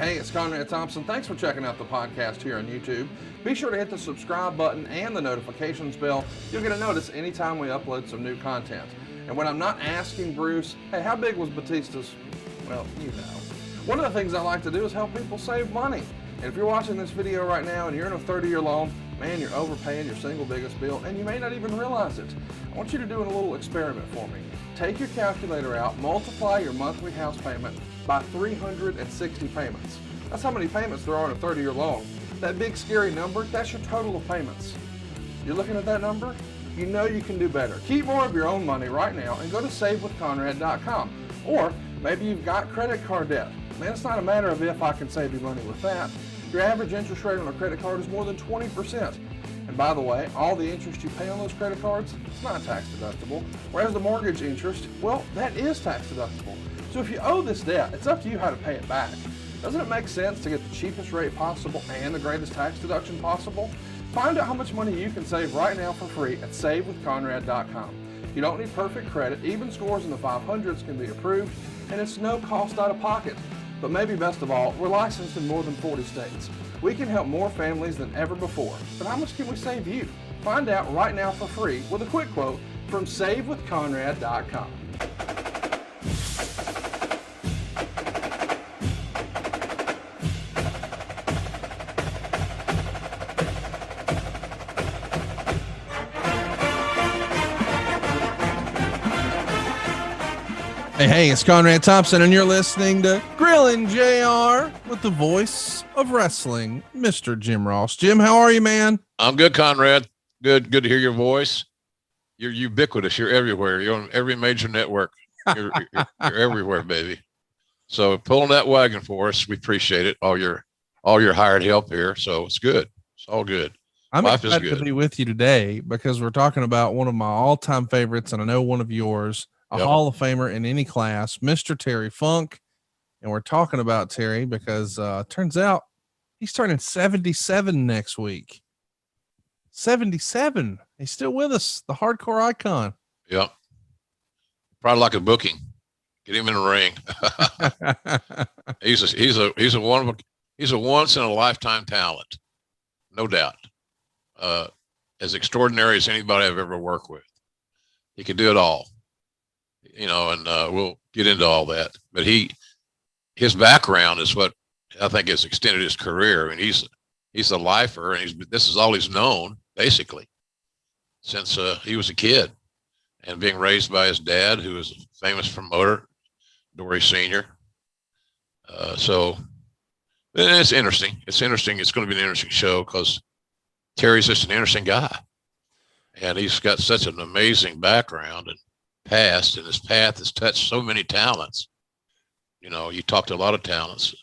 Hey, it's Conrad Thompson. Thanks for checking out the podcast here on YouTube. Be sure to hit the subscribe button and the notifications bell. You'll get a notice anytime we upload some new content. And when I'm not asking Bruce, hey, how big was Batista's? Well, you know. One of the things I like to do is help people save money. And if you're watching this video right now and you're in a 30-year loan, man, you're overpaying your single biggest bill and you may not even realize it. I want you to do a little experiment for me. Take your calculator out, multiply your monthly house payment by 360 payments. That's how many payments there are in a 30-year loan. That big scary number, that's your total of payments. You're looking at that number? You know you can do better. Keep more of your own money right now and go to savewithconrad.com. Or maybe you've got credit card debt. Man, it's not a matter of if I can save you money with that. Your average interest rate on a credit card is more than 20%. And by the way, all the interest you pay on those credit cards, it's not tax deductible. Whereas the mortgage interest, well, that is tax deductible. So if you owe this debt, it's up to you how to pay it back. Doesn't it make sense to get the cheapest rate possible and the greatest tax deduction possible? Find out how much money you can save right now for free at savewithconrad.com. You don't need perfect credit. Even scores in the 500s can be approved, and it's no cost out of pocket. But maybe best of all, we're licensed in more than 40 states. We can help more families than ever before. But how much can we save you? Find out right now for free with a quick quote from savewithconrad.com. Hey, it's Conrad Thompson, and you're listening to Grillin' JR with the voice of wrestling, Mr. Jim Ross. Jim, how are you, man? I'm good, Conrad. Good to hear your voice. You're ubiquitous. You're everywhere. You're on every major network. You're everywhere, baby. So pulling that wagon for us, we appreciate it. All your hired help here. So it's good. It's all good. I'm excited to be with you today because we're talking about one of my all-time favorites, and I know one of yours. A Hall of Famer in any class, Mr. Terry Funk. And we're talking about Terry because turns out he's turning 77 next week. 77. He's still with us, the hardcore icon. Yep. Probably like a booking. Get him in the ring. he's a once in a lifetime talent. No doubt. As extraordinary as anybody I've ever worked with. He can do it all. You know, and we'll get into all that. But his background is what I think has extended his career. I mean, he's a lifer, and this is all he's known basically since he was a kid, and being raised by his dad, who was a famous promoter, Dory Sr. So it's interesting. It's interesting. It's going to be an interesting show because Terry's just an interesting guy, and he's got such an amazing background and past, and his path has touched so many talents. You know, you talk to a lot of talents,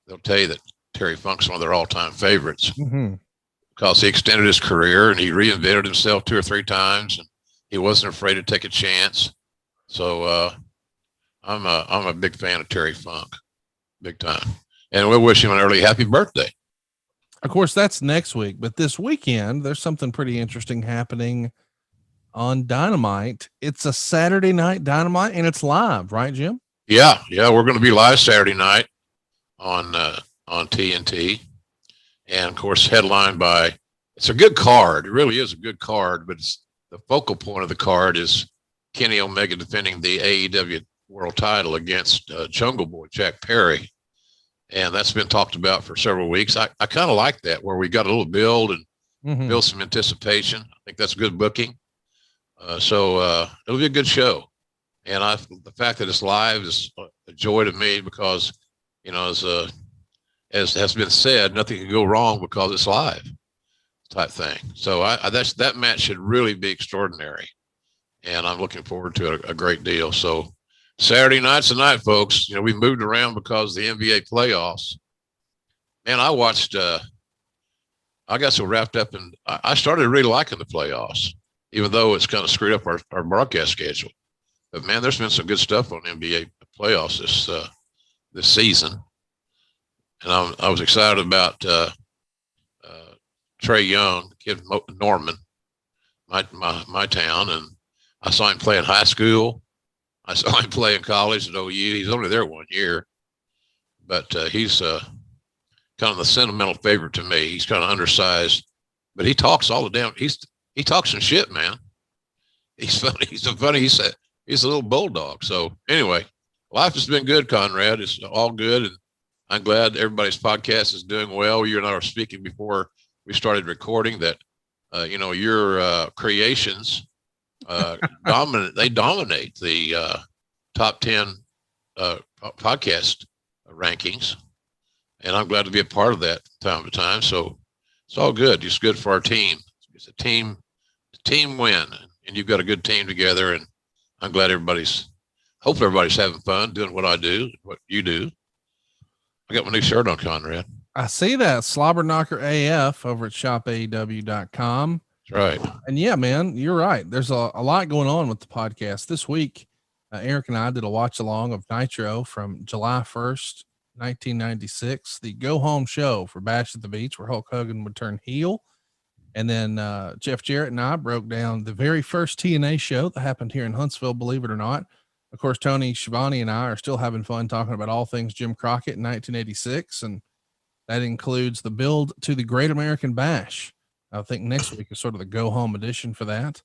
they'll tell you that Terry Funk's one of their all-time favorites because he extended his career and he reinvented himself 2 or 3 times, and he wasn't afraid to take a chance. So I'm a big fan of Terry Funk, big time, and we'll wish him an early happy birthday. Of course, that's next week, but this weekend there's something pretty interesting happening on Dynamite. It's a Saturday night Dynamite, and it's live, right, Jim? Yeah, we're going to be live Saturday night on TNT, and of course headlined by, it's a good card. It really is a good card, but the focal point of the card is Kenny Omega defending the AEW world title against Jungle Boy Jack Perry, and that's been talked about for several weeks. I kind of like that, where we got a little build and build some anticipation. I think that's good booking. So it'll be a good show, and the fact that it's live is a joy to me because, you know, as has been said, nothing can go wrong because it's live, type thing. So that match should really be extraordinary, and I'm looking forward to it a great deal. So Saturday night's the night, folks. You know, we moved around because of the NBA playoffs. Man, I watched. I got so wrapped up, and I started really liking the playoffs, even though it's kind of screwed up our broadcast schedule. But man, there's been some good stuff on NBA playoffs this season, and I was excited about Trae Young, kid from Norman, my town, and I saw him play in high school. I saw him play in college at OU. He's only there 1 year, but he's kind of the sentimental favorite to me. He's kind of undersized, but he talks all the damn. He talks some shit, man. He's funny. He's so funny. He's a little bulldog. So anyway, life has been good, Conrad. It's all good, and I'm glad everybody's podcast is doing well. You and I were speaking before we started recording that, your creations dominate the top 10 podcast rankings, and I'm glad to be a part of that time to time. So it's all good. It's good for our team. It's a team win, and you've got a good team together, and I'm glad hopefully everybody's having fun doing what I do, what you do. I got my new shirt on, Conrad. I see that. Slobber Knocker AF over at shopaew.com. That's right. And yeah, man, you're right. There's a lot going on with the podcast this week. Eric and I did a watch along of Nitro from July 1st, 1996, the go home show for Bash at the Beach, where Hulk Hogan would turn heel. And then Jeff Jarrett and I broke down the very first TNA show that happened here in Huntsville, believe it or not. Of course, Tony Schiavone and I are still having fun talking about all things Jim Crockett in 1986. And that includes the build to the Great American Bash. I think next week is sort of the go home edition for that.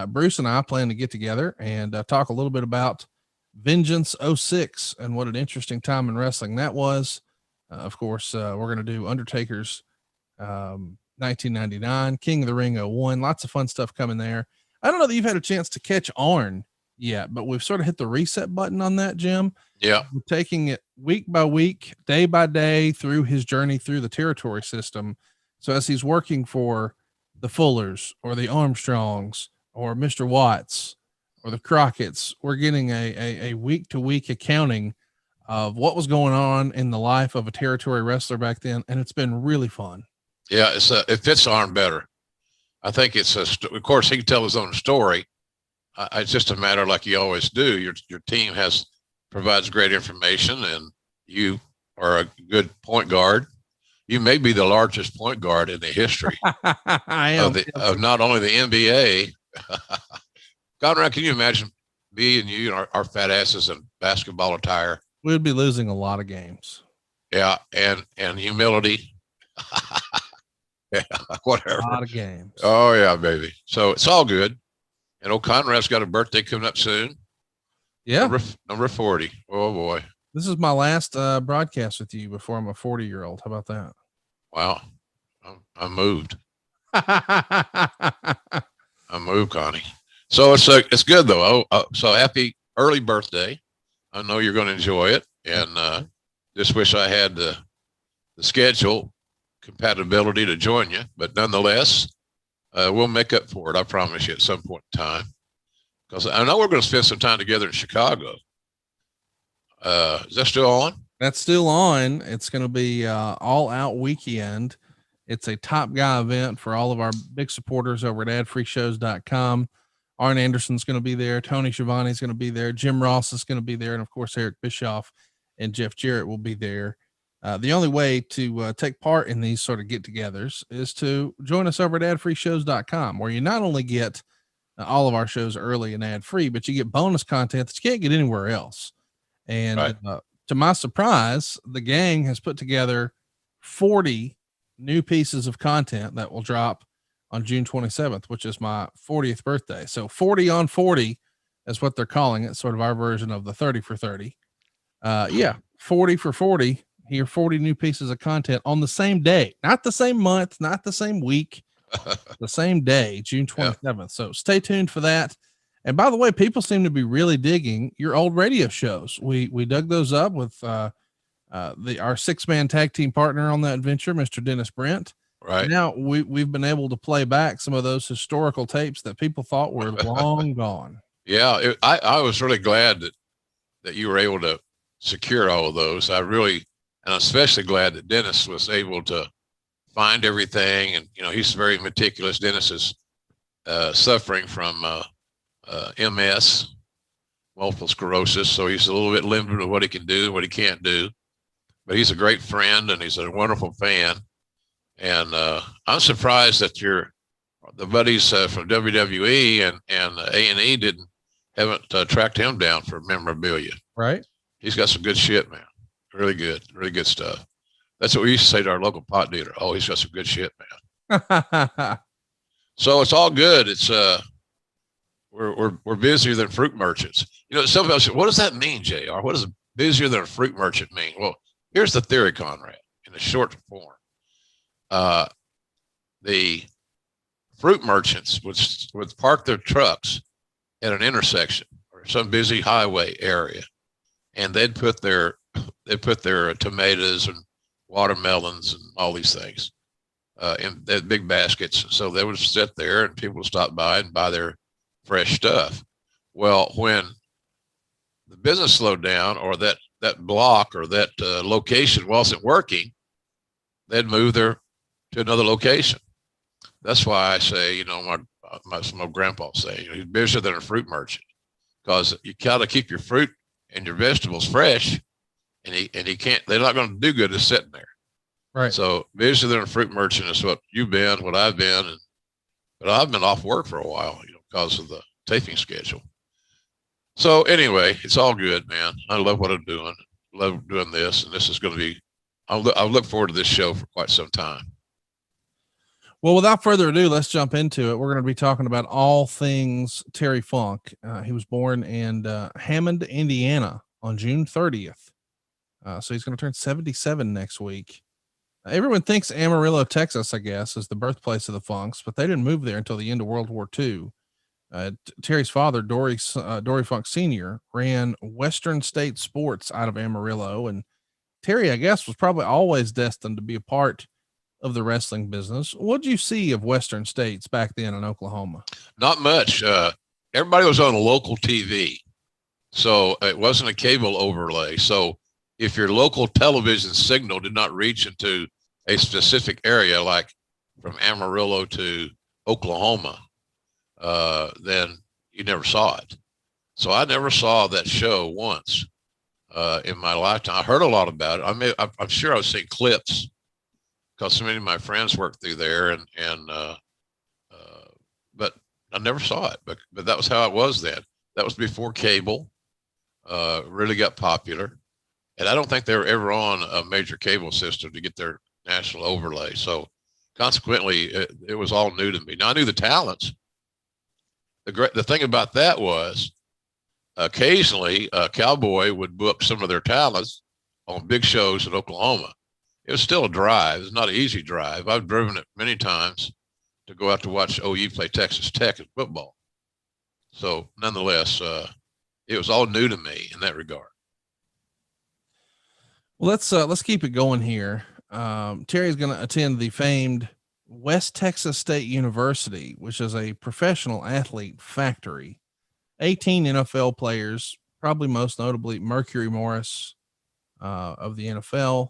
Bruce and I plan to get together and talk a little bit about Vengeance 06 and what an interesting time in wrestling that was. Of course, we're going to do Undertaker's 1999, King of the Ring 01. Lots of fun stuff coming there. I don't know that you've had a chance to catch Arn yet, but we've sort of hit the reset button on that, Jim. Yeah. We're taking it week by week, day by day through his journey through the territory system. So as he's working for the Fullers or the Armstrongs or Mr. Watts or the Crockett's, we're getting a week to week accounting of what was going on in the life of a territory wrestler back then. And it's been really fun. Yeah. It fits Arn better. I think of course he can tell his own story. It's just a matter, like you always do. Your team provides great information, and you are a good point guard. You may be the largest point guard in the history of not only the NBA. Conrad, can you imagine me and you and our fat asses in basketball attire? We'd be losing a lot of games. Yeah, and humility. Yeah, whatever. A lot of games. Oh yeah, baby. So it's all good. And old Conrad's got a birthday coming up soon. Yeah. Number 40. Oh boy. This is my last broadcast with you before I'm a 40-year-old. How about that? Wow. I'm moved. I moved, Connie. So it's good though. So happy early birthday. I know you're going to enjoy it, and just wish I had the schedule compatibility to join you, but nonetheless, we'll make up for it. I promise you at some point in time, because I know we're going to spend some time together in Chicago. Is that still on? That's still on. It's going to be all out weekend. It's a Top Guy event for all of our big supporters over at adfreeshows.com. Arn Anderson's going to be there. Tony Schiavone's going to be there. Jim Ross is going to be there. And of course, Eric Bischoff and Jeff Jarrett will be there. The only way to take part in these sort of get-togethers is to join us over at adfreeshows.com, where you not only get all of our shows early and ad-free, but you get bonus content that you can't get anywhere else. And right. To my surprise, the gang has put together 40 new pieces of content that will drop on June 27th, which is my 40th birthday. So 40 on 40 is what they're calling it, sort of our version of the 30 for 30. 40 for 40. Here, 40 new pieces of content on the same day, not the same month, not the same week, the same day, June 27th. Yeah. So stay tuned for that. And by the way, people seem to be really digging your old radio shows. We dug those up with our 6-man tag team partner on that venture, Mr. Dennis Brent. Right. Now we've been able to play back some of those historical tapes that people thought were long gone. Yeah. I was really glad that you were able to secure all of those. And I'm especially glad that Dennis was able to find everything. And, he's very meticulous. Dennis is suffering from MS, multiple sclerosis. So he's a little bit limited with what he can do and what he can't do. But he's a great friend and he's a wonderful fan. And I'm surprised that the buddies from WWE and A&E haven't tracked him down for memorabilia. Right. He's got some good shit, man. Really good stuff. That's what we used to say to our local pot dealer. Oh, he's got some good shit, man. So it's all good. It's we're busier than fruit merchants. You know, some people say, what does that mean, JR? What does busier than a fruit merchant mean? Well, here's the theory, Conrad, in a short form. The fruit merchants would park their trucks at an intersection or some busy highway area, and they'd put their tomatoes and watermelons and all these things in their big baskets. So they would sit there and people would stop by and buy their fresh stuff. Well, when the business slowed down, or that block or that location wasn't working, they'd move to another location. That's why I say, you know, my grandpa say, you know, he's busier than a fruit merchant, because you gotta keep your fruit and your vegetables fresh, and he can't. They're not going to do good just sitting there. Right. So busier than a fruit merchant is what you've been, what I've been, but I've been off work for a while, you know, because of the taping schedule. So anyway, it's all good, man. I love what I'm doing. Love doing this, and this is going to be. I'll look forward to this show for quite some time. Well, without further ado, let's jump into it. We're going to be talking about all things Terry Funk. He was born in Hammond, Indiana on June 30th. So he's going to turn 77 next week. Everyone thinks Amarillo, Texas, I guess, is the birthplace of the Funks, but they didn't move there until the end of World War II. Terry's father, Dory Funk Sr., ran Western State Sports out of Amarillo. And Terry, I guess, was probably always destined to be a part of the wrestling business. What'd you see of Western States back then in Oklahoma? Not much. Everybody was on local TV, so it wasn't a cable overlay. So if your local television signal did not reach into a specific area, like from Amarillo to Oklahoma, then you never saw it. So I never saw that show once in my lifetime. I heard a lot about it. I'm sure I've seen clips, because so many of my friends worked through there, but I never saw it. But that was how it was then. That was before cable really got popular, and I don't think they were ever on a major cable system to get their national overlay. So consequently, it was all new to me. Now I knew the talents. The thing about that was, occasionally Cowboy would book some of their talents on big shows in Oklahoma. It was still a drive. It's not an easy drive. I've driven it many times to go out to watch OU play Texas Tech in football. So nonetheless, it was all new to me in that regard. Well, let's keep it going here. Terry's going to attend the famed West Texas State University, which is a professional athlete factory. 18 NFL players, probably most notably Mercury Morris of the NFL,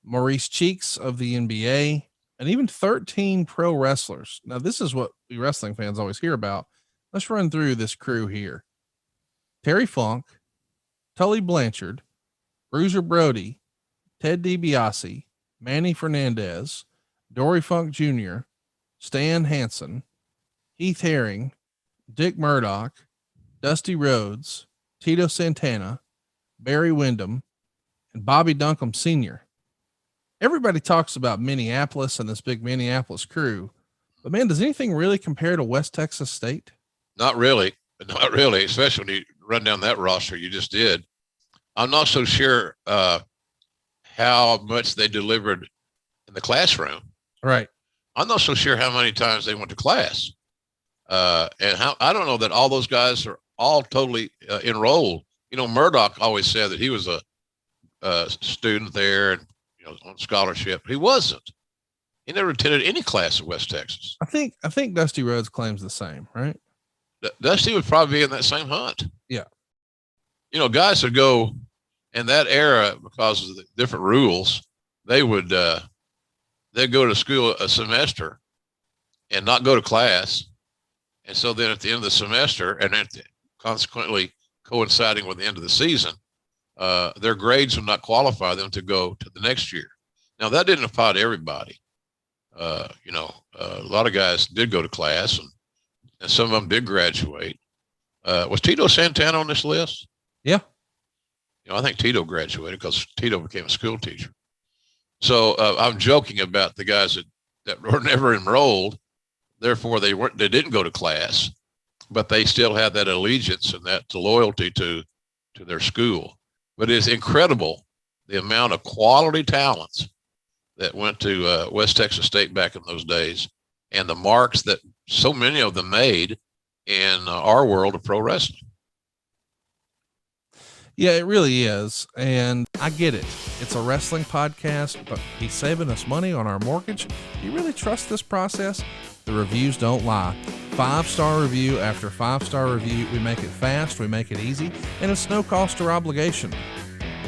Maurice Cheeks of the NBA, and even 13 pro wrestlers. Now, this is what we wrestling fans always hear about. Let's run through this crew here. Terry Funk, Tully Blanchard, Bruiser Brody, Ted DiBiase, Manny Fernandez, Dory Funk Jr., Stan Hansen, Heath Herring, Dick Murdoch, Dusty Rhodes, Tito Santana, Barry Windham, and Bobby Duncombe Sr. Everybody talks about Minneapolis and this big Minneapolis crew, but man, does anything really compare to West Texas State? Not really, especially when you run down that roster you just did. I'm not so sure how much they delivered in the classroom. Right. I'm not so sure how many times they went to class. And how, I don't know that all those guys are all totally enrolled. You know, Murdoch always said that he was a student there and, you know, on scholarship. He wasn't. He never attended any class at West Texas. I think Dusty Rhodes claims the same, right? Dusty would probably be in that same hunt. Yeah. You know, guys would go in that era because of the different rules. They'd go to school a semester and not go to class. And so then at the end of the semester, and then consequently coinciding with the end of the season, their grades would not qualify them to go to the next year. Now that didn't apply to everybody. You know, a lot of guys did go to class, and some of them did graduate. Was Tito Santana on this list? Yeah. You know, I think Tito graduated because Tito became a school teacher. So I'm joking about the guys that were never enrolled. Therefore, they didn't go to class, but they still had that allegiance and that loyalty to their school. But it's incredible the amount of quality talents that went to West Texas State back in those days, and the marks that so many of them made in our world of pro wrestling. Yeah, it really is. And I get it. It's a wrestling podcast, but he's saving us money on our mortgage. Do you really trust this process? The reviews don't lie. 5-star review after 5-star review. We make it fast, we make it easy, and it's no cost or obligation.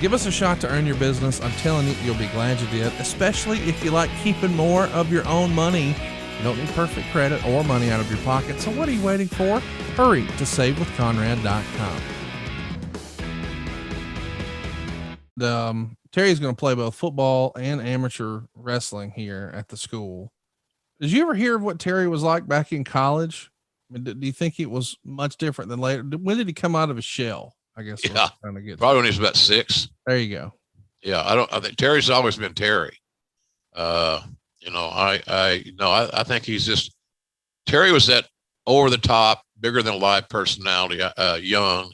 Give us a shot to earn your business. I'm telling you, you'll be glad you did, especially if you like keeping more of your own money. You don't need perfect credit or money out of your pocket. So what are you waiting for? Hurry to savewithconrad.com. Terry's going to play both football and amateur wrestling here at the school. Did you ever hear of what Terry was like back in college? I mean, do you think it was much different than later? When did he come out of his shell? I guess. Yeah, probably when he was about 6. There you go. Yeah, I think Terry's always been Terry. I think he's just, Terry was that over the top, bigger than life personality, young.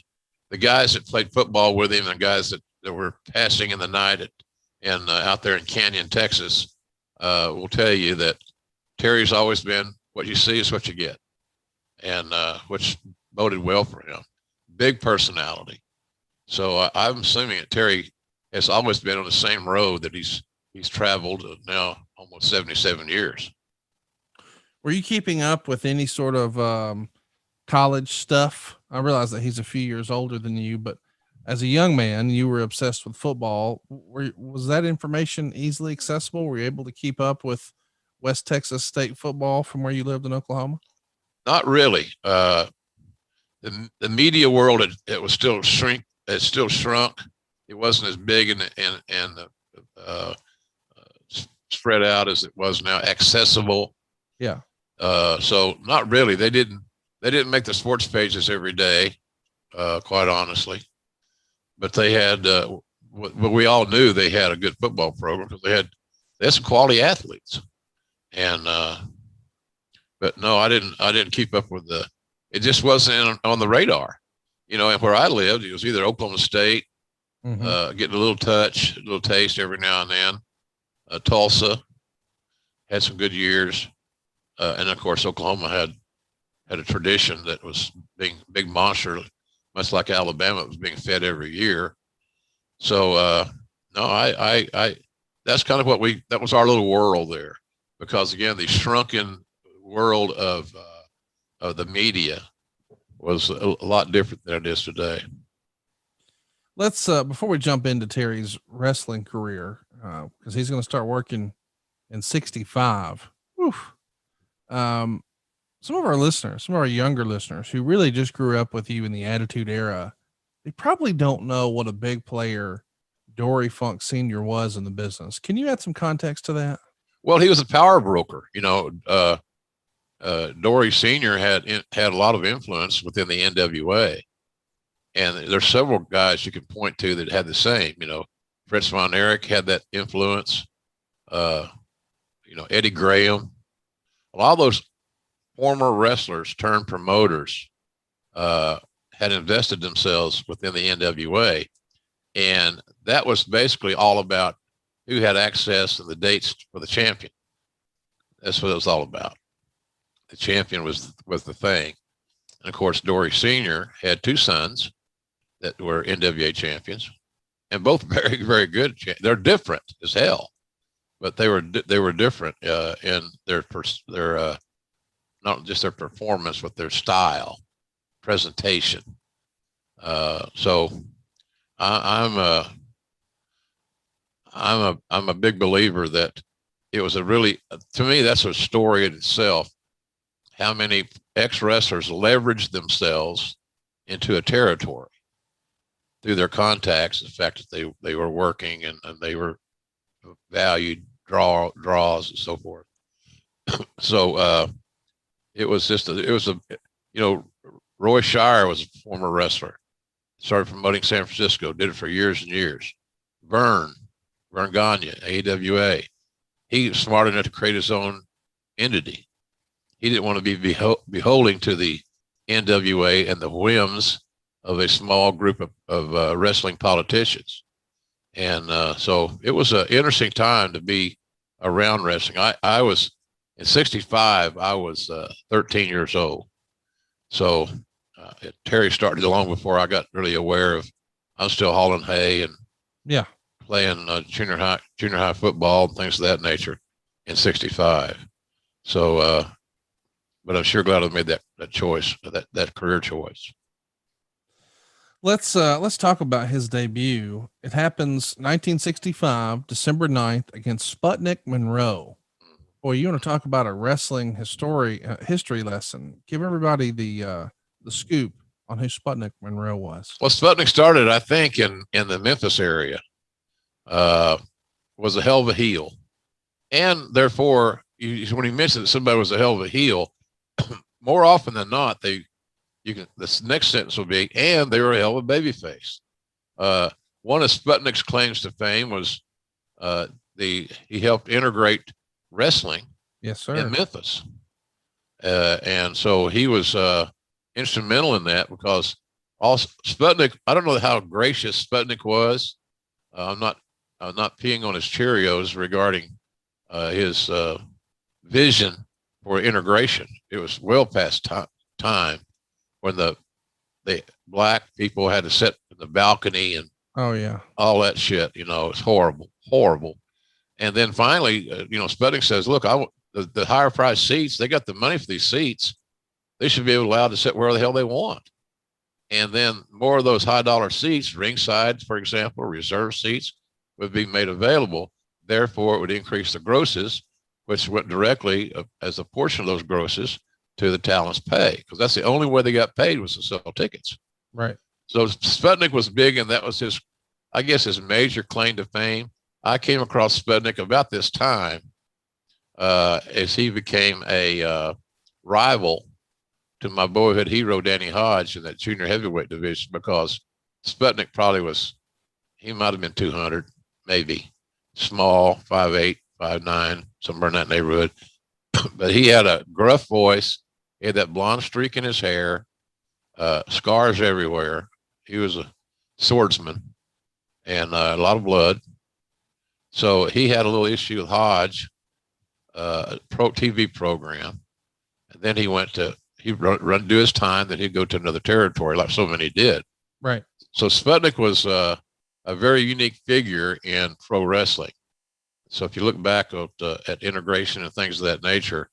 The guys that played football with him and guys that were passing in the night out there in Canyon, Texas, will tell you that Terry's always been what you see is what you get, and which boded well for him. Big personality. So I'm assuming that Terry has always been on the same road that he's traveled now almost 77 years. Were you keeping up with any sort of college stuff? I realize that he's a few years older than you, but as a young man, you were obsessed with football. Was that information easily accessible? Were you able to keep up with West Texas State football from where you lived in Oklahoma? Not really. The media world, it was still shrunk. It still shrunk. It wasn't as big and spread out as it was now, accessible. Yeah. So not really. They didn't make the sports pages every day, quite honestly. But they had, what we all knew, they had a good football program because they had some quality athletes. And but no, I didn't keep up with it just wasn't on the radar, and where I lived, it was either Oklahoma State, getting a little touch, a little taste every now and then. Tulsa had some good years. And of course, Oklahoma had a tradition that was being big monster, much like Alabama was being fed every year. So, no, I that's kind of that was our little world there, because again, the shrunken world of the media was a lot different than it is today. Let's, before we jump into Terry's wrestling career, cause he's going to start working in 65. Oof. Some of our younger listeners who really just grew up with you in the Attitude Era, they probably don't know what a big player Dory Funk Sr. was in the business. Can you add some context to that? Well, he was a power broker. Dory Sr. had a lot of influence within the NWA, and there's several guys you can point to that had the same. Fritz Von Erich had that influence. Eddie Graham, a lot of those former wrestlers turned promoters had invested themselves within the NWA, and that was basically all about who had access to the dates for the champion. That's what it was all about. The champion was the thing. And of course, Dory Sr. had 2 sons that were NWA champions, and both very, very good. They're different as hell, but they were different in their not just their performance, but their style, presentation. So I'm a big believer that it was to me, that's a story in itself. How many ex-wrestlers leveraged themselves into a territory through their contacts, the fact that they were working and they were valued, draws and so forth. So it was Roy Shire was a former wrestler, started promoting San Francisco, did it for years and years. Vern Vergania, AWA. He was smart enough to create his own entity. He didn't want to be beholding to the NWA and the whims of a small group of wrestling politicians. And so it was an interesting time to be around wrestling. I was in '65. I was 13 years old. So Terry started long before I got really aware of. I was still hauling hay and playing junior high football and things of that nature in '65. So, but I'm sure glad I made that choice, that career choice. Let's talk about his debut. It happens 1965, December 9th against Sputnik Monroe. Boy, you want to talk about a wrestling history lesson. Give everybody the scoop on who Sputnik Monroe was. Well, Sputnik started, I think, in the Memphis area. Was a hell of a heel, and therefore, when he mentioned that somebody was a hell of a heel, more often than not, this next sentence will be, and they were a hell of a babyface. One of Sputnik's claims to fame was he helped integrate wrestling, yes, sir, in Memphis, and so he was instrumental in that because also Sputnik. I don't know how gracious Sputnik was. I'm not peeing on his Cheerios regarding his vision for integration. It was well past time when the black people had to sit in the balcony and all that shit. It's horrible. And then finally, Sputnik says, "Look, the higher priced seats. They got the money for these seats. They should be allowed to sit where the hell they want." And then more of those high dollar seats, ringside, for example, reserve seats, would be made available. Therefore, it would increase the grosses, which went directly as a portion of those grosses to the talent's pay, because that's the only way they got paid was to sell tickets. Right. So Sputnik was big, and that was his major claim to fame. I came across Sputnik about this time as he became a rival to my boyhood hero, Danny Hodge, in that junior heavyweight division, because Sputnik he might have been 200, maybe, small, 5'8", 5'9", somewhere in that neighborhood. But he had a gruff voice. He had that blonde streak in his hair, scars everywhere. He was a swordsman and a lot of blood. So he had a little issue with Hodge, TV program. And then he'd run do his time, then he'd go to another territory like so many did. Right. So Sputnik was a very unique figure in pro wrestling. So if you look back at integration and things of that nature,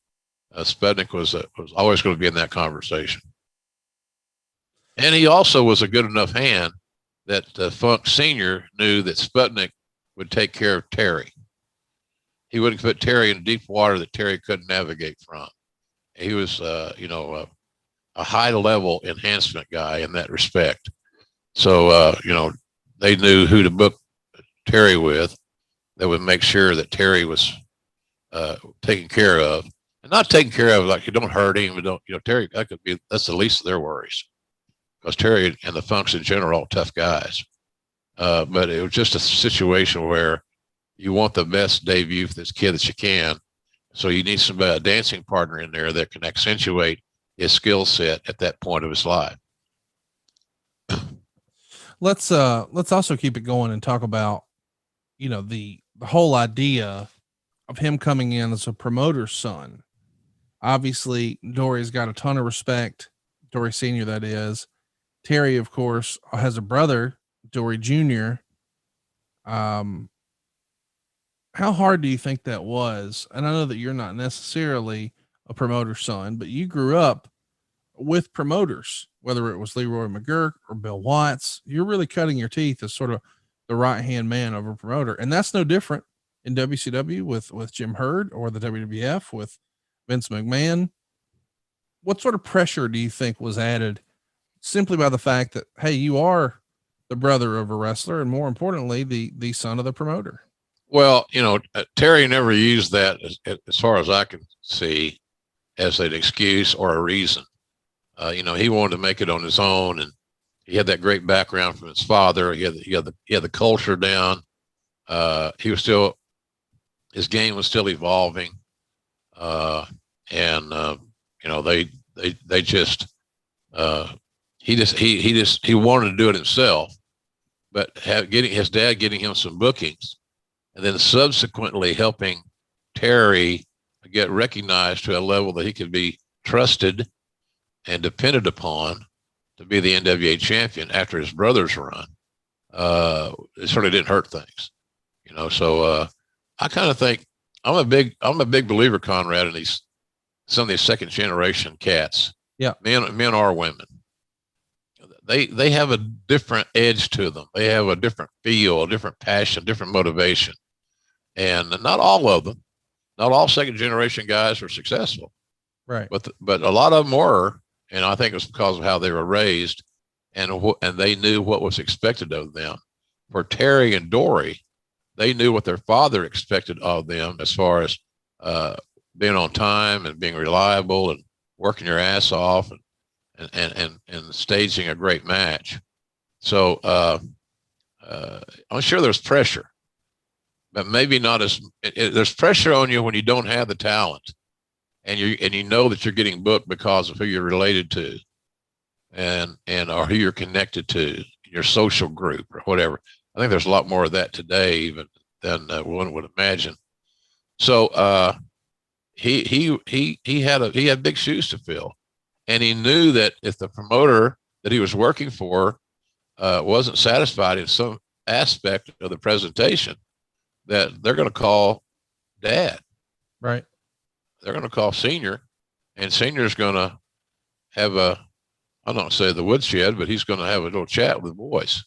Sputnik was always going to be in that conversation. And he also was a good enough hand that Funk Sr. knew that Sputnik would take care of Terry. He wouldn't put Terry in deep water that Terry couldn't navigate from. He was, a high level enhancement guy in that respect. So, they knew who to book Terry with that would make sure that Terry was taken care of, and not taken care of like you don't hurt him, Terry, that's the least of their worries, because Terry and the Funks in general are all tough guys. But it was just a situation where you want the best debut for this kid that you can. So you need a dancing partner in there that can accentuate his skill set at that point of his life. Let's also keep it going and talk about, the whole idea of him coming in as a promoter's son. Obviously, Dory's got a ton of respect. Dory Sr., that is. Terry, of course, has a brother, Dory Jr. How hard do you think that was? And I know that you're not necessarily a promoter's son, but you grew up with promoters, whether it was Leroy McGurk or Bill Watts. You're really cutting your teeth as sort of the right-hand man of a promoter. And that's no different in WCW with Jim Hurd, or the WWF with Vince McMahon. What sort of pressure do you think was added simply by the fact that, hey, you are the brother of a wrestler, and more importantly, the son of the promoter? Well, Terry never used that, as far as I can see, as an excuse or a reason. He wanted to make it on his own, and he had that great background from his father. He had the culture down. his game was still evolving. He wanted to do it himself, but getting his dad getting him some bookings, and then subsequently helping Terry get recognized to a level that he could be trusted and depended upon to be the NWA champion after his brother's run. It certainly didn't hurt things, So I kind of think I'm a big believer, Conrad, in some of these second generation cats. Yeah, men or women. They have a different edge to them. They have a different feel, a different passion, different motivation, and not all of them. Not all second generation guys are successful, right? But a lot of them were, and I think it was because of how they were raised, and they knew what was expected of them. For Terry and Dory, they knew what their father expected of them as far as being on time and being reliable and working your ass off and staging a great match. So I'm sure there's pressure, but maybe not there's pressure on you when you don't have the talent, and you know that you're getting booked because of who you're related to, and or who you're connected to, your social group or whatever. I think there's a lot more of that today even than one would imagine. So he had big shoes to fill, and he knew that if the promoter that he was working for wasn't satisfied in some aspect of the presentation, that they're going to call Dad. Right. They're going to call Senior, and Senior's going to have I don't say the woodshed, but he's going to have a little chat with the boys.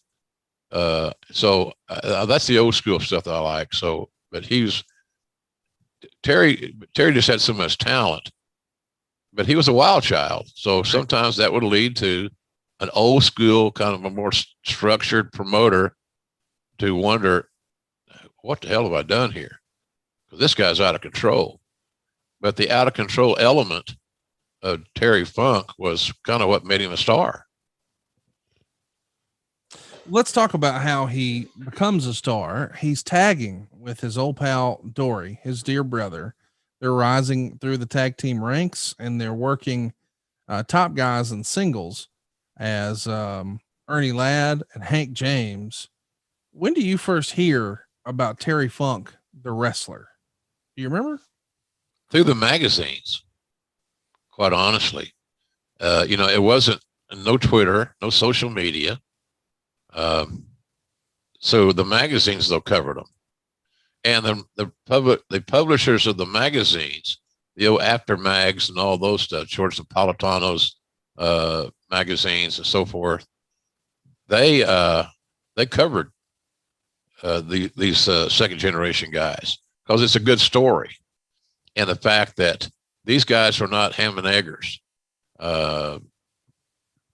So that's the old school stuff that I like. So, but Terry just had so much talent, but he was a wild child. So sometimes that would lead to an old school kind of a more structured promoter to wonder, what the hell have I done here? Because this guy's out of control. But the out of control element of Terry Funk was kind of what made him a star. Let's talk about how he becomes a star. He's tagging with his old pal Dory, his dear brother. They're rising through the tag team ranks, and they're working top guys in singles as Ernie Ladd and Hank James. When do you first hear about Terry Funk, the wrestler? Do you remember? Through the magazines, quite honestly. It wasn't no Twitter, no social media. So the magazines, though, covered them, and the publishers of the magazines, the old After Mags and all those stuff, George Napolitano's magazines and so forth, they covered these second generation guys because it's a good story, and the fact that these guys are not ham and eggers.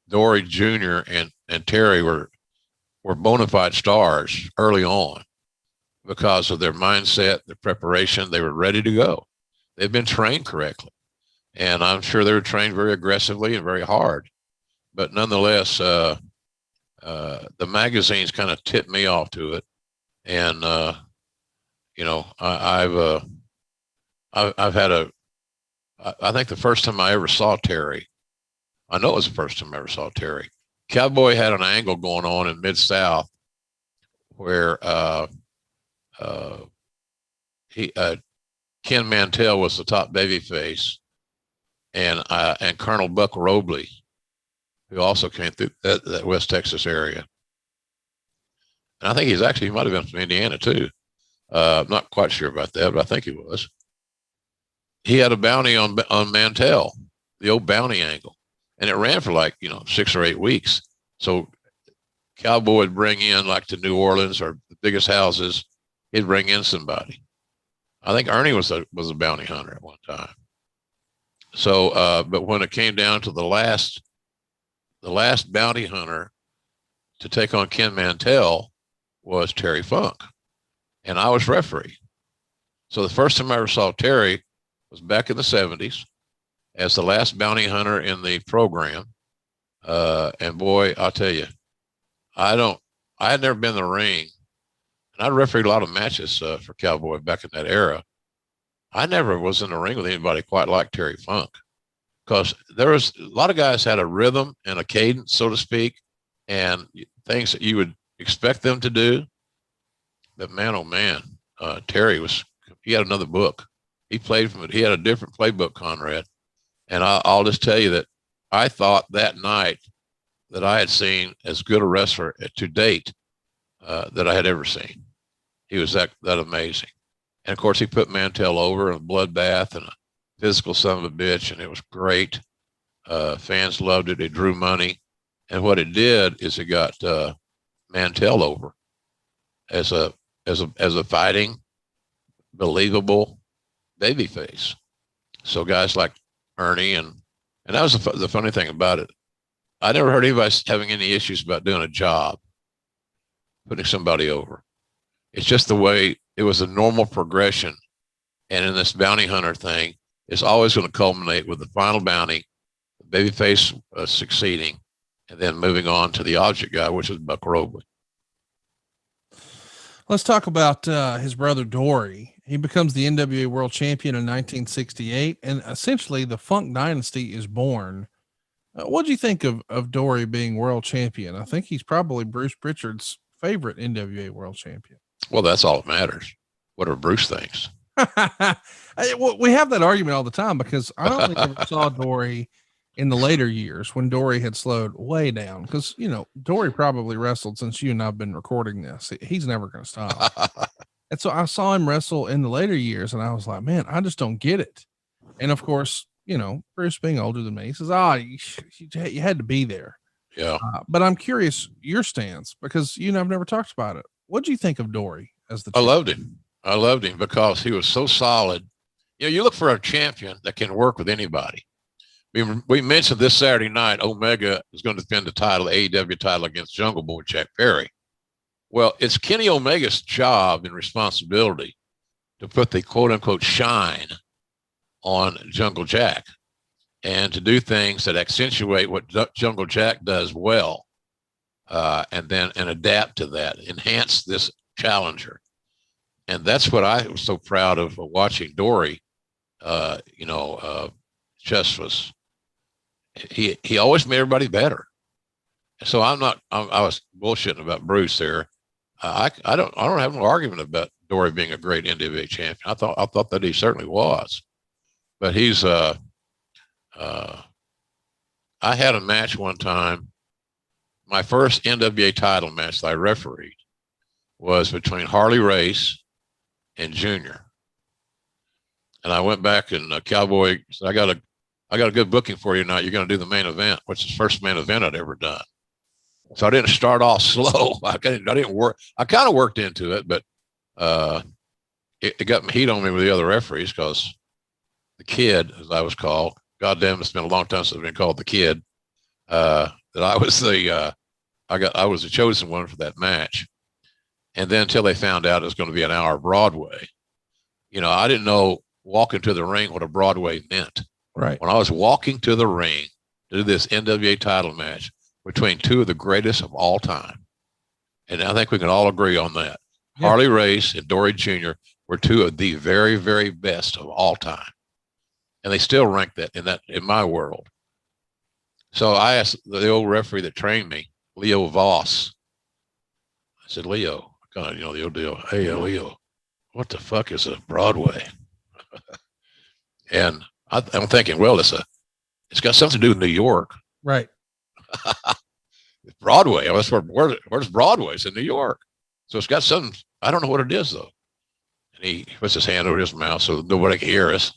Dory Jr. and Terry were bona fide stars early on because of their mindset, their preparation. They were ready to go. They've been trained correctly, and I'm sure they were trained very aggressively and very hard. But nonetheless, the magazines kind of tipped me off to it, and I've had I think the first time I ever saw Terry, I know it was the first time I ever saw Terry. Cowboy had an angle going on in Mid-South where Ken Mantell was the top babyface, and Colonel Buck Robley, who also came through that West Texas area. And I think he might have been from Indiana too. I'm not quite sure about that, but I think he was. He had a bounty on Mantell, the old bounty angle. And it ran for 6 or 8 weeks. So Cowboy would bring in, like to New Orleans or the biggest houses, he'd bring in somebody. I think Ernie was a bounty hunter at one time. So, but when it came down to the last bounty hunter to take on Ken Mantell was Terry Funk, and I was referee. So the first time I ever saw Terry was back in the 70s. As the last bounty hunter in the program. And boy, I'll tell you, I had never been in the ring, and I refereed a lot of matches for Cowboy back in that era. I never was in the ring with anybody quite like Terry Funk, because there was a lot of guys had a rhythm and a cadence, so to speak, and things that you would expect them to do. But man, oh man, Terry he had another book. He played from it. He had a different playbook, Conrad. And I'll just tell you that I thought that night that I had seen as good a wrestler to date that I had ever seen. He was that amazing. And of course, he put Mantell over in a bloodbath and a physical son of a bitch, and it was great. Fans loved it. It drew money. And what it did is it got Mantell over as a fighting, believable babyface. So guys like Ernie and that was the funny thing about it. I never heard anybody having any issues about doing a job, putting somebody over. It's just the way it was, a normal progression. And in this bounty hunter thing, it's always going to culminate with the final bounty, the babyface succeeding, and then moving on to the object guy, which is Buck Robley. Let's talk about his brother Dory. He becomes the NWA World Champion in 1968, and essentially the Funk Dynasty is born. What do you think of Dory being World Champion? I think he's probably Bruce Pritchard's favorite NWA World Champion. Well, that's all that matters. Whatever Bruce thinks. We have that argument all the time, because I only ever saw Dory in the later years when Dory had slowed way down. Because, Dory probably wrestled since you and I've been recording this. He's never going to stop. And so I saw him wrestle in the later years, and I was like, man, I just don't get it. And of course, Bruce being older than me, he says, you had to be there. Yeah. But I'm curious your stance, because, I've never talked about it. What do you think of Dory as the champion? I loved him because he was so solid. You look for a champion that can work with anybody. We mentioned this Saturday night, Omega is going to defend the title, the AEW title, against Jungle Boy Jack Perry. Well, it's Kenny Omega's job and responsibility to put the quote unquote shine on Jungle Jack and to do things that accentuate what Jungle Jack does well, and adapt to that, enhance this challenger. And that's what I was so proud of watching Dory. Just was, he always made everybody better. So I was bullshitting about Bruce there. I don't have no argument about Dory being a great NWA champion. I thought that he certainly was, but he's, I had a match one time. My first NWA title match that I refereed was between Harley Race and Junior. And I went back and Cowboy said, I got a good booking for you tonight. You're going to do the main event, which is the first main event I'd ever done. So I didn't start off slow. I didn't work. I kind of worked into it, but it got me heat on me with the other referees, because the Kid, as I was called, goddamn, it's been a long time since I've been called the Kid, that I was I was the chosen one for that match. And then until they found out it was going to be an hour Broadway, I didn't know walking to the ring what a Broadway meant. Right. When I was walking to the ring to do this NWA title match between two of the greatest of all time, and I think we can all agree on that. Yeah. Harley Race and Dory Jr. were two of the very, very best of all time, and they still rank that in my world. So I asked the old referee that trained me, Leo Voss. I said, Leo, kind of, the old deal. Hey, Leo, what the fuck is a Broadway? And I'm thinking, well, it's got something to do with New York. Right. Broadway. That's where's Broadway? It's in New York. So it's got something, I don't know what it is though. And he puts his hand over his mouth so nobody can hear us.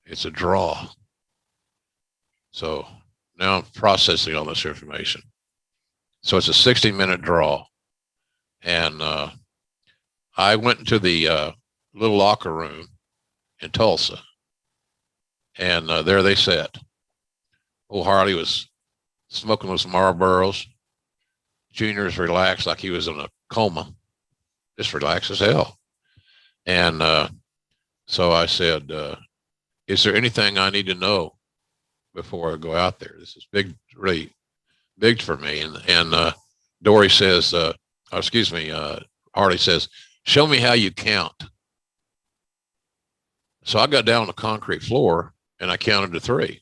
It's a draw. So now I'm processing all this information. So it's a 60-minute draw. And I went into the little locker room in Tulsa. And there they sat. Old Harley was smoking those Marlboros. Junior's relaxed like he was in a coma. Just relaxed as hell. And so I said, is there anything I need to know before I go out there? This is big, really big for me. And Dory says, Harley says, "Show me how you count." So I got down on the concrete floor and I counted to 3.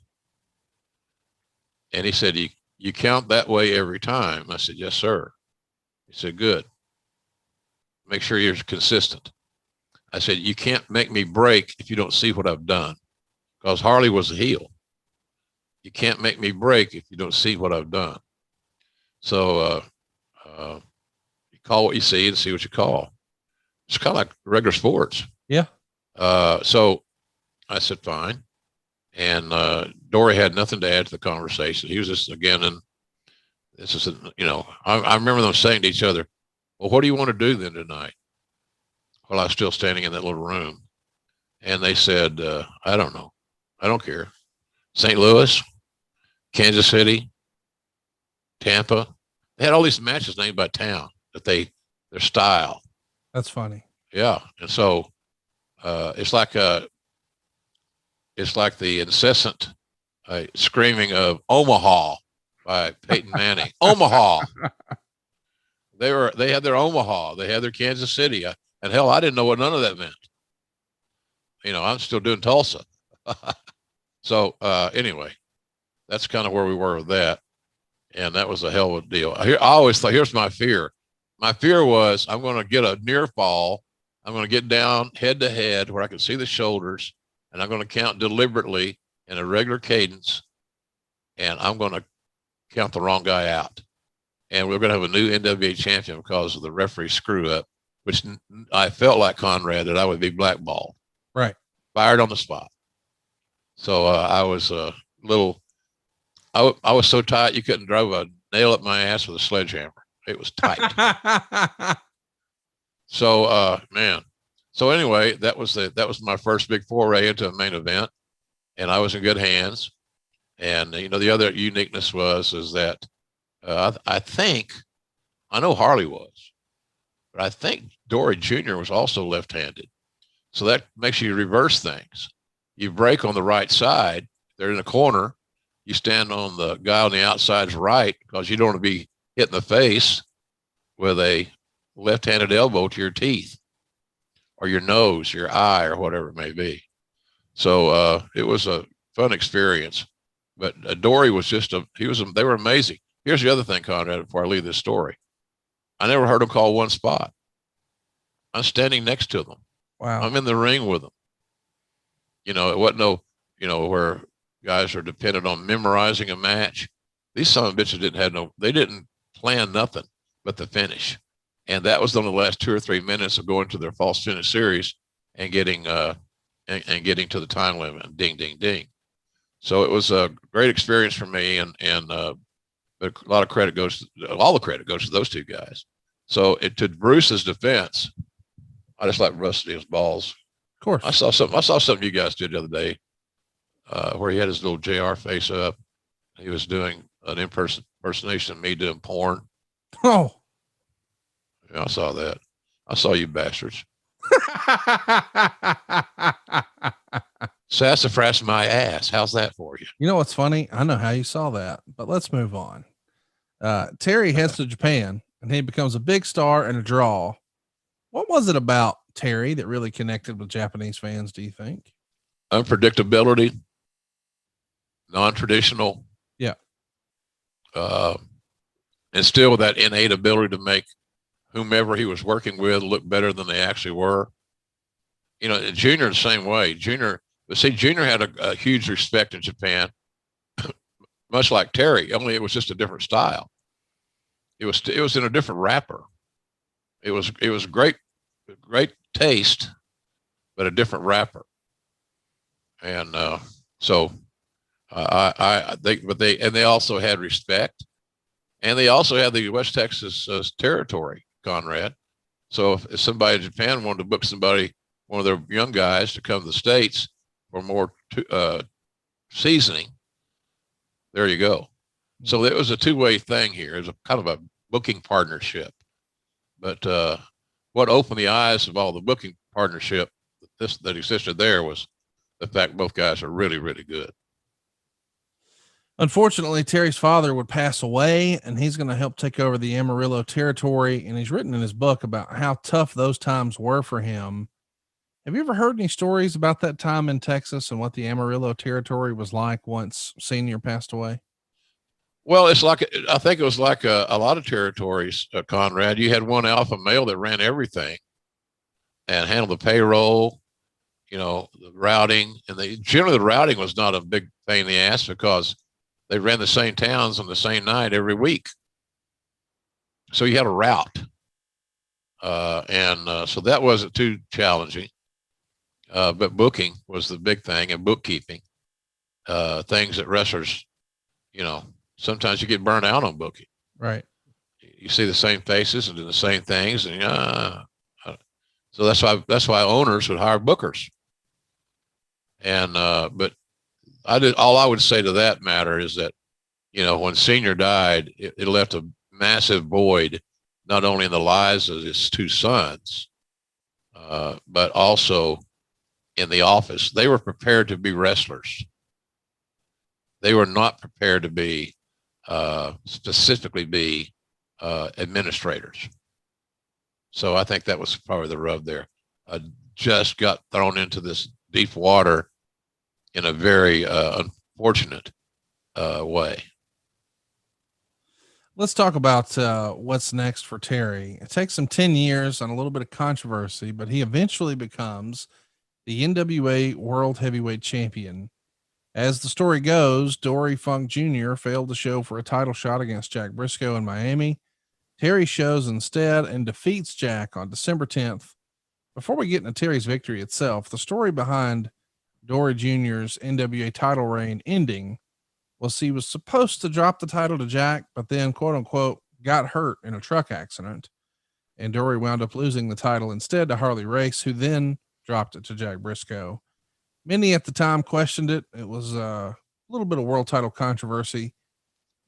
And he said, you count that way every time? I said, "Yes, sir." He said, "Good. Make sure you're consistent." I said, "You can't make me break if you don't see what I've done." Because Harley was a heel. You can't make me break if you don't see what I've done. So you call what you see and see what you call. It's kind of like regular sports. Yeah. So I said, fine. And Dory had nothing to add to the conversation. He was just, again, and this is, I remember them saying to each other, "Well, what do you want to do then tonight?" Well, I was still standing in that little room. And they said, "I don't know. I don't care. St. Louis, Kansas City, Tampa." They had all these matches named by town that their style. That's funny. Yeah. And so it's like the incessant screaming of Omaha by Peyton Manning. Omaha. They had their Omaha. They had their Kansas City. And hell, I didn't know what none of that meant. I'm still doing Tulsa. So anyway, that's kind of where we were with that. And that was a hell of a deal. I always thought, here's my fear. My fear was I'm going to get a near fall. I'm going to get down head to head where I can see the shoulders, and I'm going to count deliberately in a regular cadence, and I'm going to count the wrong guy out. And we're going to have a new NWA champion because of the referee screw up, which I felt like, Conrad, that I would be blackballed. Right. Fired on the spot. So I was a little, I was so tight you couldn't drive a nail up my ass with a sledgehammer. It was tight. So man. So anyway, that was my first big foray into a main event, and I was in good hands. And the other uniqueness is that I think, I know Harley was, but I think Dory Jr. was also left-handed. So that makes you reverse things. You break on the right side. They're in the corner. You stand on the guy on the outside's right because you don't want to be hit in the face with a left-handed elbow to your teeth or your nose, your eye, or whatever it may be. So it was a fun experience. But Dory was they were amazing. Here's the other thing, Conrad, before I leave this story. I never heard them call one spot. I'm standing next to them. Wow. I'm in the ring with them. It wasn't where guys are dependent on memorizing a match. These son of bitches they didn't plan nothing but the finish. And that was on the last 2 or 3 minutes of going to their false finish series and getting and getting to the time limit. And ding, ding, ding. So it was a great experience for me, but a lot of credit all the credit goes to those two guys. So to Bruce's defense, I just like rusted his balls. Of course. I saw something you guys did the other day where he had his little JR face up. He was doing an impersonation of me doing porn. Oh. Yeah, I saw that. I saw you bastards. Sassafras my ass. How's that for you? You know what's funny? I know how you saw that, but let's move on. Terry heads to Japan and he becomes a big star and a draw. What was it about Terry that really connected with Japanese fans, do you think? Unpredictability, non-traditional. Yeah. And still that innate ability to make whomever he was working with look better than they actually were. Junior the same way. Junior had a huge respect in Japan, much like Terry, only it was just a different style. It was in a different wrapper. It was great taste, but a different wrapper. And so they also had respect, and they also had the West Texas territory, Conrad. So if somebody in Japan wanted to book one of their young guys to come to the States for more seasoning, there you go. So it was a two-way thing here. It was a kind of a booking partnership. But what opened the eyes of all the booking partnership that existed there was the fact both guys are really, really good. Unfortunately, Terry's father would pass away, and he's going to help take over the Amarillo territory. And he's written in his book about how tough those times were for him. Have you ever heard any stories about that time in Texas and what the Amarillo territory was like once Senior passed away? Well, it's like, I think it was like a lot of territories, Conrad. You had one alpha male that ran everything and handled the payroll, the routing, and generally the routing was not a big pain in the ass because they ran the same towns on the same night every week. So you had a route. So that wasn't too challenging. But booking was the big thing, and bookkeeping, things that wrestlers, sometimes you get burned out on booking. Right. You see the same faces and do the same things. And so that's why owners would hire bookers. And, but all I would say to that matter is that, when Senior died, it left a massive void, not only in the lives of his two sons, but also in the office. They were prepared to be wrestlers. They were not prepared to be, specifically be, administrators. So I think that was probably the rub there. Just got thrown into this deep water in a very unfortunate way. Let's talk about what's next for Terry. It takes him 10 years and a little bit of controversy, but he eventually becomes the NWA World Heavyweight Champion. As the story goes, Dory Funk Jr. failed to show for a title shot against Jack Briscoe in Miami. Terry shows instead and defeats Jack on December 10th. Before we get into Terry's victory itself, the story behind Dory Jr.'s NWA title reign ending was he was supposed to drop the title to Jack, but then, quote unquote, got hurt in a truck accident. And Dory wound up losing the title instead to Harley Race, who then dropped it to Jack Briscoe. Many at the time questioned it. It was a little bit of world title controversy.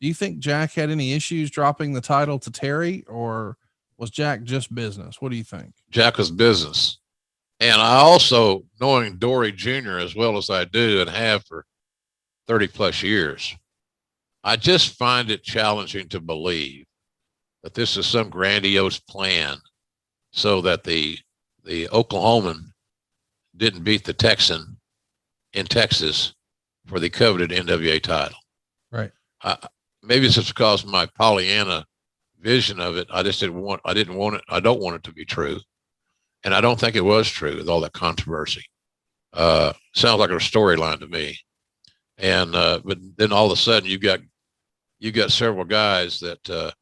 Do you think Jack had any issues dropping the title to Terry, or was Jack just business? What do you think? Jack was business. And I also, knowing Dory Jr. as well as I do and have for 30 plus years, I just find it challenging to believe that this is some grandiose plan so that the Oklahoman didn't beat the Texan in Texas for the coveted NWA title. Right. Maybe it's just because of my Pollyanna vision of it. I don't want it to be true. And I don't think it was true with all that controversy. Sounds like a storyline to me. And, but then all of a sudden you got several guys that,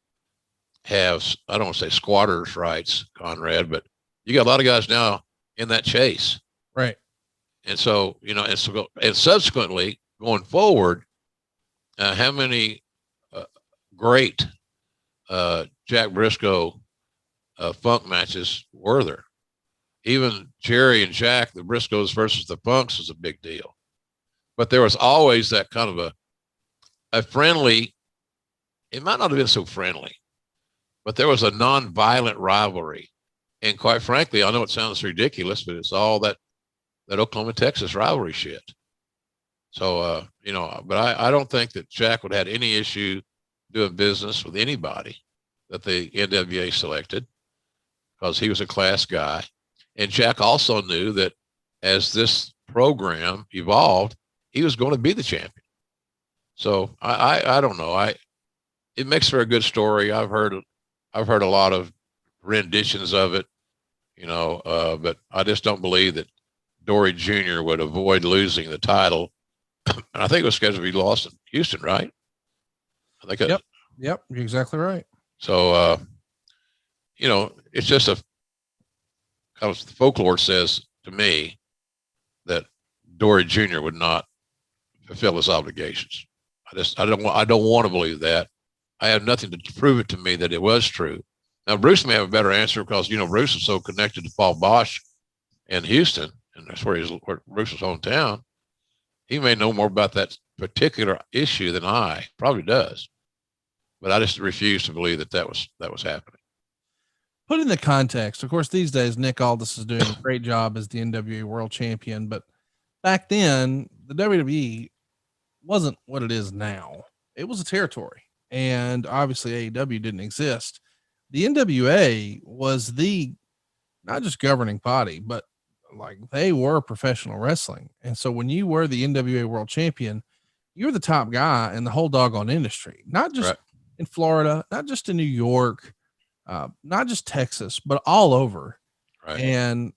have, I don't want to say squatters rights, Conrad, but you got a lot of guys now in that chase. Right. And so, and subsequently going forward, how many great Jack Briscoe Funk matches were there? Even Jerry and Jack, the Briscoes versus the Funks, was a big deal. But there was always that kind of a friendly, it might not have been so friendly, but there was a non-violent rivalry. And quite frankly, I know it sounds ridiculous, but it's all that Oklahoma, Texas rivalry shit. So, but I don't think that Jack would have had any issue doing business with anybody that the NWA selected because he was a class guy. And Jack also knew that as this program evolved, he was going to be the champion. So I don't know. It makes for a good story. I've heard a lot of renditions of it, but I just don't believe that Dory Jr. would avoid losing the title. And I think it was scheduled to be lost in Houston, right? I think. Yep. You're exactly right. So, it's just kind of the folklore says to me that Dory Jr. would not fulfill his obligations. I don't want to believe that. I have nothing to prove it to me that it was true. Now, Bruce may have a better answer because, Bruce is so connected to Paul Bosch in Houston, and that's where Bruce's hometown. He may know more about that particular issue than I probably does, but I just refuse to believe that was happening. Put in the context. Of course, these days, Nick Aldis is doing a great job as the NWA World Champion, but back then the WWE wasn't what it is now. It was a territory, and obviously AEW didn't exist. The NWA was the not just governing body, but like they were professional wrestling. And so when you were the NWA world champion, you're the top guy in the whole doggone industry, not just Right. in Florida, not just in New York, not just Texas, but all over. Right. And,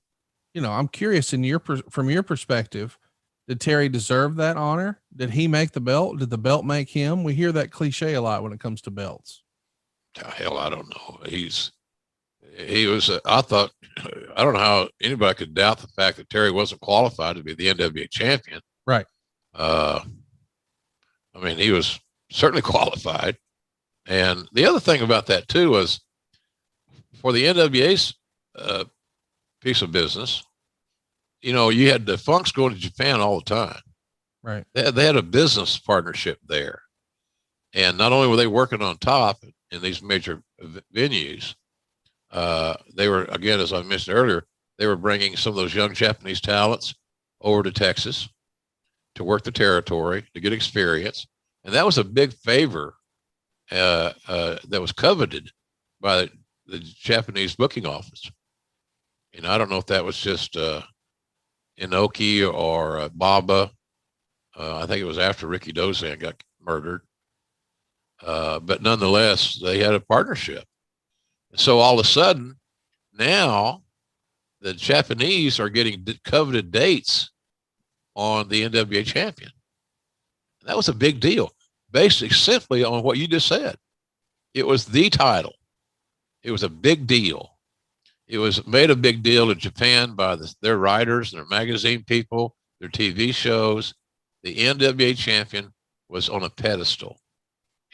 you know, I'm curious from your perspective, did Terry deserve that honor? Did he make the belt? Did the belt make him? We hear that cliche a lot when it comes to belts. Hell, I don't know. He was, I thought, I don't know how anybody could doubt the fact that Terry wasn't qualified to be the NWA champion. Right. I mean, he was certainly qualified. And the other thing about that too was for the NWA's piece of business, you know, you had the Funks going to Japan all the time. Right. They had a business partnership there. And not only were they working on top in these major venues, they were, again, as I mentioned earlier, they were bringing some of those young Japanese talents over to Texas to work the territory, to get experience. And that was a big favor that was coveted by the Japanese booking office. You know, I don't know if that was just Inoki or Baba. I think it was after Ricky Dozan got murdered. But nonetheless, they had a partnership. So all of a sudden, now the Japanese are getting coveted dates on the NWA champion. That was a big deal, basically simply on what you just said. It was the title. It was a big deal. It was made a big deal in Japan by their writers, their magazine people, their TV shows. The NWA champion was on a pedestal.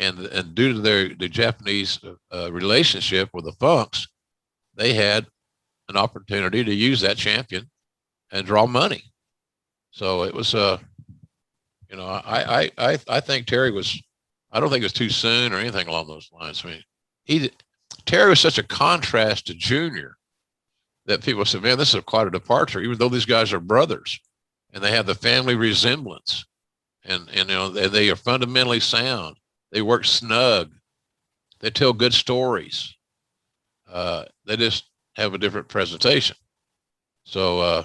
And due to the Japanese relationship with the Funks, they had an opportunity to use that champion and draw money. So it was, you know, I think Terry was, I don't think it was too soon or anything along those lines. I mean, Terry was such a contrast to Junior that people said, man, this is quite a departure, even though these guys are brothers and they have the family resemblance and you know, they are fundamentally sound. They work snug. They tell good stories. They just have a different presentation. So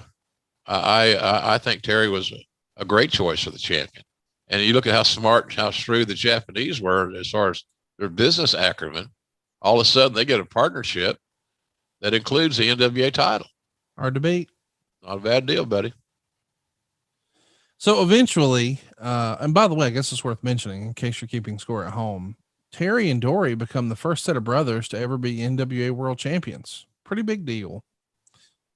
I think Terry was a great choice for the champion. And you look at how smart, how shrewd the Japanese were as far as their business acumen. All of a sudden, they get a partnership that includes the NWA title. Hard to beat. Not a bad deal, buddy. So eventually, and by the way, I guess it's worth mentioning in case you're keeping score at home, Terry and Dory become the first set of brothers to ever be NWA world champions. Pretty big deal.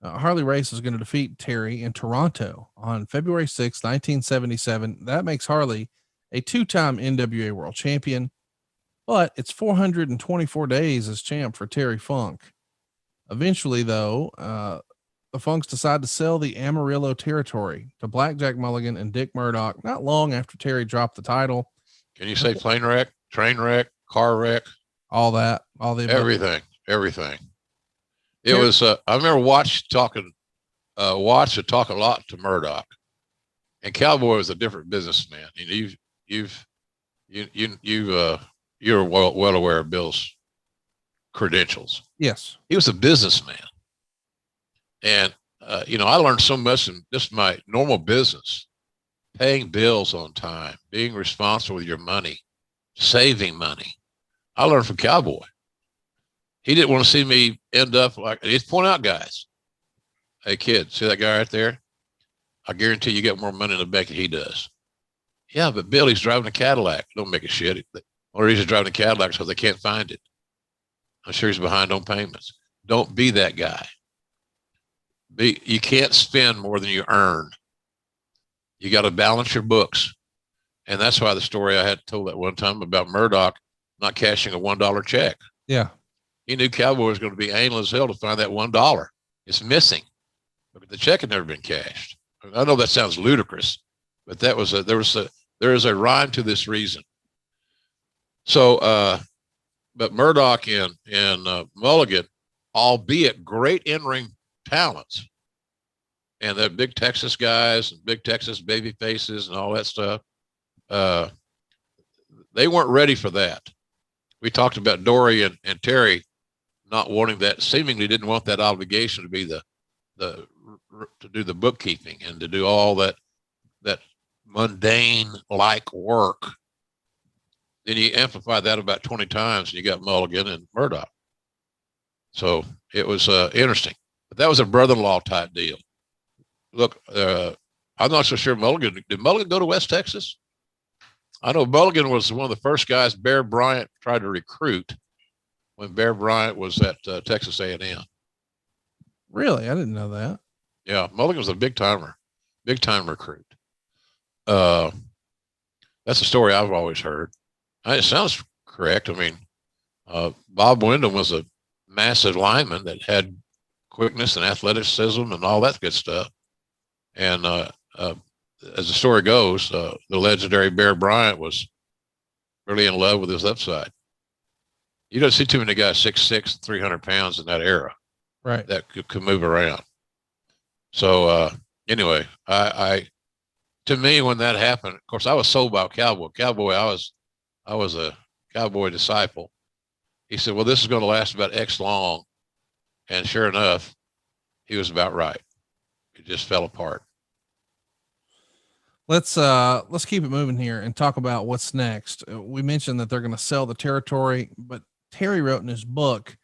Harley Race is going to defeat Terry in Toronto on February 6, 1977. That makes Harley a two-time NWA world champion, but it's 424 days as champ for Terry Funk. Eventually, though, the Funks decide to sell the Amarillo territory to Blackjack Mulligan and Dick Murdoch not long after Terry dropped the title. Can you say plane wreck, train wreck, car wreck? All that, all the everything. It was, I remember Watch talk a lot to Murdoch, and Cowboy was a different businessman. You know, you're well aware of Bill's credentials. Yes. He was a businessman. And, you know, I learned so much in just my normal business, paying bills on time, being responsible with your money, saving money. I learned from Cowboy. He didn't want to see me end up like, he'd point out guys. Hey, kid, see that guy right there? I guarantee you get more money in the bank than he does. Yeah, but Bill, he's driving a Cadillac. Don't make a shit. The only reason he's driving a Cadillac is because they can't find it. I'm sure he's behind on payments. Don't be that guy. You can't spend more than you earn. You got to balance your books. And that's why the story I had told that one time about Murdoch not cashing a $1 check. Yeah. He knew Cowboy was going to be anal as hell to find that $1. It's missing. But the check had never been cashed. I know that sounds ludicrous, but there is a rhyme to this reason. So, but Murdoch and Mulligan, albeit great in-ring talents, and they're big Texas guys and big Texas baby faces and all that stuff. they weren't ready for that. We talked about Dory and Terry not wanting that, seemingly didn't want that obligation to be to do the bookkeeping and to do all that mundane like work. Then you amplify that about 20 times and you got Mulligan and Murdoch. So it was interesting, but that was a brother-in-law type deal. Look, I'm not so sure did Mulligan go to West Texas? I know Mulligan was one of the first guys Bear Bryant tried to recruit when Bear Bryant was at Texas A&M. Really? I didn't know that. Yeah, Mulligan was a big time recruit. That's a story I've always heard. It sounds correct. I mean, Bob Wyndham was a massive lineman that had quickness and athleticism and all that good stuff. And as the story goes, the legendary Bear Bryant was really in love with his upside. You don't see too many guys 6'6", 300 pounds in that era, right? That could move around. So anyway, to me, when that happened, of course, I was sold by a cowboy. I was a cowboy disciple. He said, well, this is going to last about X long. And sure enough, he was about right. It just fell apart. Let's keep it moving here and talk about what's next. We mentioned that they're going to sell the territory, but Terry wrote in his book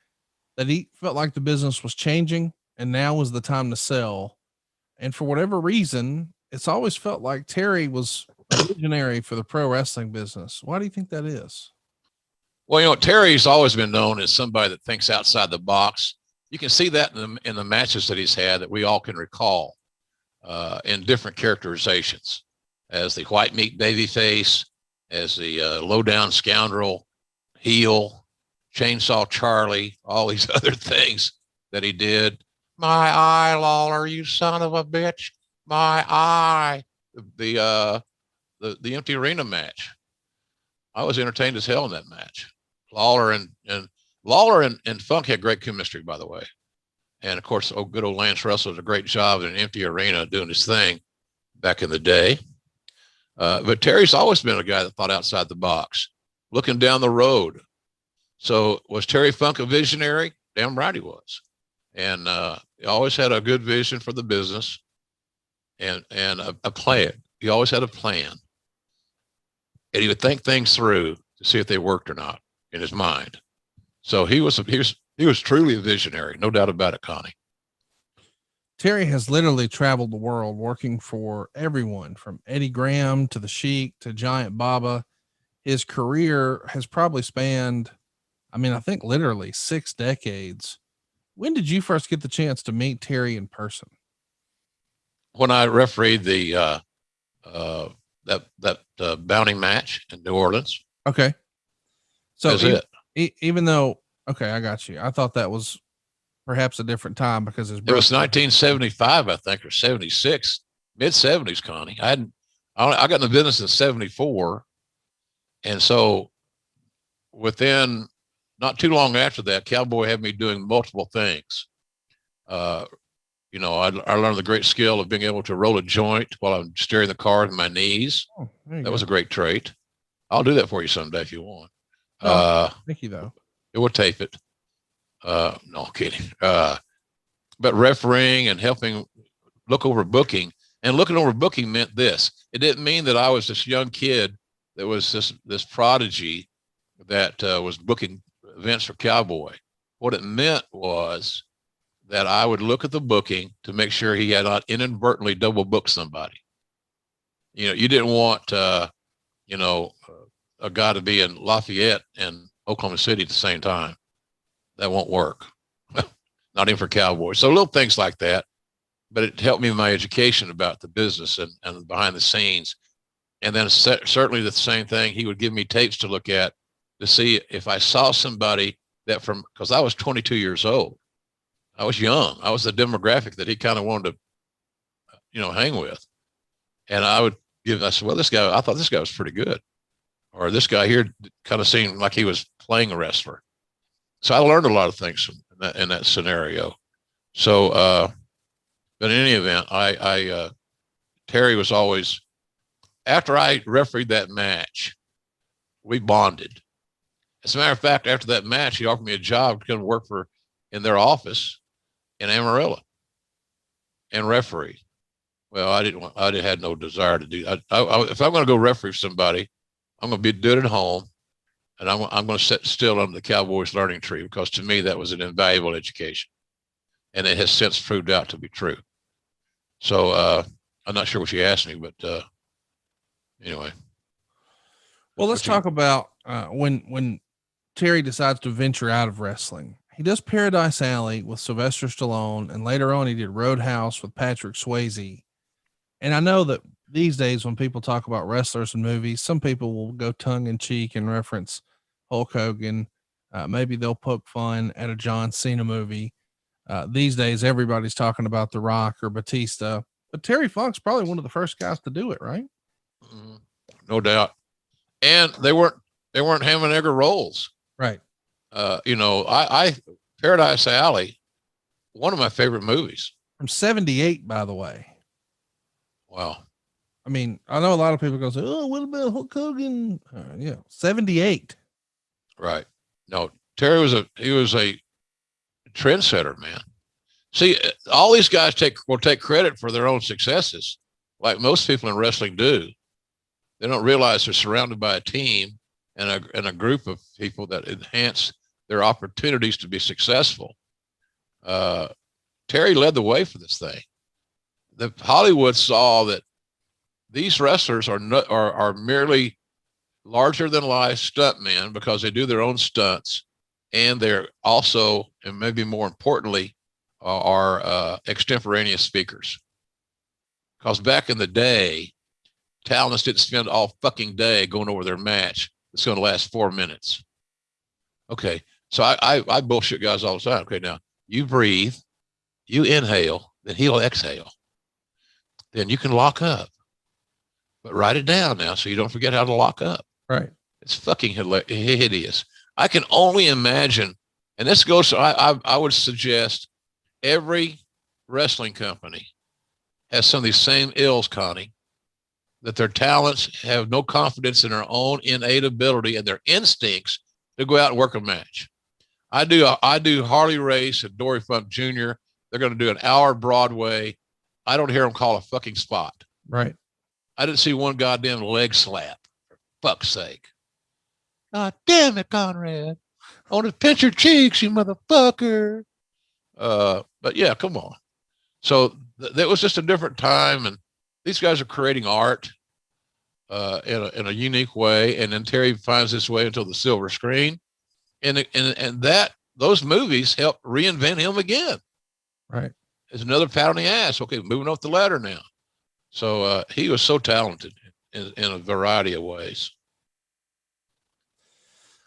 that he felt like the business was changing and now was the time to sell. And for whatever reason, it's always felt like Terry was a visionary for the pro wrestling business. Why do you think that is? Well, Terry's always been known as somebody that thinks outside the box. You can see that in the matches that he's had that we all can recall in different characterizations, as the white meat babyface, as the low-down scoundrel, heel, Chainsaw Charlie, all these other things that he did. My eye, Lawler, you son of a bitch. My eye. The empty arena match. I was entertained as hell in that match. Lawler and Funk had great chemistry, by the way. And of course, good old Lance Russell did a great job in an empty arena doing his thing back in the day. But Terry's always been a guy that thought outside the box, looking down the road. So was Terry Funk a visionary? Damn right he was. And he always had a good vision for the business and a plan. He always had a plan. And he would think things through to see if they worked or not in his mind. So he was truly a visionary, no doubt about it, Connie. Terry has literally traveled the world working for everyone from Eddie Graham to the Sheik to Giant Baba. His career has probably spanned, I think literally 6 decades. When did you first get the chance to meet Terry in person? When I refereed the bounty match in New Orleans. Okay. So that's even though, okay, I got you. I thought that was perhaps a different time because it was 1975, I think, or 76, mid 70s, Connie. I got in the business in 74. And so within not too long after that, Cowboy had me doing multiple things. I learned the great skill of being able to roll a joint while I'm steering the car with my knees. Oh, that was a great trait. I'll do that for you someday if you want. Thank you, though. It will tape it. No kidding. But refereeing and helping look over booking, and looking over booking meant this. It didn't mean that I was this young kid that was this prodigy that was booking events for Cowboy. What it meant was that I would look at the booking to make sure he had not inadvertently double booked somebody. You didn't want, a guy to be in Lafayette and Oklahoma City at the same time. That won't work. Not even for Cowboys. So little things like that, but it helped me in my education about the business and behind the scenes. And then certainly the same thing, he would give me tapes to look at to see if I saw somebody because I was 22 years old. I was young. I was the demographic that he kind of wanted to, hang with. And I said, well, I thought this guy was pretty good. Or this guy here kind of seemed like he was playing a wrestler. So I learned a lot of things in that scenario. So, but in any event, Terry was always after I refereed that match, we bonded. As a matter of fact, after that match, he offered me a job to come work in their office in Amarillo and referee. Well, I had no desire to do. If I'm going to go referee for somebody, I'm going to do it at home, and I'm going to sit still under the Cowboys learning tree, because to me that was an invaluable education, and it has since proved out to be true. So I'm not sure what you asked me, but anyway. Well, let's talk about when Terry decides to venture out of wrestling. He does Paradise Alley with Sylvester Stallone, and later on he did Roadhouse with Patrick Swayze. And I know that these days when people talk about wrestlers and movies, some people will go tongue in cheek and reference Hulk Hogan. Maybe they'll poke fun at a John Cena movie. These days, everybody's talking about The Rock or Batista, but Terry Funk's probably one of the first guys to do it, right? No doubt. And they weren't ham and egg roles. Right. I Paradise Alley, one of my favorite movies. From 78, by the way. Wow. I mean, I know a lot of people go say, "Oh, what about Hulk Hogan?" 78. Right. No, Terry was a trendsetter, man. See, all these guys will take credit for their own successes, like most people in wrestling do. They don't realize they're surrounded by a team and a group of people that enhance their opportunities to be successful. Terry led the way for this thing. The Hollywood saw that these wrestlers are merely larger than life stuntmen because they do their own stunts, and they're also, and maybe more importantly, are extemporaneous speakers. Because back in the day, talents didn't spend all fucking day going over their match. It's going to last 4 minutes. Okay, so I bullshit guys all the time. Okay, now you breathe, you inhale, then he'll exhale. Then you can lock up. But write it down now so you don't forget how to lock up. Right. It's fucking hideous. I can only imagine, and this goes, I would suggest every wrestling company has some of these same ills, Connie, that their talents have no confidence in their own innate ability and their instincts to go out and work a match. I do Harley Race and Dory Funk Jr. They're going to do an hour Broadway. I don't hear them call a fucking spot. Right. I didn't see one goddamn leg slap, for fuck's sake. God damn it, Conrad. I want to pinch your cheeks, you motherfucker. But yeah, come on. So that was just a different time, and these guys are creating art in a unique way. And then Terry finds his way into the silver screen, and that those movies helped reinvent him again. Right. It's another pat on the ass. Okay, moving off the ladder now. So he was so talented in a variety of ways.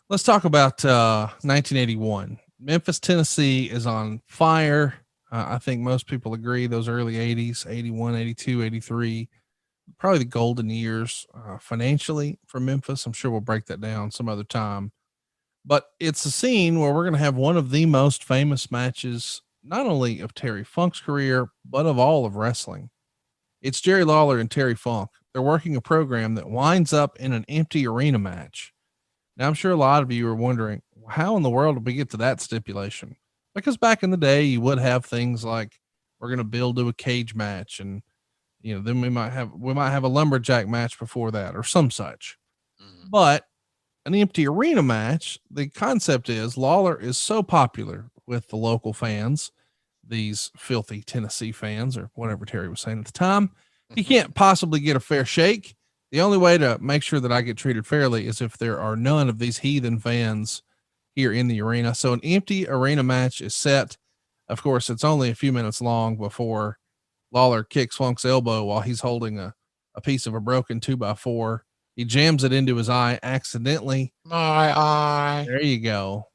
Let's talk about 1981. Memphis, Tennessee is on fire. I think most people agree those early 80s, 81, 82, 83, probably the golden years financially for Memphis. I'm sure we'll break that down some other time. But it's a scene where we're going to have one of the most famous matches, not only of Terry Funk's career, but of all of wrestling. It's Jerry Lawler and Terry Funk. They're working a program that winds up in an empty arena match. Now, I'm sure a lot of you are wondering, how in the world did we get to that stipulation? Because back in the day, you would have things like, we're going to build to a cage match, and then we might have a lumberjack match before that or some such. Mm-hmm. But an empty arena match, the concept is Lawler is so popular with the local fans, these filthy Tennessee fans, or whatever Terry was saying at the time, he can't possibly get a fair shake. The only way to make sure that I get treated fairly is if there are none of these heathen fans here in the arena. So an empty arena match is set. Of course, it's only a few minutes long before Lawler kicks Funk's elbow while he's holding a piece of a broken 2x4. He jams it into his eye accidentally. My eye. There you go.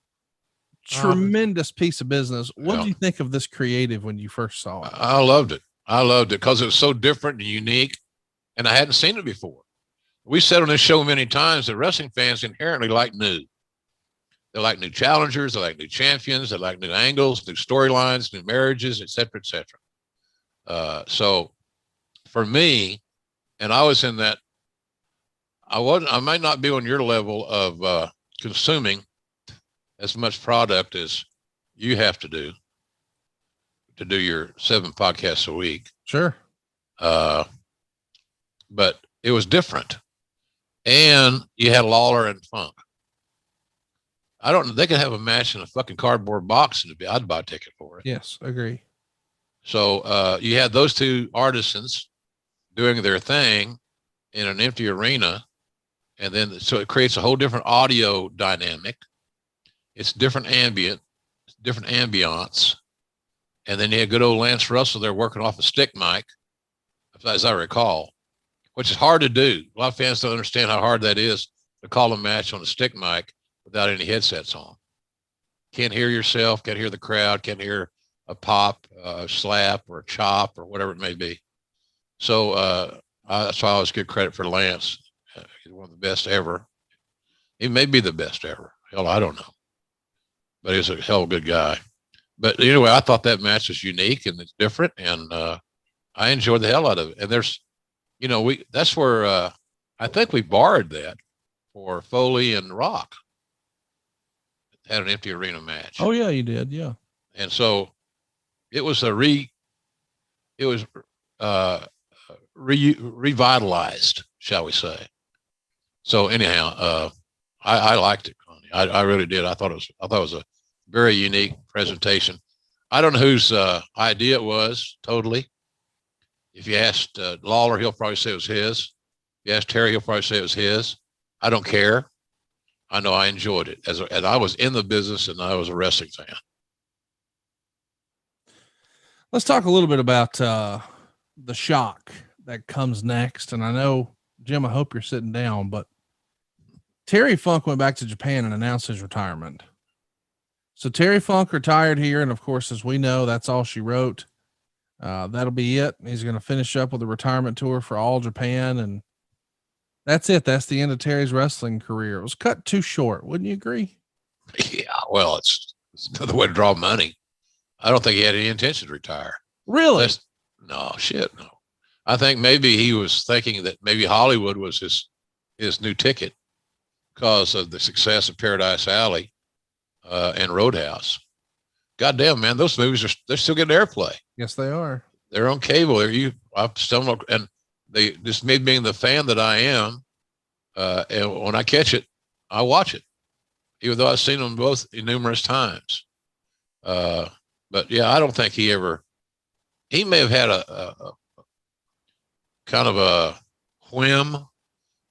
Tremendous piece of business. What did you think of this creative when you first saw it? I loved it. Because it was so different and unique, and I hadn't seen it before. We said on this show many times that wrestling fans inherently like new. They like new challengers. They like new champions. They like new angles, new storylines, new marriages, et cetera, et cetera. So for me, and I was in that I might not be on your level of consuming as much product as you have to do your 7 podcasts a week. Sure. But it was different. And you had Lawler and Funk. I don't know. They could have a match in a fucking cardboard box and I'd buy a ticket for it. Yes, agree. So you had those two artisans doing their thing in an empty arena. And then, so it creates a whole different audio dynamic. It's different ambiance. And then you had good old Lance Russell there working off a stick mic, as I recall, which is hard to do. A lot of fans don't understand how hard that is to call a match on a stick mic without any headsets on. Can't hear yourself, can't hear the crowd, can't hear a pop, a slap, or a chop, or whatever it may be. So that's why I always give credit for Lance. He's one of the best ever. He may be the best ever. Hell, I don't know. But he's a hell of a good guy. But anyway, I thought that match was unique and it's different, and I enjoyed the hell out of it. And there's, that's where I think we borrowed that for Foley and Rock. Had an empty arena match. Oh yeah, you did. Yeah. And so it was revitalized, shall we say. So anyhow, I liked it, Connie. I really did. I thought it was a very unique presentation. I don't know whose idea it was totally. If you asked Lawler, he'll probably say it was his. If you asked Terry, he'll probably say it was his. I don't care. I know I enjoyed it and I was in the business and I was a wrestling fan. Let's talk a little bit about the shock that comes next. And I know, Jim, I hope you're sitting down, but Terry Funk went back to Japan and announced his retirement. So Terry Funk retired here. And of course, as we know, that's all she wrote. That'll be it. He's going to finish up with a retirement tour for All Japan. And that's it. That's the end of Terry's wrestling career. It was cut too short. Wouldn't you agree? Yeah. Well, it's another way to draw money. I don't think he had any intention to retire. Really? No. I think maybe he was thinking that maybe Hollywood was his new ticket because of the success of Paradise Alley and Roadhouse. Goddamn, man, those movies they're still getting airplay. Yes, they are. They're on cable. I've stumbled, and this me being the fan that I am, and when I catch it, I watch it, even though I've seen them both numerous times. But yeah, I don't think he may have had a kind of a whim.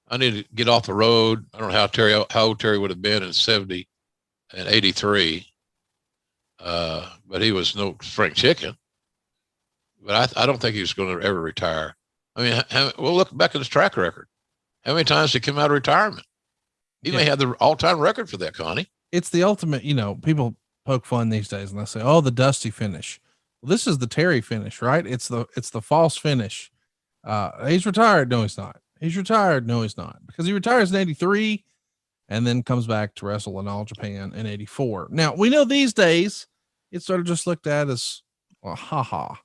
I need to get off the road. I don't know how old Terry would have been in 70 and 83. But he was no spring chicken. But I don't think he was going to ever retire. I mean, we'll look back at his track record. How many times did he come out of retirement? He may have the all-time record for that, Connie. It's the ultimate, people poke fun these days and they say, oh, the Dusty finish. Well, this is the Terry finish, right? It's the false finish. He's retired. No, he's not. He's retired. No, he's not, because he retires in 83 and then comes back to wrestle in All Japan in 84. Now we know these days it's sort of just looked at as, well, haha.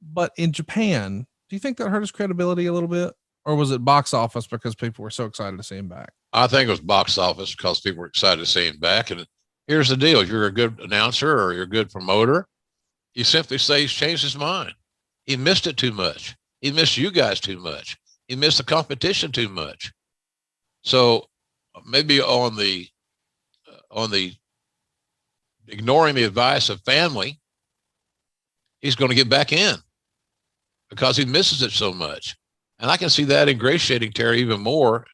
But in Japan, do you think that hurt his credibility a little bit? Or was it box office because people were so excited to see him back? I think it was box office because people were excited to see him back. And here's the deal. If you're a good announcer or you're a good promoter, you simply say he's changed his mind. He missed it too much. He missed you guys too much. He missed the competition too much. So maybe on the ignoring the advice of family, he's going to get back in because he misses it so much. And I can see that ingratiating Terry even more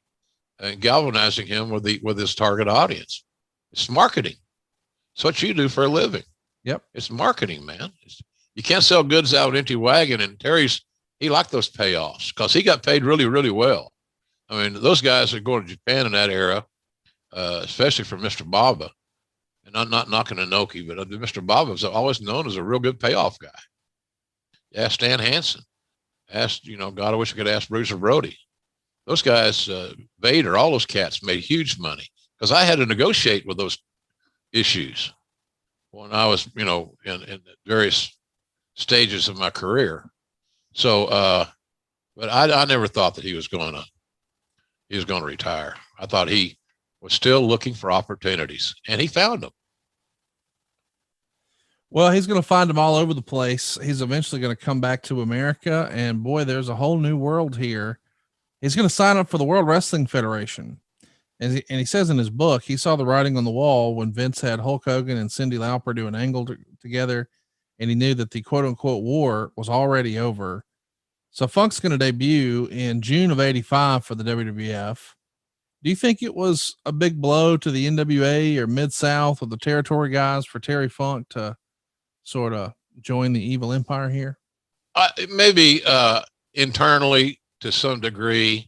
and galvanizing him with his target audience. It's marketing. It's what you do for a living. Yep. It's marketing, man. You can't sell goods out of an empty wagon. And he liked those payoffs because he got paid really, really well. I mean, those guys are going to Japan in that era, especially for Mr. Baba. And I'm not knocking Inoki, but Mr. Baba was always known as a real good payoff guy. Ask Stan Hansen. God, I wish I could ask Bruiser Brody. Those guys, Vader, all those cats made huge money because I had to negotiate with those issues when I was, in various stages of my career. So, but I never thought that he was going to, he was going to retire. I thought he was still looking for opportunities, and he found them. Well, he's going to find them all over the place. He's eventually going to come back to America, and boy, there's a whole new world here. He's going to sign up for the World Wrestling Federation. And he says in his book, he saw the writing on the wall when Vince had Hulk Hogan and Cyndi Lauper do an angle together, and he knew that the quote unquote war was already over. So Funk's going to debut in June of '85 for the WWF. Do you think it was a big blow to the NWA or Mid-South or the territory guys for Terry Funk to sort of join the evil empire here? Maybe internally to some degree.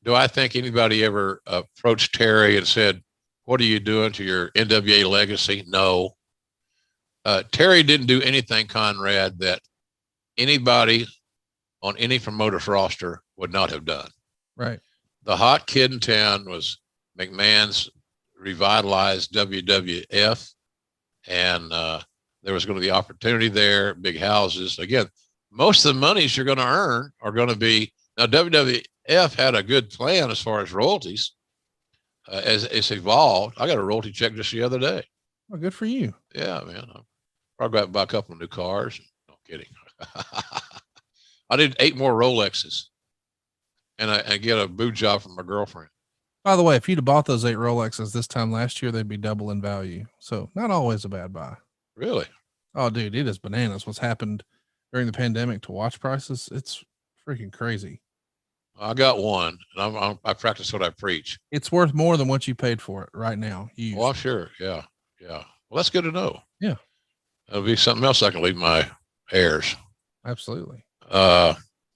Do I think anybody ever approached Terry and said, what are you doing to your NWA legacy? No. Terry didn't do anything, Conrad, that anybody on any promoter's roster would not have done. Right. The hot kid in town was McMahon's revitalized WWF, and there was going to be opportunity there, big houses. Again, most of the monies you're going to earn are going to be, now WWF had a good plan as far as royalties as it's evolved. I got a royalty check just the other day. Well, good for you. Yeah, man. I probably got to buy a couple of new cars. No kidding. I did 8 more Rolexes, and I get a boot job from my girlfriend. By the way, if you'd have bought those 8 Rolexes this time last year, they'd be double in value. So not always a bad buy. Really? Oh, dude, it is bananas what's happened during the pandemic to watch prices. It's freaking crazy. I got one, and I practice what I preach. It's worth more than what you paid for it right now. Well, I'm sure. Yeah. Yeah. Well, that's good to know. Yeah. That'll be something else I can leave my heirs. Absolutely.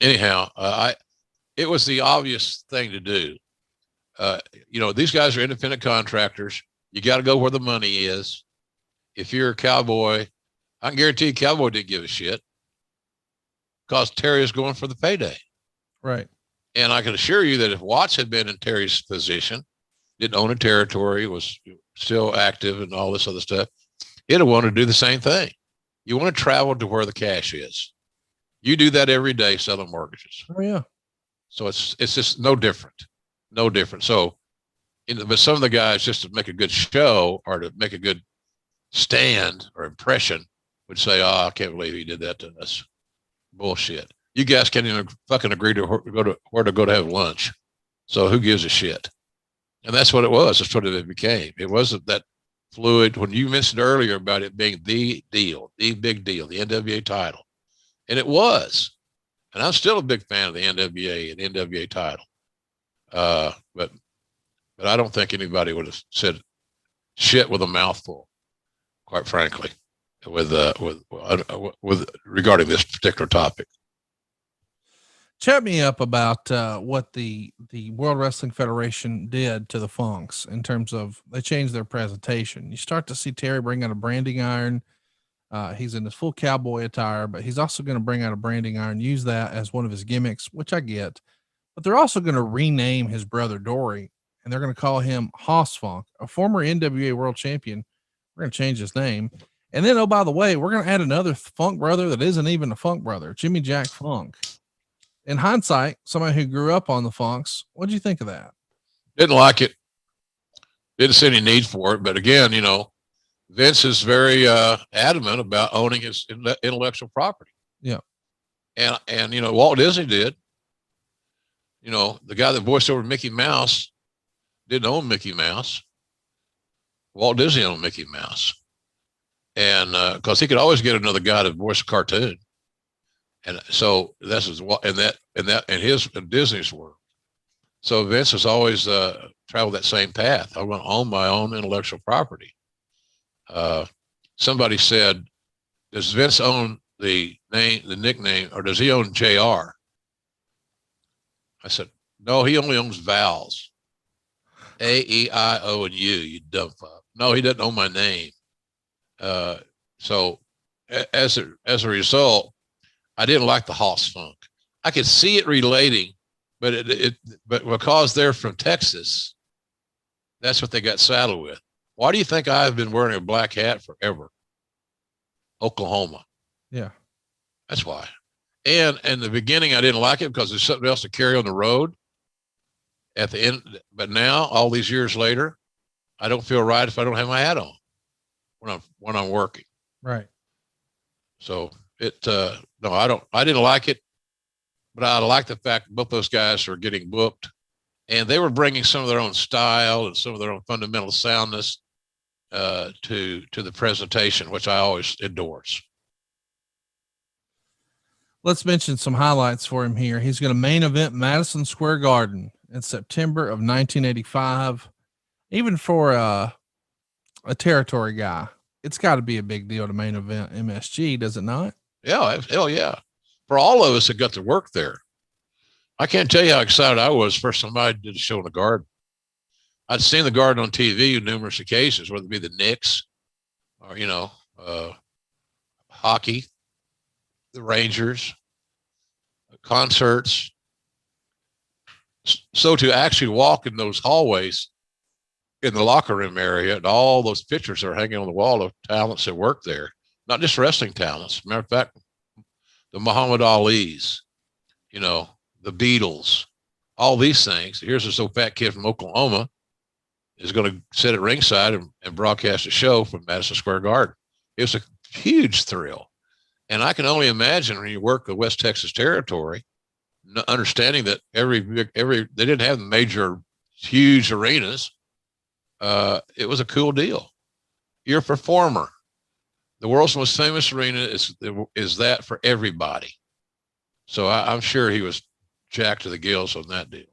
Anyhow, it was the obvious thing to do. These guys are independent contractors. You got to go where the money is. If you're a Cowboy, I can guarantee Cowboy didn't give a shit because Terry is going for the payday. Right. And I can assure you that if Watts had been in Terry's position, didn't own a territory, was still active and all this other stuff, he'd have wanted to do the same thing. You want to travel to where the cash is. You do that every day selling mortgages. Oh, yeah. So it's just no different. So, but some of the guys, just to make a good show or to make a good stand or impression, would say, "Oh, I can't believe he did that to us." Bullshit. You guys can't even fucking agree to where to go to have lunch. So who gives a shit? And that's what it was. That's what it became. It wasn't that fluid. When you mentioned earlier about it being the deal, the big deal, the NWA title, and it was. And I'm still a big fan of the NWA and NWA title. But I don't think anybody would have said shit with a mouthful, quite frankly, with regarding this particular topic. Chat me up about what the World Wrestling Federation did to the Funks in terms of they changed their presentation. You start to see Terry bring out a branding iron. He's in his full cowboy attire, but he's also going to bring out a branding iron, use that as one of his gimmicks, which I get. But they're also going to rename his brother Dory, and they're going to call him Hoss Funk, a former NWA World Champion. We're going to change his name. And then, oh, by the way, we're going to add another Funk brother that isn't even a Funk brother, Jimmy Jack Funk. In hindsight, somebody who grew up on the Funks, what did you think of that? Didn't like it. Didn't see any need for it. But again, Vince is very adamant about owning his intellectual property. Yeah. And Walt Disney did. The guy that voiced over Mickey Mouse didn't own Mickey Mouse. Walt Disney owned Mickey Mouse. And because he could always get another guy to voice a cartoon. And so this is what, and Disney's world. So Vince has always traveled that same path. I want to own my own intellectual property. Somebody said, does Vince own the nickname, or does he own JR? I said, no, he only owns vowels. A, E, I, O, and U, you dumb fuck. No, he doesn't own my name. So as a result, I didn't like the Hoss Funk. I could see it relating, but but because they're from Texas, that's what they got saddled with. Why do you think I've been wearing a black hat forever? Oklahoma. Yeah. That's why. And in the beginning, I didn't like it because there's something else to carry on the road. at the end. But now, all these years later, I don't feel right if I don't have my hat on when I'm working. Right. So no, I didn't like it, but I like the fact that both those guys are getting booked, and they were bringing some of their own style and some of their own fundamental soundness to the presentation, which I always endorse. Let's mention some highlights for him here. He's going to main event Madison Square Garden in September of 1985. Even for a territory guy, it's got to be a big deal to main event MSG, does it not? Yeah, hell yeah. For all of us that got to work there. I can't tell you how excited I was first time I did a show in the Garden. I'd seen the Garden on TV on numerous occasions, whether it be the Knicks or, hockey, the Rangers, concerts. So to actually walk in those hallways in the locker room area, and all those pictures are hanging on the wall of talents that work there, not just wrestling talents. Matter of fact, the Muhammad Ali's, the Beatles, all these things. Here's this old fat kid from Oklahoma is going to sit at ringside and broadcast a show from Madison Square Garden. It was a huge thrill. And I can only imagine when you work the West Texas territory, understanding that they didn't have major, huge arenas. It was a cool deal. You're a performer. The world's most famous arena is that for everybody. So I'm sure he was jacked to the gills on that deal.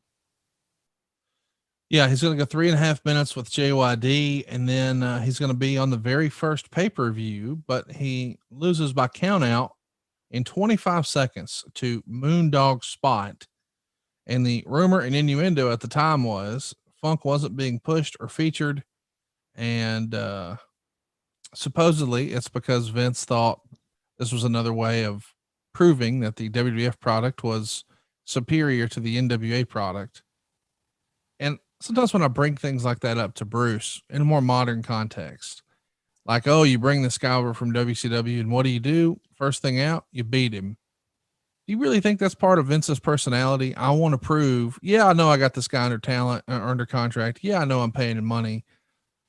Yeah, he's going to go 3.5 minutes with JYD, and then he's going to be on the very first pay-per-view, but he loses by count out in 25 seconds to Moondog Spot. And the rumor and innuendo at the time was Funk wasn't being pushed or featured. And supposedly it's because Vince thought this was another way of proving that the WWF product was superior to the NWA product. And sometimes when I bring things like that up to Bruce in a more modern context, like, oh, you bring this guy over from WCW and what do? First thing out, you beat him. Do you really think that's part of Vince's personality? I want to prove, yeah, I know I got this guy under contract. Yeah, I know I'm paying him money.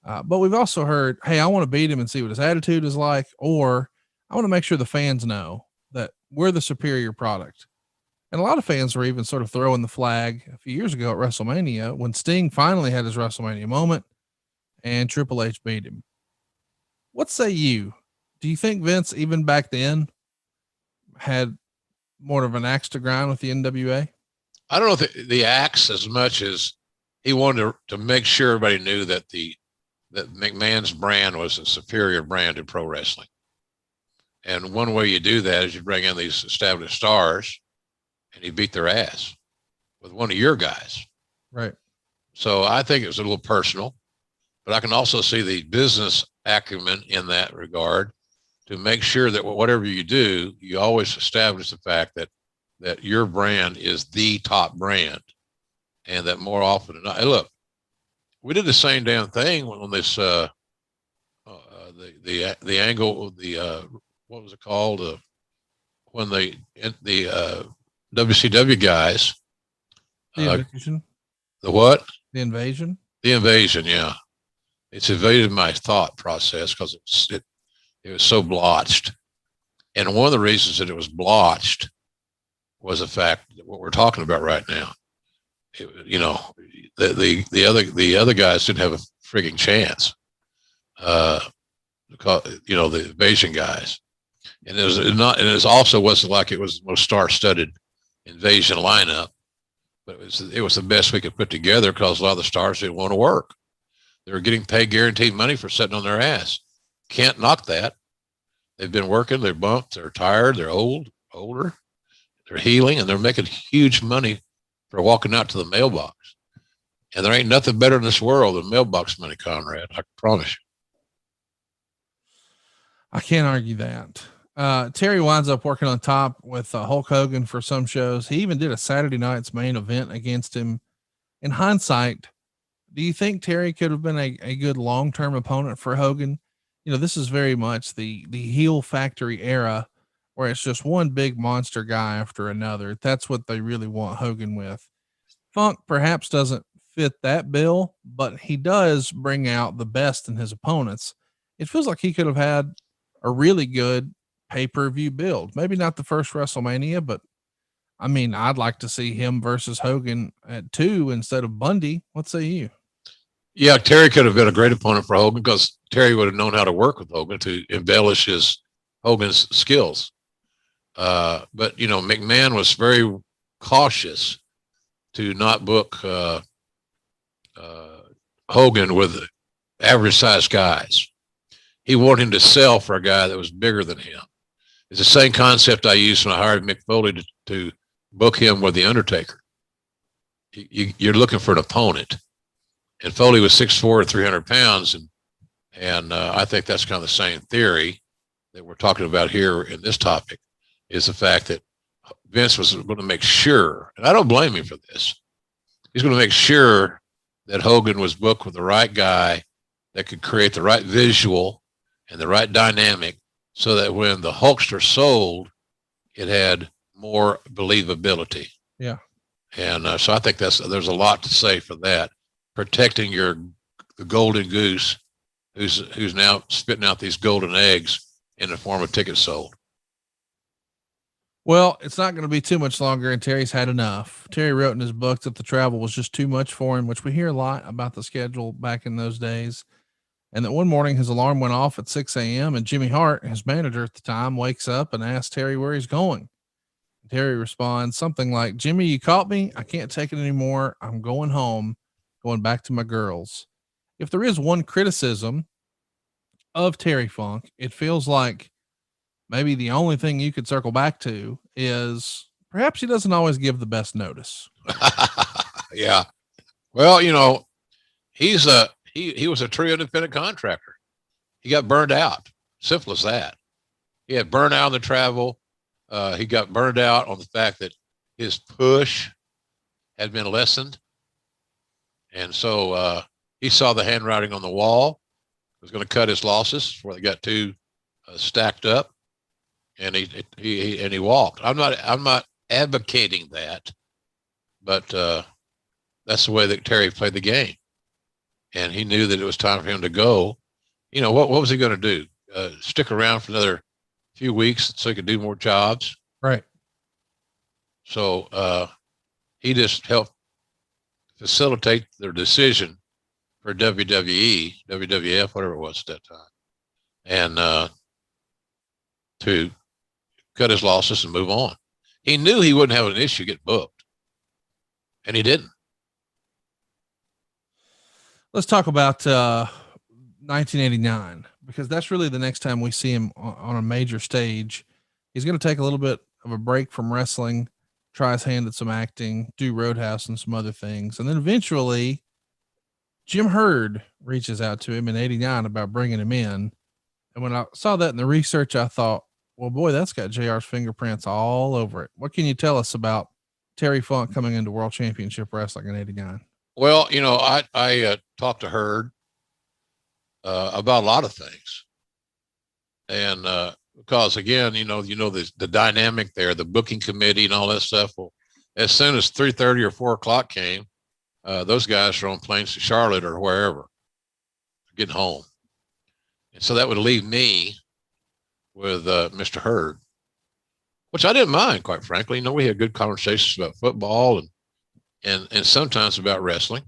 But we've also heard, hey, I want to beat him and see what his attitude is like, or I want to make sure the fans know that we're the superior product. And a lot of fans were even sort of throwing the flag a few years ago at WrestleMania when Sting finally had his WrestleMania moment and Triple H beat him. What say you? Do you think Vince, even back then, had more of an axe to grind with the NWA? I don't know if the axe as much as he wanted to make sure everybody knew that that McMahon's brand was a superior brand in pro wrestling. And one way you do that is you bring in these established stars and he beat their ass with one of your guys. Right. So I think it was a little personal, but I can also see the business acumen in that regard to make sure that whatever you do, you always establish the fact that your brand is the top brand, and that more often than not, hey, look, we did the same damn thing on this, the angle of the, what was it called? When the WCW guys, The invasion. The what? The invasion. The invasion. Yeah. It's evaded my thought process because it was so blotched. And one of the reasons that it was blotched was the fact that what we're talking about right now, the other guys didn't have a frigging chance. Because, the invasion guys, and it also wasn't like it was the most star-studded invasion lineup, but it was the best we could put together because a lot of the stars didn't want to work. They were getting paid guaranteed money for sitting on their ass. Can't knock that. They've been working, they're bumped, they're tired, they're older, they're healing, and they're making huge money for walking out to the mailbox. And there ain't nothing better in this world than mailbox money, Conrad. I promise you. I can't argue that. Terry winds up working on top with Hulk Hogan for some shows. He even did a Saturday night's main event against him. In hindsight, do you think Terry could have been a good long-term opponent for Hogan? This is very much the heel factory era where it's just one big monster guy after another. That's what they really want Hogan with. Funk perhaps doesn't fit that bill, but he does bring out the best in his opponents. It feels like he could have had a really good pay-per-view build. Maybe not the first WrestleMania, but I mean, I'd like to see him versus Hogan at 2 instead of Bundy. What say you? Yeah, Terry could have been a great opponent for Hogan because Terry would have known how to work with Hogan to embellish Hogan's skills. But you know, McMahon was very cautious to not book Hogan with average sized guys. He wanted him to sell for a guy that was bigger than him. It's the same concept I used when I hired Mick Foley to book him with The Undertaker. You're looking for an opponent. And Foley was 6'4", 300 pounds. And I think that's kind of the same theory that we're talking about here in this topic, is the fact that Vince was going to make sure, and I don't blame him for this, he's going to make sure that Hogan was booked with the right guy that could create the right visual and the right dynamic so that when the Hulkster sold, it had more believability. Yeah. And so I think there's a lot to say for that. Protecting the golden goose who's now spitting out these golden eggs in the form of tickets sold. Well, it's not going to be too much longer, and Terry's had enough. Terry wrote in his book that the travel was just too much for him, which we hear a lot about the schedule back in those days. And that one morning his alarm went off at 6 a.m. and Jimmy Hart, his manager at the time, wakes up and asks Terry where he's going. Terry responds something like, "Jimmy, you caught me. I can't take it anymore. I'm going home. Going back to my girls." If there is one criticism of Terry Funk, it feels like maybe the only thing you could circle back to is perhaps he doesn't always give the best notice. Yeah. Well, you know, he was a true independent contractor. He got burned out. Simple as that. He had burned out on the travel. He got burned out on the fact that his push had been lessened. And so he saw the handwriting on the wall, was going to cut his losses before they got too stacked up, and he walked. I'm not advocating that, but that's the way that Terry played the game, and he knew that it was time for him to go. You know, what was he going to do? Stick around for another few weeks so he could do more jobs, right? So he just helped facilitate their decision for WWE, WWF, whatever it was at that time, and to cut his losses and move on. He knew he wouldn't have an issue get booked, and he didn't. Let's talk about 1989, because that's really the next time we see him on a major stage. He's going to take a little bit of a break from wrestling, try his hand at some acting, do Roadhouse and some other things. And then eventually Jim Hurd reaches out to him in 89 about bringing him in. And when I saw that in the research, I thought, well, boy, that's got JR's fingerprints all over it. What can you tell us about Terry Funk coming into World Championship Wrestling in 89? Well, you know, I talked to Hurd about a lot of things. And because again, you know, the dynamic there, the booking committee and all that stuff. Well, as soon as 3:30 or 4 o'clock came, those guys are on planes to Charlotte or wherever, getting home. And so that would leave me with Mr. Hurd, which I didn't mind, quite frankly. You know, we had good conversations about football and sometimes about wrestling.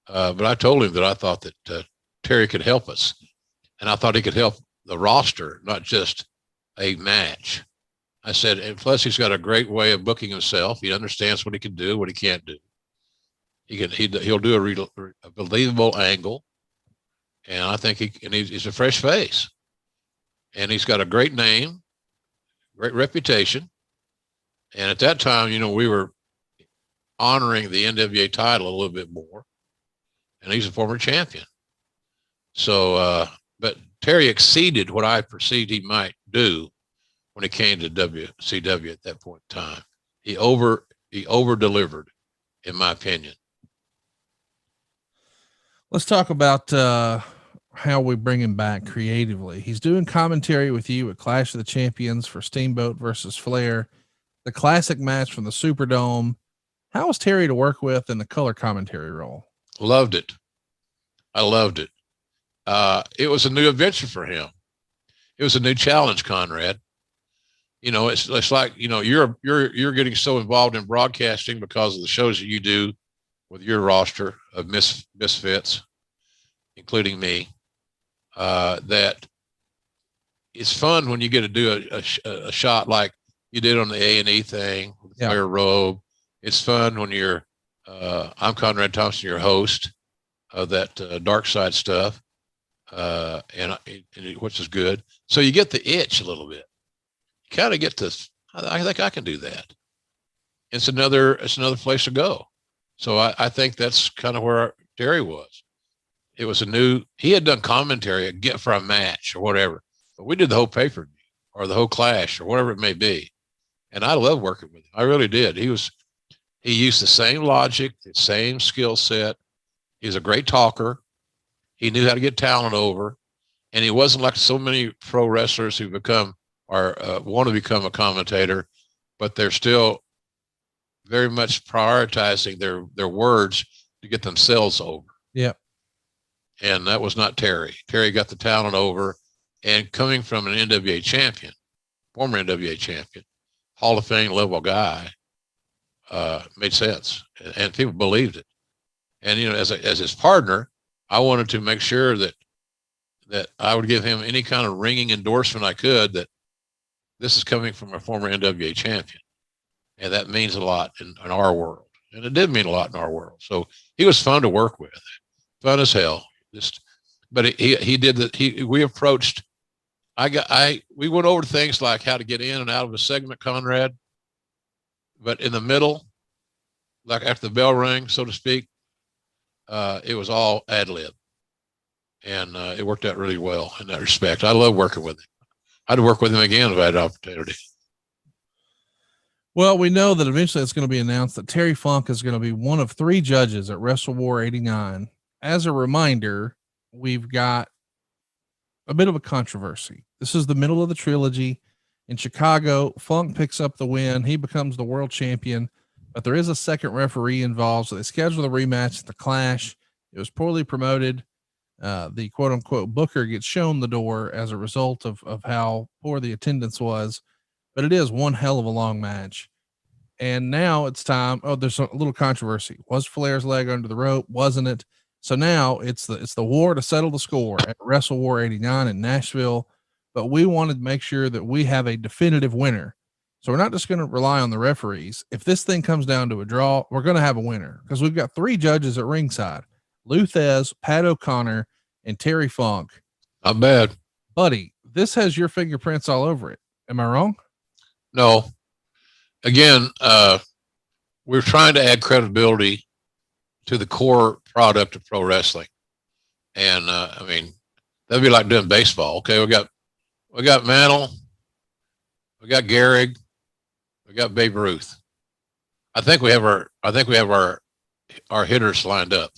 But I told him that I thought that Terry could help us, and I thought he could help the roster, not just a match. I said, and plus he's got a great way of booking himself. He understands what he can do, what he can't do. He'll do a believable angle. And I think he's a fresh face, and he's got a great name, great reputation. And at that time, you know, we were honoring the NWA title a little bit more, and he's a former champion. So, but Terry exceeded what I perceived he might do when it came to WCW at that point in time. He over delivered, in my opinion. Let's talk about how we bring him back creatively. He's doing commentary with you at Clash of the Champions for Steamboat versus Flair, the classic match from the Superdome. How was Terry to work with in the color commentary role? Loved it. I loved it. It was a new adventure for him. It was a new challenge, Conrad. It's like, you're getting so involved in broadcasting because of the shows that you do with your roster of misfits, including me, that it's fun when you get to do a shot like you did on the A&E thing with the Flair robe. It's fun when I'm Conrad Thompson, your host of that dark side stuff, and which is good. So you get the itch a little bit. You kind of get this. I think I can do that. It's another place to go. So I think that's kind of where Terry was. It was he had done commentary for a match or whatever, but we did the whole pay-per-view or the whole clash or whatever it may be. And I love working with him. I really did. He used the same logic, the same skill set. He's a great talker. He knew how to get talent over. And he wasn't like so many pro wrestlers who want to become a commentator, but they're still very much prioritizing their words to get themselves over. Yep. And that was not Terry. Terry got the talent over, and coming from an NWA champion, former NWA champion, Hall of Fame level guy, made sense, and people believed it. And as his partner, I wanted to make sure that I would give him any kind of ringing endorsement I could that this is coming from a former NWA champion, and that means a lot in our world, and it did mean a lot in our world. So he was fun to work with, fun as hell. But he did that. We approached. We went over things like how to get in and out of a segment, Conrad. But in the middle, like after the bell rang, so to speak, it was all ad lib, and it worked out really well in that respect. I love working with him. I'd work with him again if I had an opportunity. Well, we know that eventually it's going to be announced that Terry Funk is going to be one of 3 judges at Wrestle War 89. As a reminder, we've got a bit of a controversy. This is the middle of the trilogy. In Chicago, Funk picks up the win. He becomes the world champion, but there is a second referee involved. So they schedule the rematch at the Clash. It was poorly promoted. The quote unquote booker gets shown the door as a result of how poor the attendance was, but it is one hell of a long match. And now it's time. Oh, there's a little controversy. Was Flair's leg under the rope? Wasn't it? So now it's the war to settle the score at Wrestle War 89 in Nashville. But we wanted to make sure that we have a definitive winner. So we're not just going to rely on the referees. If this thing comes down to a draw, we're going to have a winner because we've got 3 judges at ringside: Lou Thez, Pat O'Connor, and Terry Funk. Not bad. Buddy, this has your fingerprints all over it. Am I wrong? No. Again, we're trying to add credibility to the core product of pro wrestling. And that'd be like doing baseball. Okay, we got Mantle, we got Gehrig, we got Babe Ruth. I think we have our hitters lined up.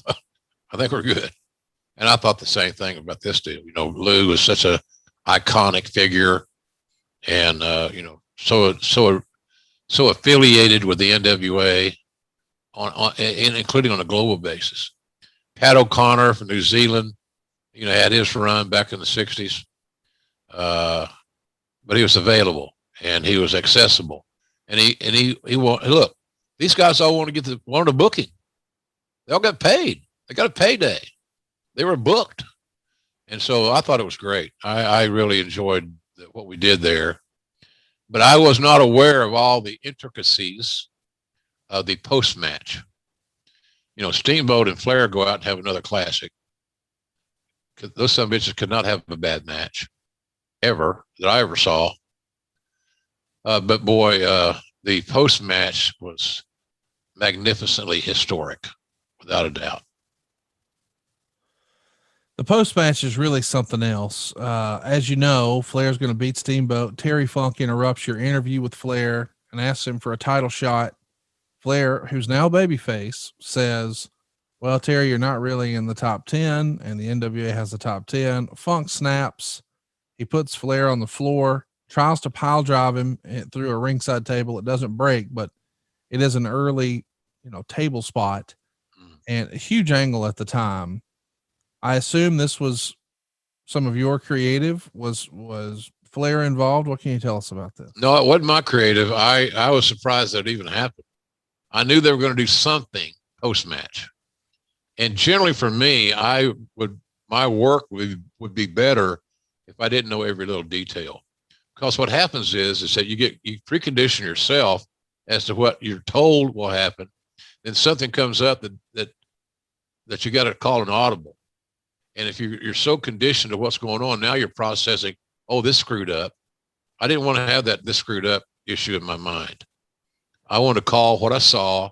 I think we're good. And I thought the same thing about this deal. Lou is such a iconic figure, and so affiliated with the NWA including on a global basis. Pat O'Connor from New Zealand, had his run back in the 60s. But he was available and he was accessible, and he look, these guys all want a booking. They all got paid. They got a payday. They were booked. And so I thought it was great. I really enjoyed what we did there, but I was not aware of all the intricacies of the post match. Steamboat and Flair go out and have another classic. Those some bitches could not have a bad match ever that I ever saw. But boy, the post match was magnificently historic, without a doubt. The post match is really something else. As you know, Flair's going to beat Steamboat. Terry Funk interrupts your interview with Flair and asks him for a title shot. Flair, who's now babyface, says, well, Terry, you're not really in the top 10, and the NWA has the top 10. Funk snaps. He puts Flair on the floor, tries to pile drive him through a ringside table. It doesn't break, but it is an early, table spot and a huge angle at the time. I assume this was some of your creative. Was Flair involved? What can you tell us about this? No, it wasn't my creative. I was surprised that it even happened. I knew they were going to do something post-match. And generally for me, my work would be better if I didn't know every little detail. Because what happens is that you precondition yourself as to what you're told will happen. Then something comes up that you got to call an audible. And if you're so conditioned to what's going on, now you're processing, oh, this screwed up. I didn't want to have this screwed up issue in my mind. I want to call what I saw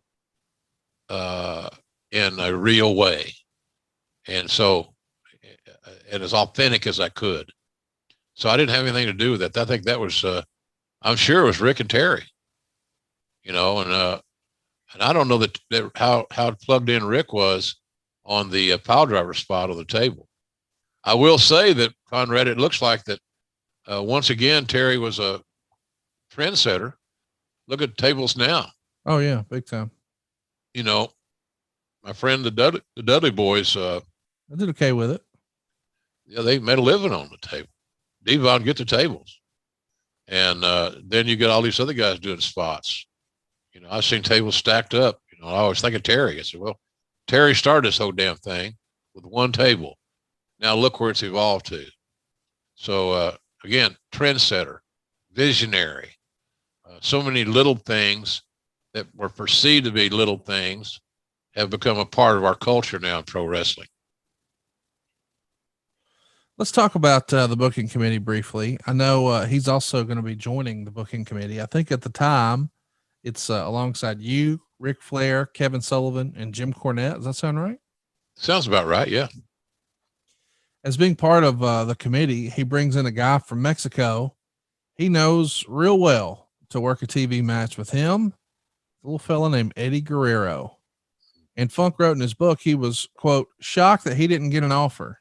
in a real way. And as authentic as I could. So I didn't have anything to do with that. I think that was, I'm sure it was Rick and Terry, and I don't know that how plugged in Rick was on the pile driver spot on the table. I will say that, Conrad, it looks like that once again, Terry was a trendsetter. Look at tables now. Oh yeah, big time. My friend, the Dudley boys, I did okay with it. Yeah, they made a living on the table. Devon get the tables. And then you get all these other guys doing spots. I've seen tables stacked up. I always think of Terry. I said, well, Terry started this whole damn thing with one table. Now look where it's evolved to. So again, trendsetter, visionary, so many little things that were perceived to be little things have become a part of our culture now in pro wrestling. Let's talk about the booking committee briefly. I know he's also going to be joining the booking committee. I think at the time it's alongside you, Ric Flair, Kevin Sullivan, and Jim Cornette. Does that sound right? Sounds about right. Yeah. As being part of the committee, he brings in a guy from Mexico. He knows real well to work a TV match with him. A little fella named Eddie Guerrero. And Funk wrote in his book, he was, quote, shocked that he didn't get an offer.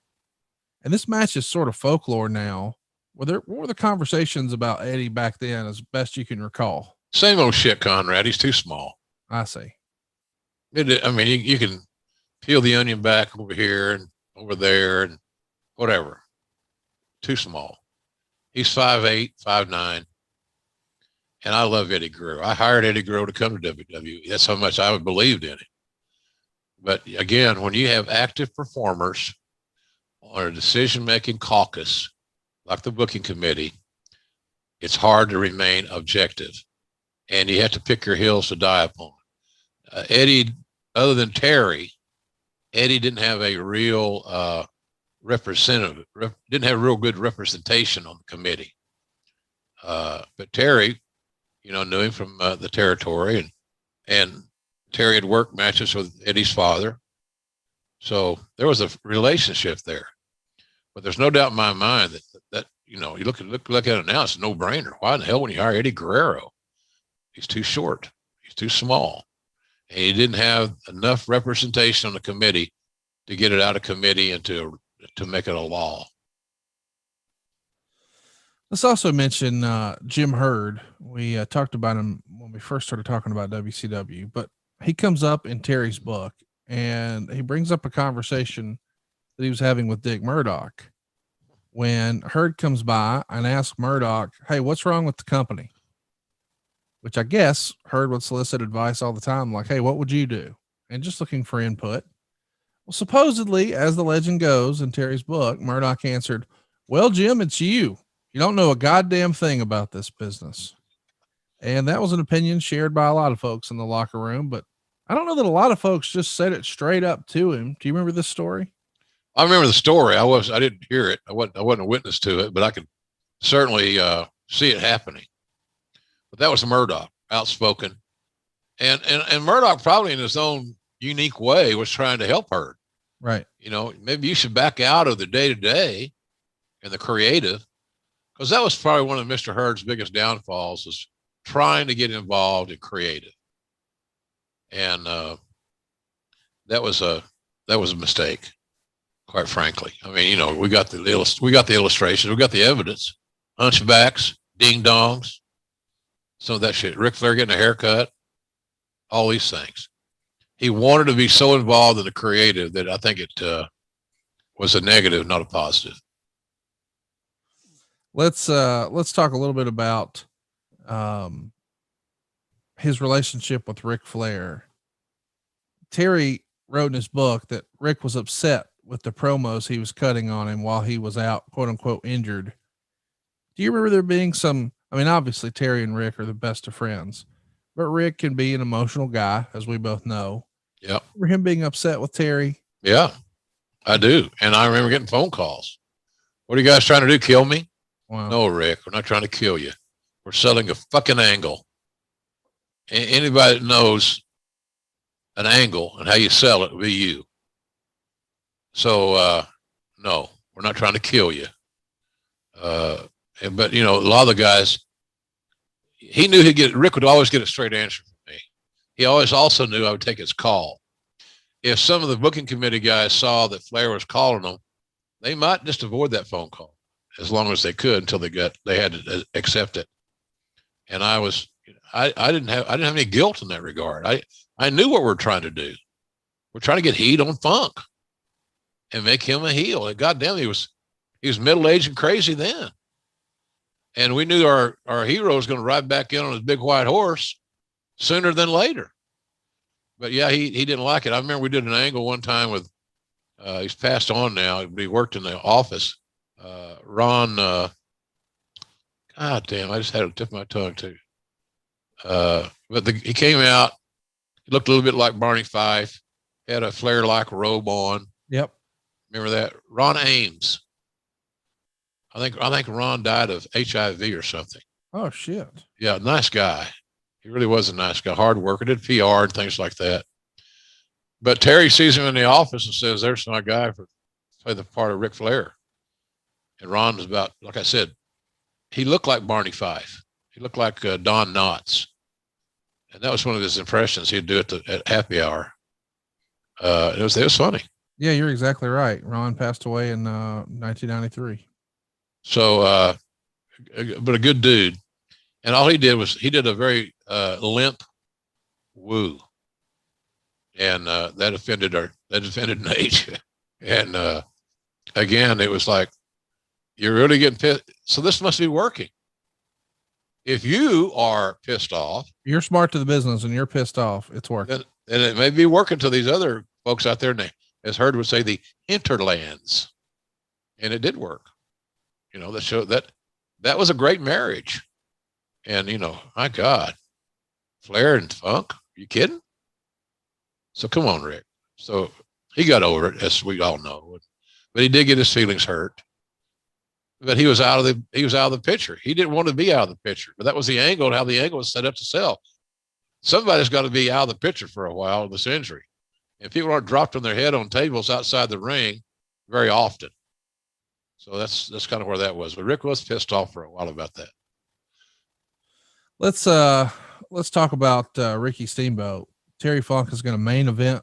And this match is sort of folklore now. What were the conversations about Eddie back then, as best you can recall? Same old shit, Conrad. He's too small. I see. You can peel the onion back over here and over there and whatever. Too small. He's 5'8", 5'9". And I love Eddie Guerrero. I hired Eddie Guerrero to come to WWE. That's how much I believed in it. But again, when you have active performers on a decision-making caucus, like the booking committee, it's hard to remain objective. And you have to pick your hills to die upon. Eddie, other than Terry, Eddie didn't have a real representative, didn't have real good representation on the committee. But Terry, knew him from the territory, and Terry had worked matches with Eddie's father. So there was a relationship there. But there's no doubt in my mind that you look at it now, it's a no-brainer. Why in the hell would you hire Eddie Guerrero? He's too short. He's too small. And he didn't have enough representation on the committee to get it out of committee and to make it a law. Let's also mention Jim Hurd. We talked about him when we first started talking about WCW, but he comes up in Terry's book and he brings up a conversation that he was having with Dick Murdoch when Hurd comes by and asks Murdoch, hey, what's wrong with the company? Which I guess Hurd would solicit advice all the time. Like, hey, what would you do? And just looking for input. Well, supposedly, as the legend goes in Terry's book, Murdoch answered, well, Jim, it's you. You don't know a goddamn thing about this business. And that was an opinion shared by a lot of folks in the locker room, but I don't know that a lot of folks just said it straight up to him. Do you remember this story? I remember the story. I didn't hear it. I wasn't a witness to it, but I could certainly see it happening. But that was Murdoch, outspoken, and Murdoch probably in his own unique way was trying to help Hurd. Right. Maybe you should back out of the day-to-day and the creative, because that was probably one of Mr. Hurd's biggest downfalls, is trying to get involved in creative. And that was a mistake, quite frankly. We got the illustrations, we got the evidence, hunchbacks, ding dongs, some of that shit. Ric Flair getting a haircut, all these things. he wanted to be so involved in the creative that I think it was a negative, not a positive. Let's talk a little bit about his relationship with Ric Flair. Terry wrote in his book that Rick was upset with the promos he was cutting on him while he was out, quote unquote, injured. Do you remember there being some, I mean, obviously Terry and Rick are the best of friends, but Rick can be an emotional guy, as we both know. Yeah. Remember him being upset with Terry? Yeah, I do. And I remember getting phone calls. What are you guys trying to do? Kill me? Wow. No, Rick, we're not trying to kill you. We're selling a fucking angle. Anybody that knows an angle and how you sell it will be you. So, no, we're not trying to kill you. But you know, a lot of the guys, he knew Rick would always get a straight answer from me. He always also knew I would take his call. If some of the booking committee guys saw that Flair was calling them, they might just avoid that phone call as long as they could until they had to accept it. And I didn't have any guilt in that regard. I knew what we're trying to do. We're trying to get heat on Funk and make him a heel. And goddamn, he was middle-aged and crazy then. And we knew our hero was going to ride back in on his big white horse sooner than later. But yeah, he didn't like it. I remember we did an angle one time with, he's passed on now. He worked in the office. Ron, God damn, I just had it tip of my tongue too. But he came out, he looked a little bit like Barney Fife, had a Flair-like robe on. Yep. Remember that? Ron Ames. I think Ron died of HIV or something. Oh shit. Yeah, nice guy. He really was a nice guy, hard worker, did PR and things like that. But Terry sees him in the office and says, "There's my guy for play the part of Ric Flair." And Ron was about, like I said, he looked like Barney Fife. He looked like Don Knotts. And that was one of his impressions. He'd do it at happy hour. It was funny. Yeah, you're exactly right. Ron passed away in 1993. So, but a good dude. And all he did was he did a very limp woo. And that offended Nate. And again, it was like, you're really getting pissed. So this must be working. If you are pissed off, you're smart to the business and you're pissed off, it's working. Then it may be working to these other folks out there, as Hurd would say, the hinterlands. And it did work. You know, that showed that was a great marriage. And, you know, my God, Flair and Funk, are you kidding? So come on, Rick. So he got over it, as we all know. But he did get his feelings hurt. But he was out of the picture. He didn't want to be out of the picture, but that was the angle and how the angle was set up to sell. Somebody's got to be out of the picture for a while with this injury. And people aren't dropped on their head on tables outside the ring very often. So that's kind of where that was. But Rick was pissed off for a while about that. Let's talk about Ricky Steamboat. Terry Funk is going to main event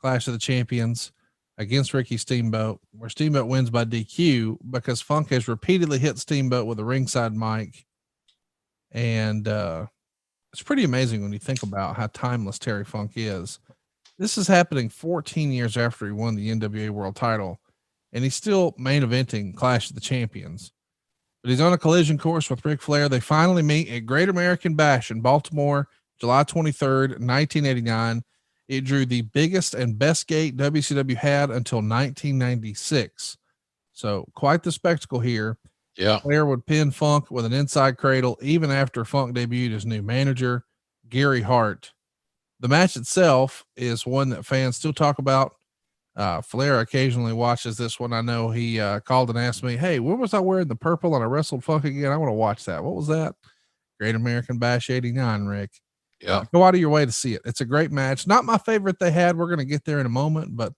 Clash of the Champions against Ricky Steamboat, where Steamboat wins by DQ because Funk has repeatedly hit Steamboat with a ringside mic. And it's pretty amazing when you think about how timeless Terry Funk is. This is happening 14 years after he won the NWA World title, and he's still main eventing Clash of the Champions. But he's on a collision course with Ric Flair. They finally meet at Great American Bash in Baltimore, July 23rd, 1989. It drew the biggest and best gate WCW had until 1996. So quite the spectacle here. Yeah. Flair would pin Funk with an inside cradle, even after Funk debuted as new manager, Gary Hart. The match itself is one that fans still talk about. Flair occasionally watches this one. I know he called and asked me, "Hey, when was I wearing the purple and I wrestled Funk again? I want to watch that." What was that? Great American Bash 89, Rick. Yeah. Go out of your way to see it. It's a great match. Not my favorite they had. We're going to get there in a moment, but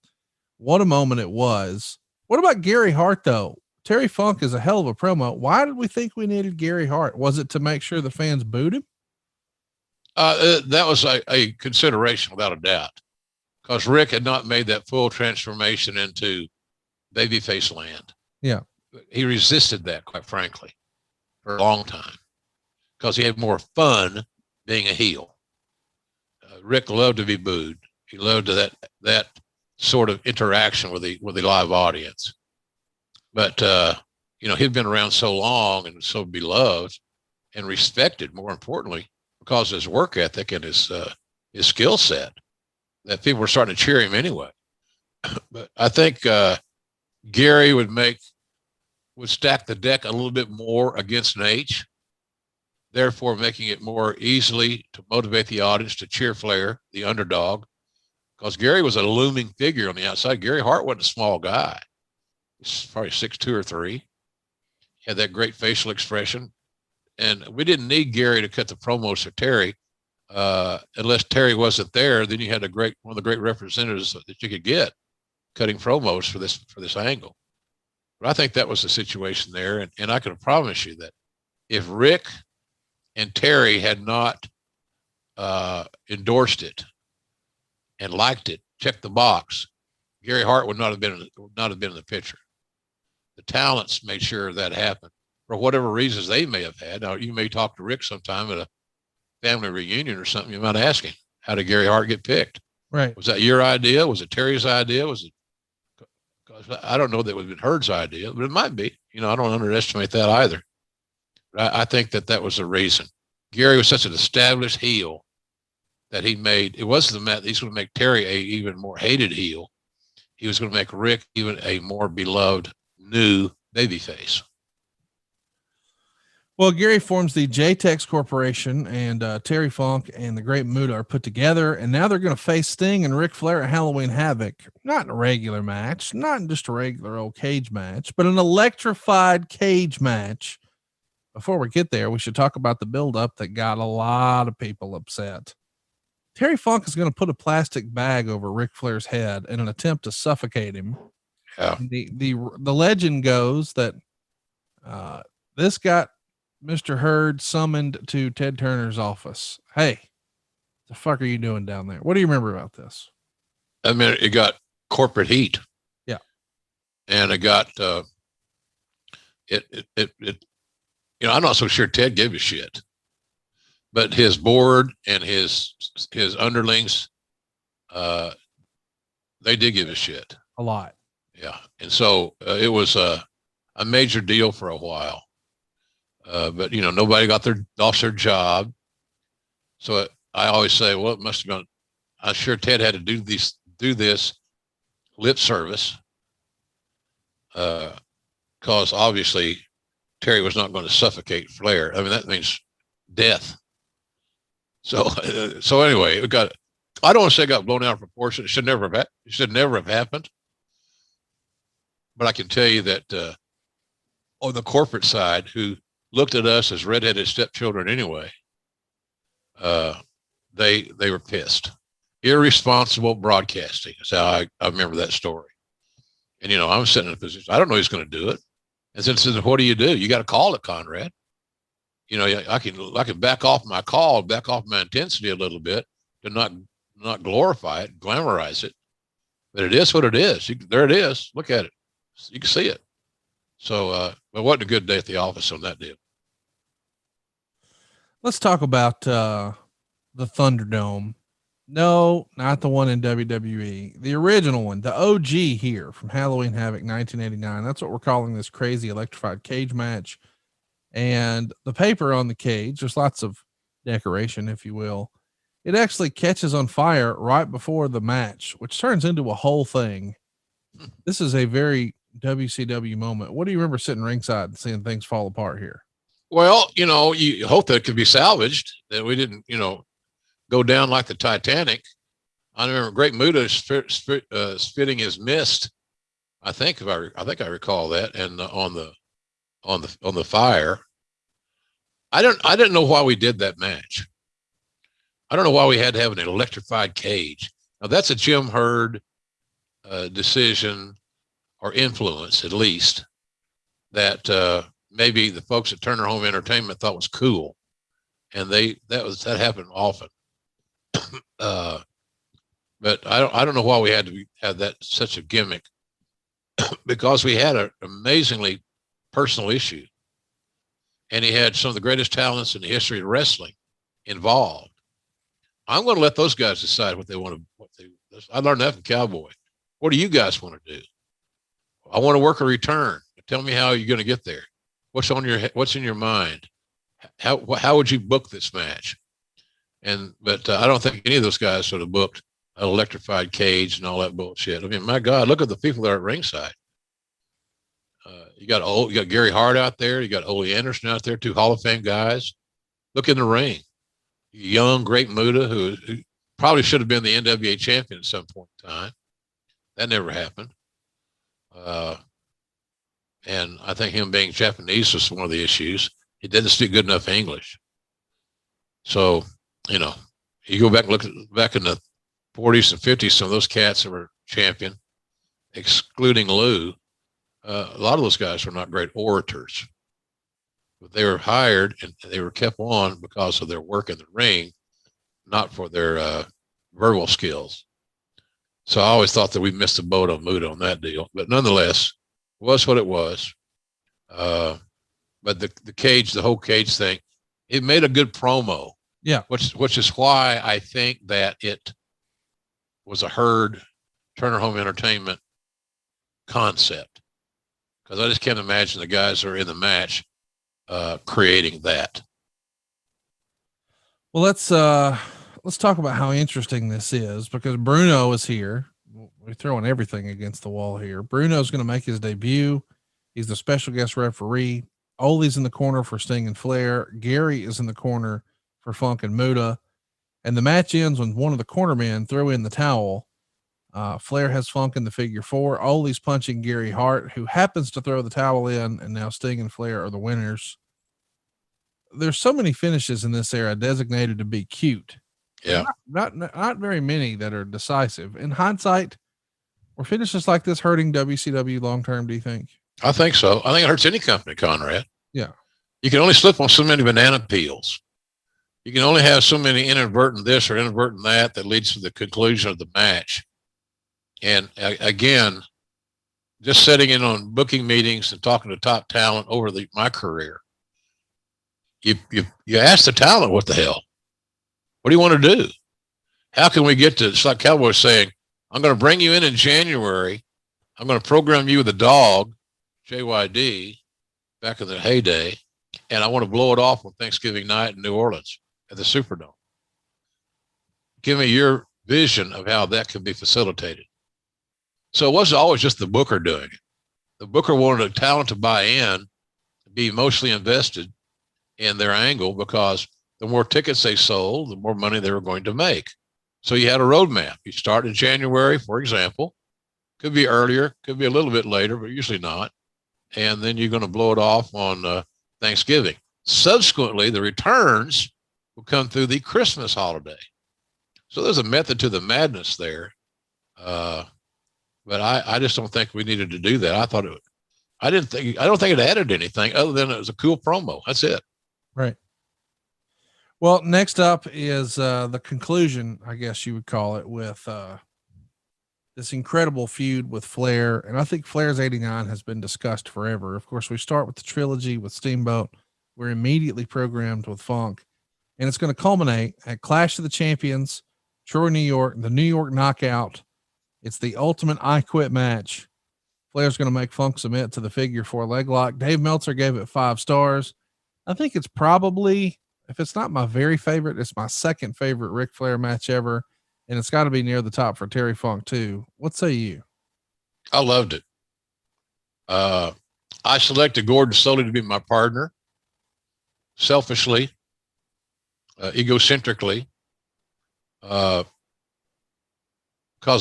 what a moment it was. What about Gary Hart though? Terry Funk is a hell of a promo. Why did we think we needed Gary Hart? Was it to make sure the fans booed him? That was a consideration without a doubt, because Rick had not made that full transformation into babyface land. Yeah. He resisted that, quite frankly, for a long time, because he had more fun being a heel. Rick loved to be booed, He loved that sort of interaction with the live audience. But he'd been around so long and so beloved and respected, more importantly, because of his work ethic and his skill set, that people were starting to cheer him anyway. But I think Gary would stack the deck a little bit more against Nate, therefore making it more easily to motivate the audience to cheer Flair, the underdog, because Gary was a looming figure on the outside. Gary Hart wasn't a small guy. He's probably 6'2" or 6'3". He had that great facial expression. And we didn't need Gary to cut the promos for Terry. Unless Terry wasn't there, then you had one of the great representatives that you could get cutting promos for this angle. But I think that was the situation there. And I can promise you that if Rick and Terry had not endorsed it and liked it, checked the box, Gary Hart would not have been in the picture. The talents made sure that happened for whatever reasons they may have had. Now, you may talk to Rick sometime at a family reunion or something. You might ask him, how did Gary Hart get picked? Right. Was that your idea? Was it Terry's idea? Was it? Because I don't know that it would have been Hurd's idea, but it might be. I don't underestimate that either. But I think that was the reason. Gary was such an established heel that he made. It wasn't he's going to make Terry a even more hated heel. He was going to make Rick even a more beloved new babyface. Well, Gary forms the JTEX Corporation, and Terry Funk and the Great Muta are put together, and now they're going to face Sting and Ric Flair at Halloween Havoc. Not in a regular match, not in just a regular old cage match, but an electrified cage match. Before we get there, we should talk about the buildup that got a lot of people upset. Terry Funk is going to put a plastic bag over Ric Flair's head in an attempt to suffocate him. Yeah. The legend goes that this got Mr. Hurd summoned to Ted Turner's office. Hey, the fuck are you doing down there? What do you remember about this? I mean, it got corporate heat. Yeah. And it got, I'm not so sure Ted gave a shit, but his board and his underlings, they did give a shit. A lot. Yeah. And so it was a major deal for a while. But nobody got lost their job. So I always say, well, it must have been, I'm sure Ted had to do this lip service. Cause obviously Terry was not going to suffocate Flair. I mean, that means death. So anyway, I don't want to say it got blown out of proportion. It should never have happened. But I can tell you that, on the corporate side, who looked at us as redheaded stepchildren anyway, they were pissed. Irresponsible broadcasting is how I remember that story. And, I'm sitting in a position, I don't know who's going to do it. And since what do? You got to call it, Conrad. I can back off my call, back off my intensity a little bit to not glorify it, glamorize it. But it is what it is. There it is. Look at it. You can see it. So it wasn't a good day at the office on that deal. Let's talk about the Thunderdome. No, not the one in WWE. The original one, the OG here from Halloween Havoc 1989. That's what we're calling this crazy electrified cage match. And the paper on the cage, there's lots of decoration, if you will. It actually catches on fire right before the match, which turns into a whole thing. This is a very WCW moment. What do you remember sitting ringside and seeing things fall apart here? Well, you hope that it could be salvaged, that we didn't, go down like the Titanic. I remember Great Muta spitting his mist. I think I recall that. And on the fire, I didn't know why we did that match. I don't know why we had to have an electrified cage. Now that's a Jim Hurd decision or influence, at least, that maybe the folks at Turner Home Entertainment thought was cool, and that happened often. But I don't know why we had to have that such a gimmick, because we had an amazingly personal issue, and he had some of the greatest talents in the history of wrestling involved. I'm going to let those guys decide what they want I learned that from Cowboy. What do you guys want to do? I want to work a return. Tell me how you're going to get there. What's in your mind? How would you book this match? But I don't think any of those guys sort of booked an electrified cage and all that bullshit. I mean, my God, look at the people that are at ringside. You got Gary Hart out there. You got Ole Anderson out there, 2 Hall of Fame guys. Look in the ring. Young, great Muda, who probably should have been the NWA champion at some point in time. That never happened. And I think him being Japanese was one of the issues. He didn't speak good enough English. So, you go back and look back in the 40s and 50s, some of those cats that were champion, excluding Lou, a lot of those guys were not great orators. But they were hired and they were kept on because of their work in the ring, not for their verbal skills. So I always thought that we missed the boat on Muda on that deal. But nonetheless, it was what it was. But the whole cage thing, it made a good promo. Yeah. Which is why I think that it was a Hurd Turner Home Entertainment concept. Because I just can't imagine the guys that are in the match creating that. Well, let's talk about how interesting this is, because Bruno is here. We're throwing everything against the wall here. Bruno's going to make his debut. He's the special guest referee. Ole's in the corner for Sting and Flair. Gary is in the corner for Funk and Muda. And the match ends when one of the cornermen throw in the towel. Flair has Funk in the figure 4. Ole's punching Gary Hart, who happens to throw the towel in, and now Sting and Flair are the winners. There's so many finishes in this era designated to be cute. Yeah. Not very many that are decisive. In hindsight, were finishes like this hurting WCW long-term, do you think? I think so. I think it hurts any company, Conrad. Yeah. You can only slip on so many banana peels. You can only have so many inadvertent this or inadvertent that leads to the conclusion of the match. And again, just sitting in on booking meetings and talking to top talent over my career, you ask the talent, what the hell? What do you want to do? How can we get to, it's like Cowboy saying, I'm going to bring you in January. I'm going to program you with a dog, JYD, back in the heyday, and I want to blow it off on Thanksgiving night in New Orleans at the Superdome. Give me your vision of how that can be facilitated. So it wasn't always just the booker doing it. The booker wanted a talent to buy in, be emotionally invested in their angle, because the more tickets they sold, the more money they were going to make. So you had a roadmap. You start in January, for example. Could be earlier, could be a little bit later, but usually not. And then you're going to blow it off on Thanksgiving. Subsequently, the returns will come through the Christmas holiday. So there's a method to the madness there. But I just don't think we needed to do that. I don't think it added anything other than it was a cool promo. That's it. Right. Well, next up is the conclusion, I guess you would call it, with this incredible feud with Flair. And I think Flair's 89 has been discussed forever. Of course, we start with the trilogy with Steamboat. We're immediately programmed with Funk. And it's going to culminate at Clash of the Champions, Troy, New York, the New York Knockout. It's the ultimate I Quit match. Flair's going to make Funk submit to the figure 4 leg lock. Dave Meltzer gave it 5 stars. I think it's probably, if it's not my very favorite, it's my second favorite Ric Flair match ever. And it's got to be near the top for Terry Funk too. What say you? I loved it. I selected Gordon solely to be my partner, selfishly, egocentrically, because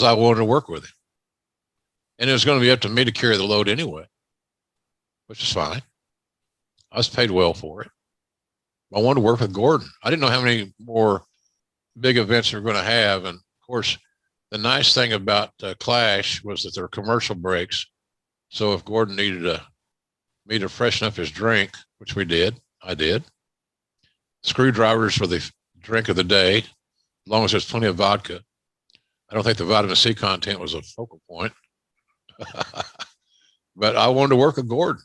I wanted to work with him. And it was going to be up to me to carry the load anyway, which is fine. I was paid well for it. I wanted to work with Gordon. I didn't know how many more big events we were going to have. And of course, the nice thing about Clash was that there were commercial breaks. So if Gordon needed me to freshen up his drink, which I did. Screwdrivers for the drink of the day, as long as there's plenty of vodka. I don't think the vitamin C content was a focal point. But I wanted to work with Gordon.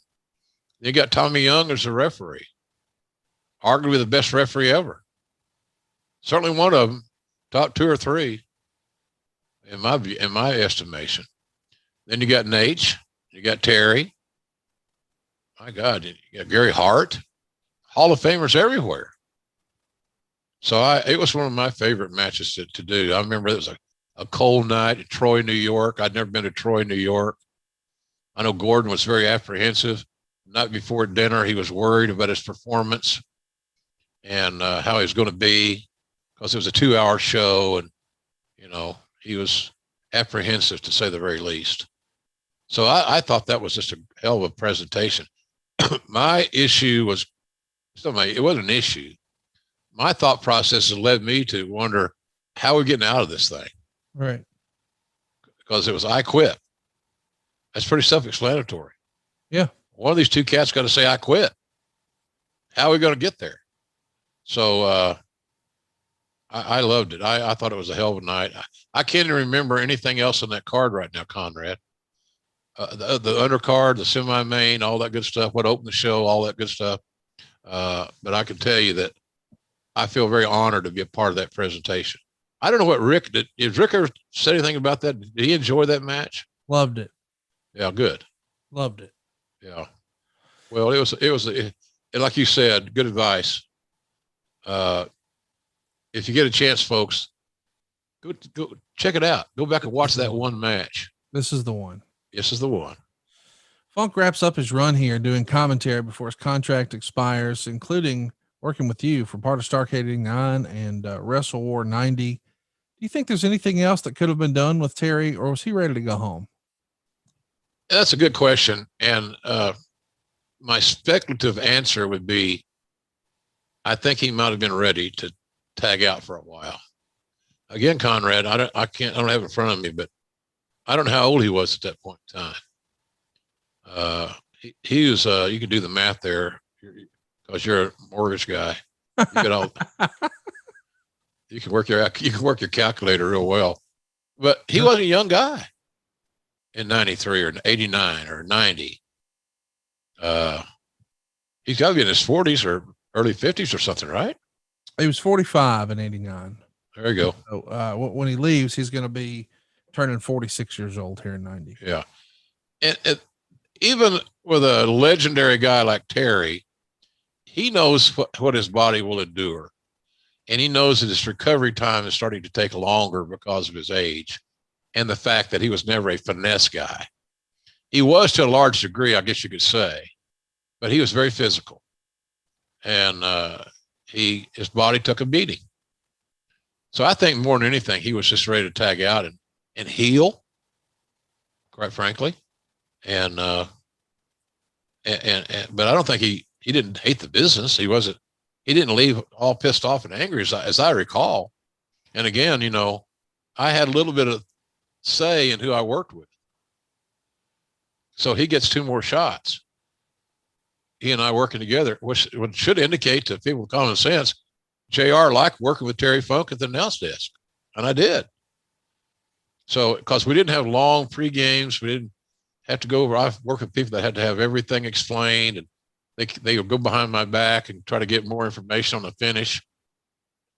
You got Tommy Young as a referee, arguably the best referee ever. Certainly one of them, top 2 or 3. in my view, in my estimation. Then you got Nate, you got Terry. My God, you got Gary Hart, Hall of Famers everywhere. So it was one of my favorite matches to do. I remember it was a cold night in Troy, New York. I'd never been to Troy, New York. I know Gordon was very apprehensive. The night before dinner, he was worried about his performance and how he was going to be, because it was a 2-hour show, and he was apprehensive, to say the very least. So I thought that was just a hell of a presentation. My issue was, it wasn't an issue. My thought process has led me to wonder how we're getting out of this thing. Right. Because it was, I quit. That's pretty self-explanatory. Yeah. One of these two cats got to say, I quit. How are we going to get there? So I loved it. I thought it was a hell of a night. I can't even remember anything else on that card right now, Conrad. The undercard, the semi-main, all that good stuff, what opened the show, all that good stuff. But I can tell you that I feel very honored to be a part of that presentation. I don't know what Rick did. Did Rick ever say anything about that? Did he enjoy that match? Loved it. Yeah, good. Loved it. Yeah. Well, it was like you said, good advice. If you get a chance, folks, go check it out. Go back and watch that one match. This is the one. This is the one. Funk wraps up his run here doing commentary before his contract expires, including working with you for part of Starrcade 89 and Wrestle War 90. Do you think there's anything else that could have been done with Terry, or was he ready to go home? That's a good question. And my speculative answer would be, I think he might have been ready to tag out for a while. Again, Conrad, I don't have it in front of me, but I don't know how old he was at that point in time. He was, you can do the math there because you're a mortgage guy. You can work your calculator real well, but he wasn't a young guy in 93 or 89 or 90. He's got to be in his 40s or early 50s or something, right? He was 45 in 89. There you go. So, when he leaves, he's going to be turning 46 years old here in 90. Yeah. And even with a legendary guy like Terry, he knows what his body will endure. And he knows that his recovery time is starting to take longer because of his age and the fact that he was never a finesse guy. He was, to a large degree, I guess you could say, but he was very physical. And his body took a beating. So I think more than anything, he was just ready to tag out and heal, quite frankly. And but I don't think he didn't hate the business. He didn't leave all pissed off and angry as I recall. And again, I had a little bit of say in who I worked with. So he gets 2 more shots. He and I working together, which should indicate to people with common sense, JR liked working with Terry Funk at the announce desk. And I did. So, because we didn't have long pre-games, we didn't have to go over. I've worked with people that had to have everything explained, and they would go behind my back and try to get more information on the finish.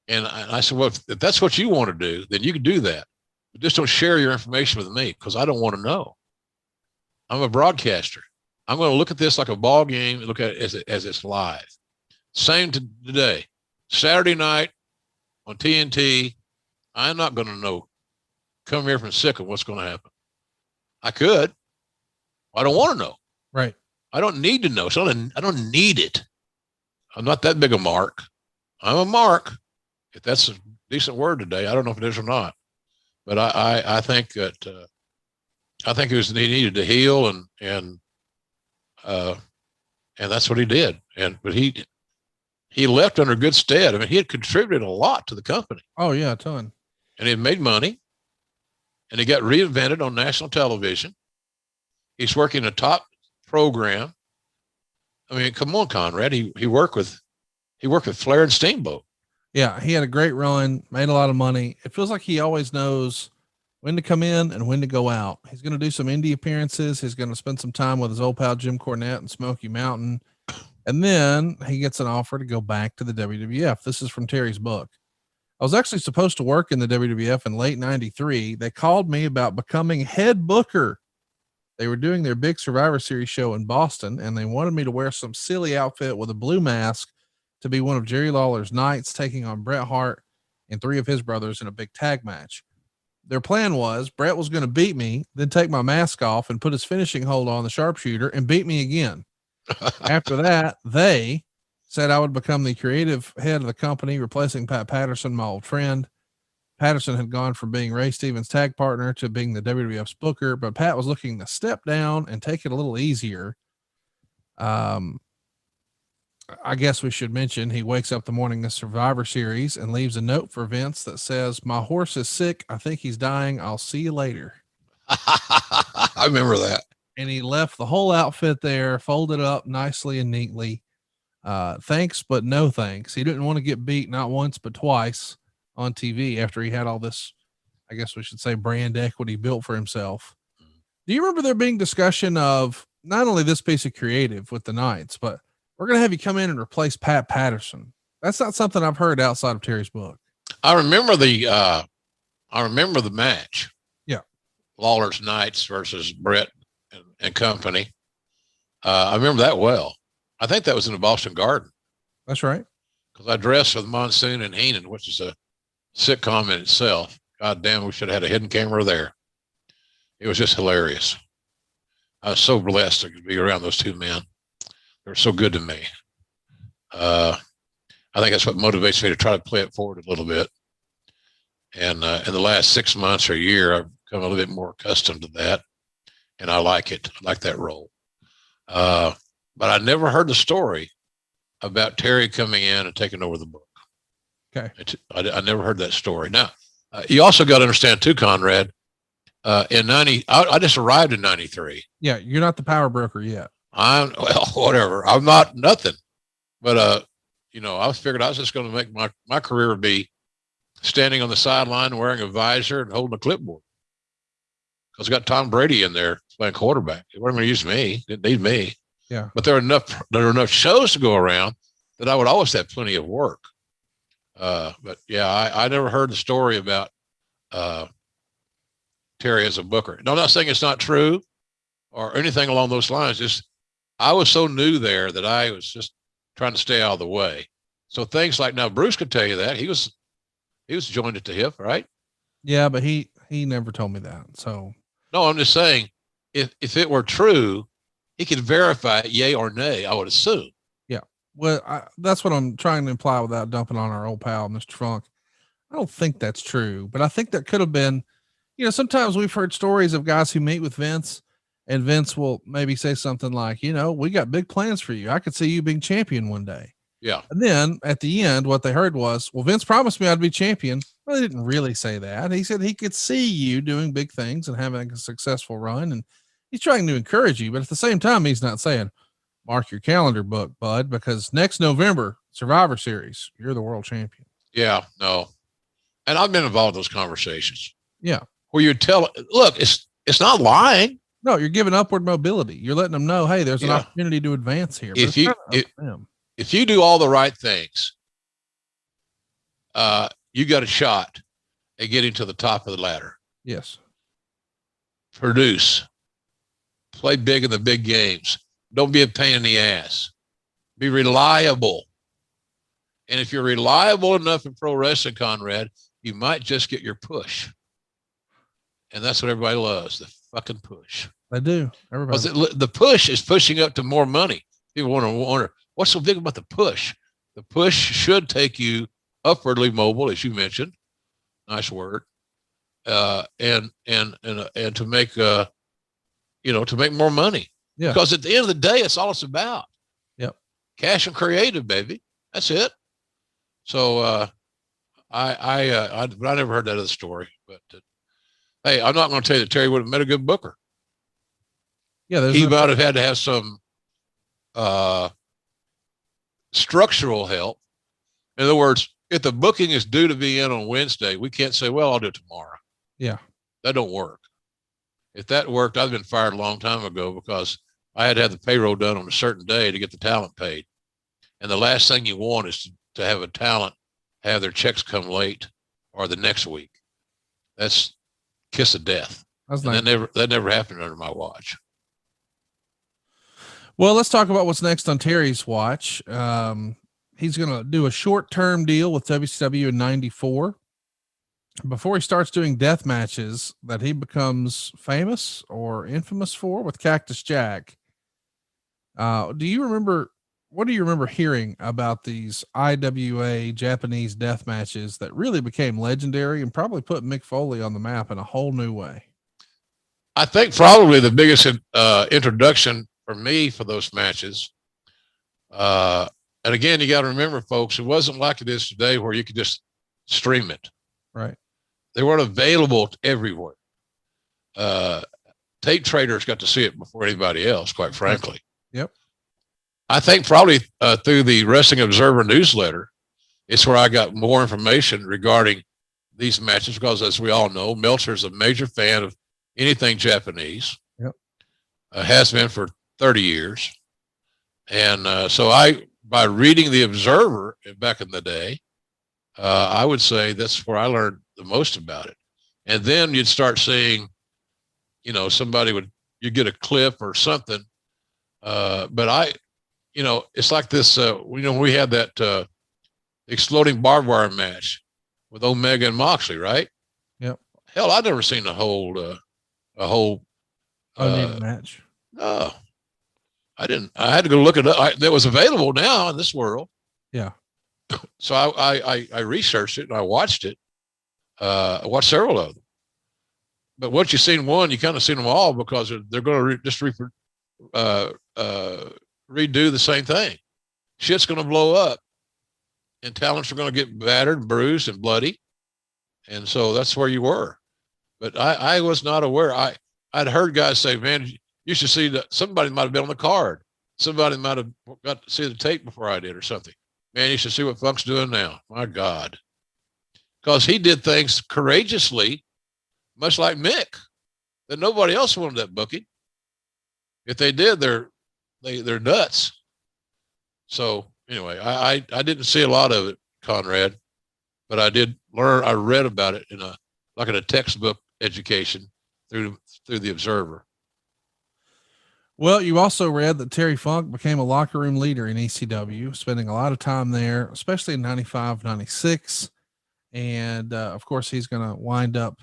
And I said, well, if that's what you want to do, then you can do that. But just don't share your information with me, because I don't want to know. I'm a broadcaster. I'm going to look at this like a ball game and look at it as it's live. Same today. Saturday night on TNT, I'm not going to know. Come here from sick of what's going to happen. I could. I don't want to know. Right. I don't need to know. So I don't need it. I'm not that big a mark. I'm a mark. If that's a decent word today, I don't know if it is or not. But I think that he needed to heal, and that's what he did. But he left under good stead. I mean, he had contributed a lot to the company. Oh yeah, a ton. And he had made money, and he got reinvented on national television. He's working a top program. I mean, come on, Conrad. He worked with Flair and Steamboat. Yeah, he had a great run, made a lot of money. It feels like he always knows when to come in and when to go out. He's going to do some indie appearances. He's going to spend some time with his old pal Jim Cornette and Smoky Mountain. And then he gets an offer to go back to the WWF. This is from Terry's book. I was actually supposed to work in the WWF in late 93. They called me about becoming head booker. They were doing their big Survivor Series show in Boston, and they wanted me to wear some silly outfit with a blue mask to be one of Jerry Lawler's knights, taking on Bret Hart and 3 of his brothers in a big tag match. Their plan was Bret was going to beat me, then take my mask off and put his finishing hold on the sharpshooter and beat me again. After that, they said I would become the creative head of the company, replacing Pat Patterson, my old friend. Patterson had gone from being Ray Stevens' tag partner to being the WWF's booker, but Pat was looking to step down and take it a little easier. I guess we should mention he wakes up the morning of Survivor Series and leaves a note for Vince that says, "My horse is sick. I think he's dying. I'll see you later." I remember that. And he left the whole outfit there, folded up nicely and neatly. Thanks, but no thanks. He didn't want to get beat not once, but twice on TV after he had all this, I guess we should say, brand equity built for himself. Do you remember there being discussion of not only this piece of creative with the Knights, but we're going to have you come in and replace Pat Patterson? That's not something I've heard outside of Terry's book. I remember the match. Yeah. Lawler's Knights versus Brett and company. I remember that well. I think that was in the Boston Garden. That's right. Because I dressed with Monsoon and Heenan, which is a sitcom in itself. God damn, we should have had a hidden camera there. It was just hilarious. I was so blessed to be around those two men. They were so good to me. I think that's what motivates me to try to play it forward a little bit. And in the last 6 months or a year, I've become a little bit more accustomed to that. And I like it. I like that role. But I never heard the story about Terry coming in and taking over the book. Okay. I never heard that story. Now, you also got to understand too, Conrad, in 90, I just arrived in 93. Yeah. You're not the power broker yet. Whatever. I'm not nothing, but, I figured I was just going to make my career would be standing on the sideline, wearing a visor and holding a clipboard. Because I got Tom Brady in there playing quarterback. They weren't going to use me. They didn't need me. Yeah. But there were enough shows to go around that I would always have plenty of work. But yeah, I never heard the story about Terry as a booker. No, I'm not saying it's not true or anything along those lines. Just I was so new there that I was just trying to stay out of the way. So things like now Bruce could tell you that he was joined at the hip, right? Yeah, but he never told me that. So no, I'm just saying if it were true, he could verify it, yay or nay, I would assume. Yeah. Well, that's what I'm trying to imply without dumping on our old pal, Mr. Funk. I don't think that's true, but I think that could have been, sometimes we've heard stories of guys who meet with Vince and Vince will maybe say something like, we got big plans for you. I could see you being champion one day. Yeah. And then at the end, what they heard was, well, Vince promised me I'd be champion. Well, they didn't really say that. He said he could see you doing big things and having a successful run. And he's trying to encourage you, but at the same time, he's not saying, mark your calendar book, bud, because next November, Survivor Series, you're the world champion. Yeah, no. And I've been involved in those conversations. Yeah. Where you tell, look, it's not lying. No, you're giving upward mobility. You're letting them know, hey, there's an opportunity to advance here. If you do all the right things, you got a shot at getting to the top of the ladder. Yes. Produce. Play big in the big games. Don't be a pain in the ass. Be reliable. And if you're reliable enough in pro wrestling, Conrad, you might just get your push. And that's what everybody loves, the fucking push. They do. Everybody. The push is pushing up to more money. People wonder, what's so big about the push? The push should take you upwardly mobile, as you mentioned. Nice word. And to make, to make more money. Yeah. Because at the end of the day, it's all it's about. Yep. Cash and creative, baby. That's it. So, I never heard that other story, but hey, I'm not going to tell you that Terry would have met a good booker. Yeah. He might have had to have some, structural help. In other words, if the booking is due to be in on Wednesday, we can't say, well, I'll do it tomorrow. Yeah. That don't work. If that worked, I'd been fired a long time ago because I had to have the payroll done on a certain day to get the talent paid. And the last thing you want is to have a talent have their checks come late or the next week. That's kiss of death. That's And nice. that never happened under my watch. Well, let's talk about what's next on Terry's watch. He's going to do a short-term deal with WCW in 94 before he starts doing death matches that he becomes famous or infamous for with Cactus Jack. What do you remember hearing about these IWA Japanese death matches that really became legendary and probably put Mick Foley on the map in a whole new way? I think probably the biggest introduction for me for those matches. And again, you got to remember, folks, it wasn't like it is today where you could just stream it. Right. They weren't available everywhere. Tape traders got to see it before anybody else, quite frankly. Yep. I think probably through the Wrestling Observer newsletter, it's where I got more information regarding these matches because, as we all know, Meltzer's a major fan of anything Japanese. Yep. Has been for 30 years. And so by reading the Observer back in the day, I would say that's where I learned the most about it. And then you'd start seeing, you get a clip or something. But it's like this, we had that exploding barbed wire match with Omega and Moxley, right? Yep. Hell, I've never seen a whole match. No, I didn't. I had to go look it up. That was available now in this world. Yeah. So I researched it and I watched it. I watched several of them. But once you've seen one, you kind of seen them all because they're going to redo the same thing. Shit's going to blow up and talents are going to get battered, bruised, and bloody. And so that's where you were. But I was not aware. I'd heard guys say, man, you should see that somebody might have been on the card. Somebody might have got to see the tape before I did or something. Man, you should see what Funk's doing now. My God. Because he did things courageously, much like Mick, that nobody else wanted that booking. If they did, they're nuts. So anyway, I didn't see a lot of it, Conrad, but I did learn. I read about it in a textbook education through the Observer. Well, you also read that Terry Funk became a locker room leader in ECW, spending a lot of time there, especially in 95, 96. And of course, he's going to wind up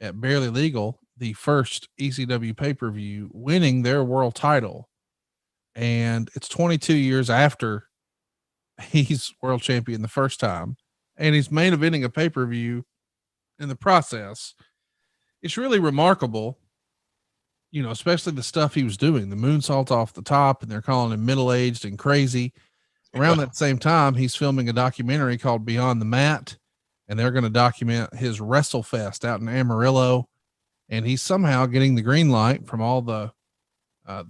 at Barely Legal, the first ECW pay-per-view, winning their world title. And it's 22 years after he's world champion the first time, and he's main eventing a pay-per-view in the process. It's really remarkable, especially the stuff he was doing, the moonsault off the top, and they're calling him middle-aged and crazy. Around that same time, he's filming a documentary called Beyond the Mat, and they're going to document his WrestleFest out in Amarillo. And he's somehow getting the green light from all the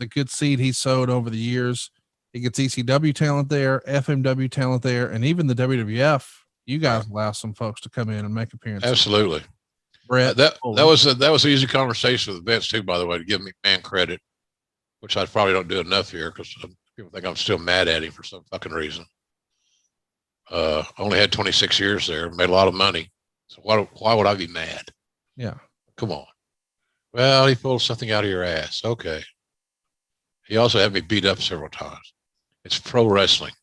good seed he sowed over the years. He gets ECW talent there, FMW talent there, and even the WWF. You guys allow some folks to come in and make appearances. Absolutely. Brett, that was an easy conversation with Vince too, by the way, to give McMahon credit, which I probably don't do enough here because people think I'm still mad at him for some fucking reason. Only had 26 years there, made a lot of money. So why would I be mad? Yeah. Come on. Well, he pulled something out of your ass. Okay. He also had me beat up several times. It's pro wrestling.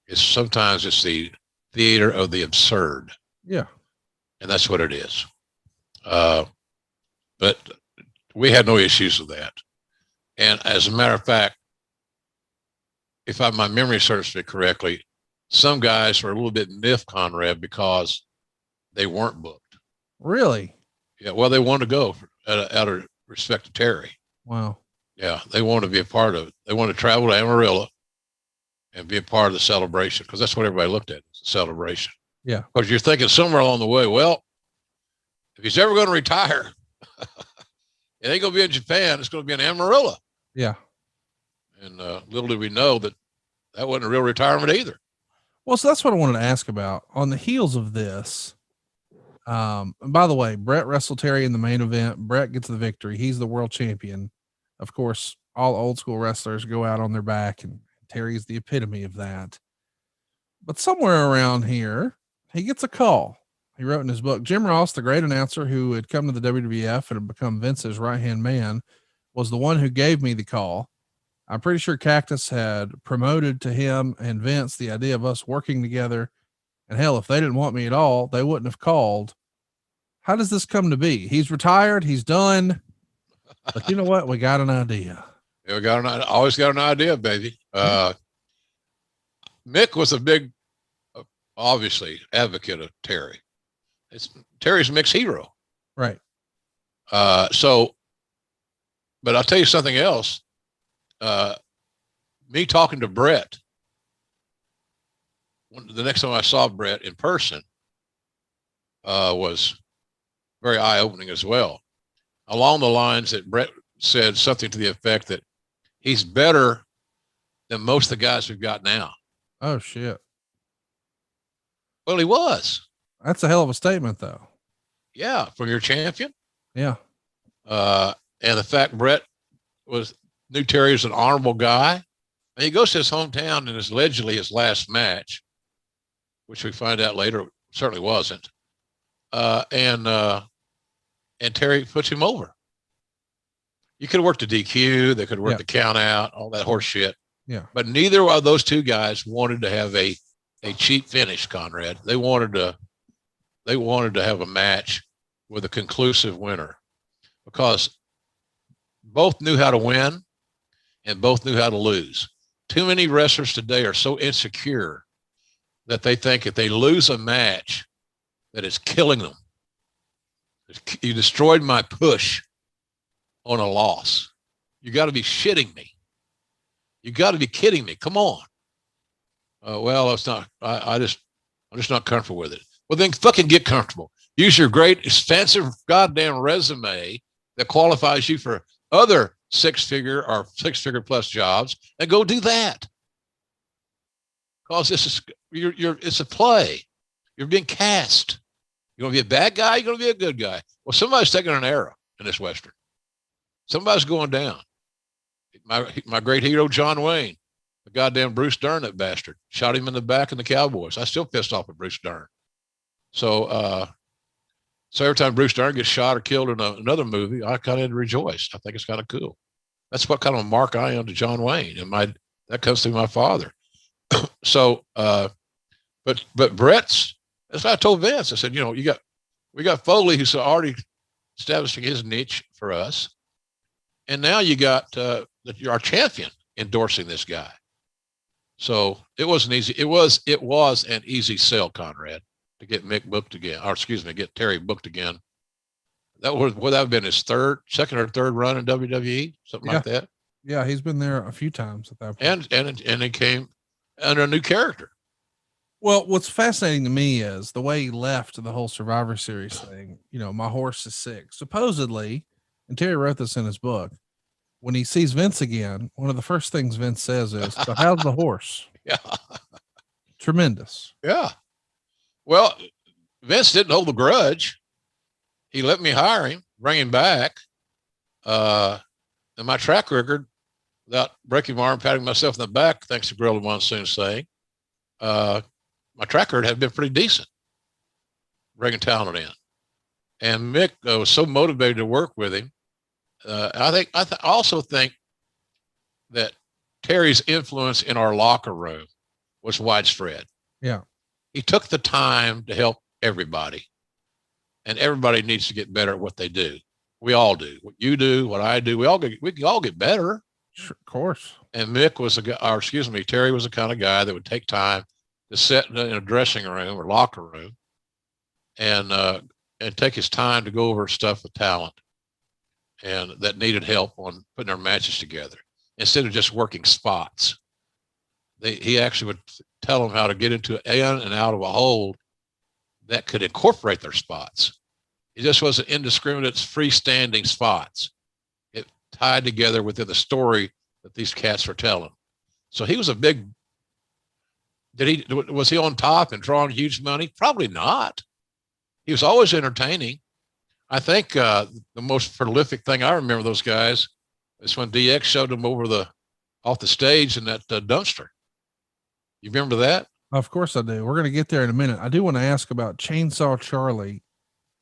Sometimes it's the theater of the absurd. Yeah. And that's what it is. But we had no issues with that. And as a matter of fact, if my memory serves me correctly, some guys were a little bit miffed, Conrad, because they weren't booked. Really? Yeah. Well, they wanted to go out of respect to Terry. Wow. Yeah. They wanted to be a part of it. They wanted to travel to Amarillo and be a part of the celebration because that's what everybody looked at, the celebration. Yeah. Because you're thinking somewhere along the way, well, if he's ever going to retire, it ain't going to be in Japan. It's going to be in Amarillo. Yeah. And little did we know that wasn't a real retirement either. Well, so that's what I wanted to ask about. On the heels of this, and by the way, Brett wrestled Terry in the main event. Brett gets the victory. He's the world champion. Of course, all old school wrestlers go out on their back, and Terry's the epitome of that. But somewhere around here, he gets a call. He wrote in his book, Jim Ross, the great announcer who had come to the WWF and had become Vince's right-hand man, was the one who gave me the call. I'm pretty sure Cactus had promoted to him and Vince the idea of us working together. And hell, if they didn't want me at all, they wouldn't have called. How does this come to be? He's retired. He's done. But you know what? We got an idea. Yeah, always got an idea, baby. Mick was a big, obviously, advocate of Terry. Terry's Mick's hero. Right. But I'll tell you something else. Me talking to Brett, the next time I saw Brett in person, was very eye-opening as well. Along the lines that Brett said something to the effect that he's better than most of the guys we've got now. Oh, shit. Well, he was. That's a hell of a statement, though. Yeah, from your champion. Yeah. And the fact Brett knew Terry was an honorable guy. And he goes to his hometown and is allegedly his last match, which we find out later certainly wasn't. And Terry puts him over. You could have worked the DQ. They could have worked the count out, all that horse shit. Yeah. But neither of those two guys wanted to have a cheap finish, Conrad. They wanted to have a match with a conclusive winner, because both knew how to win and both knew how to lose. Too many wrestlers today are so insecure that they think if they lose a match that it's killing them. You destroyed my push on a loss. You got to be shitting me. You got to be kidding me. Come on. Well, it's not. I'm just not comfortable with it. Well, then fucking get comfortable. Use your great, expensive goddamn resume that qualifies you for other six-figure or six-figure plus jobs, and go do that. Because it's a play. You're being cast. You're going to be a bad guy. You're going to be a good guy. Well, somebody's taking an arrow in this Western. Somebody's going down. My great hero, John Wayne, the goddamn Bruce Dern, that bastard, shot him in the back in the Cowboys. I still pissed off at Bruce Dern. So every time Bruce Dern gets shot or killed in another movie, I kind of rejoice. I think it's kind of cool. That's what kind of a mark I am to John Wayne, and that comes through my father. So, but Brett's, that's what I told Vince. I said, we got Foley, who's already establishing his niche for us, and now you got our champion endorsing this guy. So it wasn't easy. It was an easy sell, Conrad, to get Mick booked again, or excuse me, get Terry booked again. That would have been his second or third run in WWE, something like that. Yeah, he's been there a few times at that point. And he came under a new character. Well, what's fascinating to me is the way he left the whole Survivor Series thing. My horse is sick. Supposedly, and Terry wrote this in his book, when he sees Vince again, one of the first things Vince says is, "So how's the horse?" Yeah. Tremendous. Yeah. Well, Vince didn't hold the grudge. He let me hire him, bring him back. And my track record, without breaking my arm, patting myself in the back, thanks to Gorilla Monsoon saying, my track record had been pretty decent, bringing talent in. And Mick was so motivated to work with him. I also think that Terry's influence in our locker room was widespread. Yeah. He took the time to help everybody, and everybody needs to get better at what they do. We all do. What you do, what I do, we can all get better. Sure, of course. And Terry was the kind of guy that would take time to sit in a dressing room or locker room and take his time to go over stuff with talent and that needed help on putting their matches together instead of just working spots. He actually would tell them how to get into in and out of a hold that could incorporate their spots. It just wasn't indiscriminate freestanding spots. It tied together within the story that these cats were telling. So he was a big, was he on top and drawing huge money? Probably not. He was always entertaining. I think the most prolific thing I remember those guys is when DX showed them off the stage in that dumpster. You remember that? Of course I do. We're going to get there in a minute. I do want to ask about Chainsaw Charlie.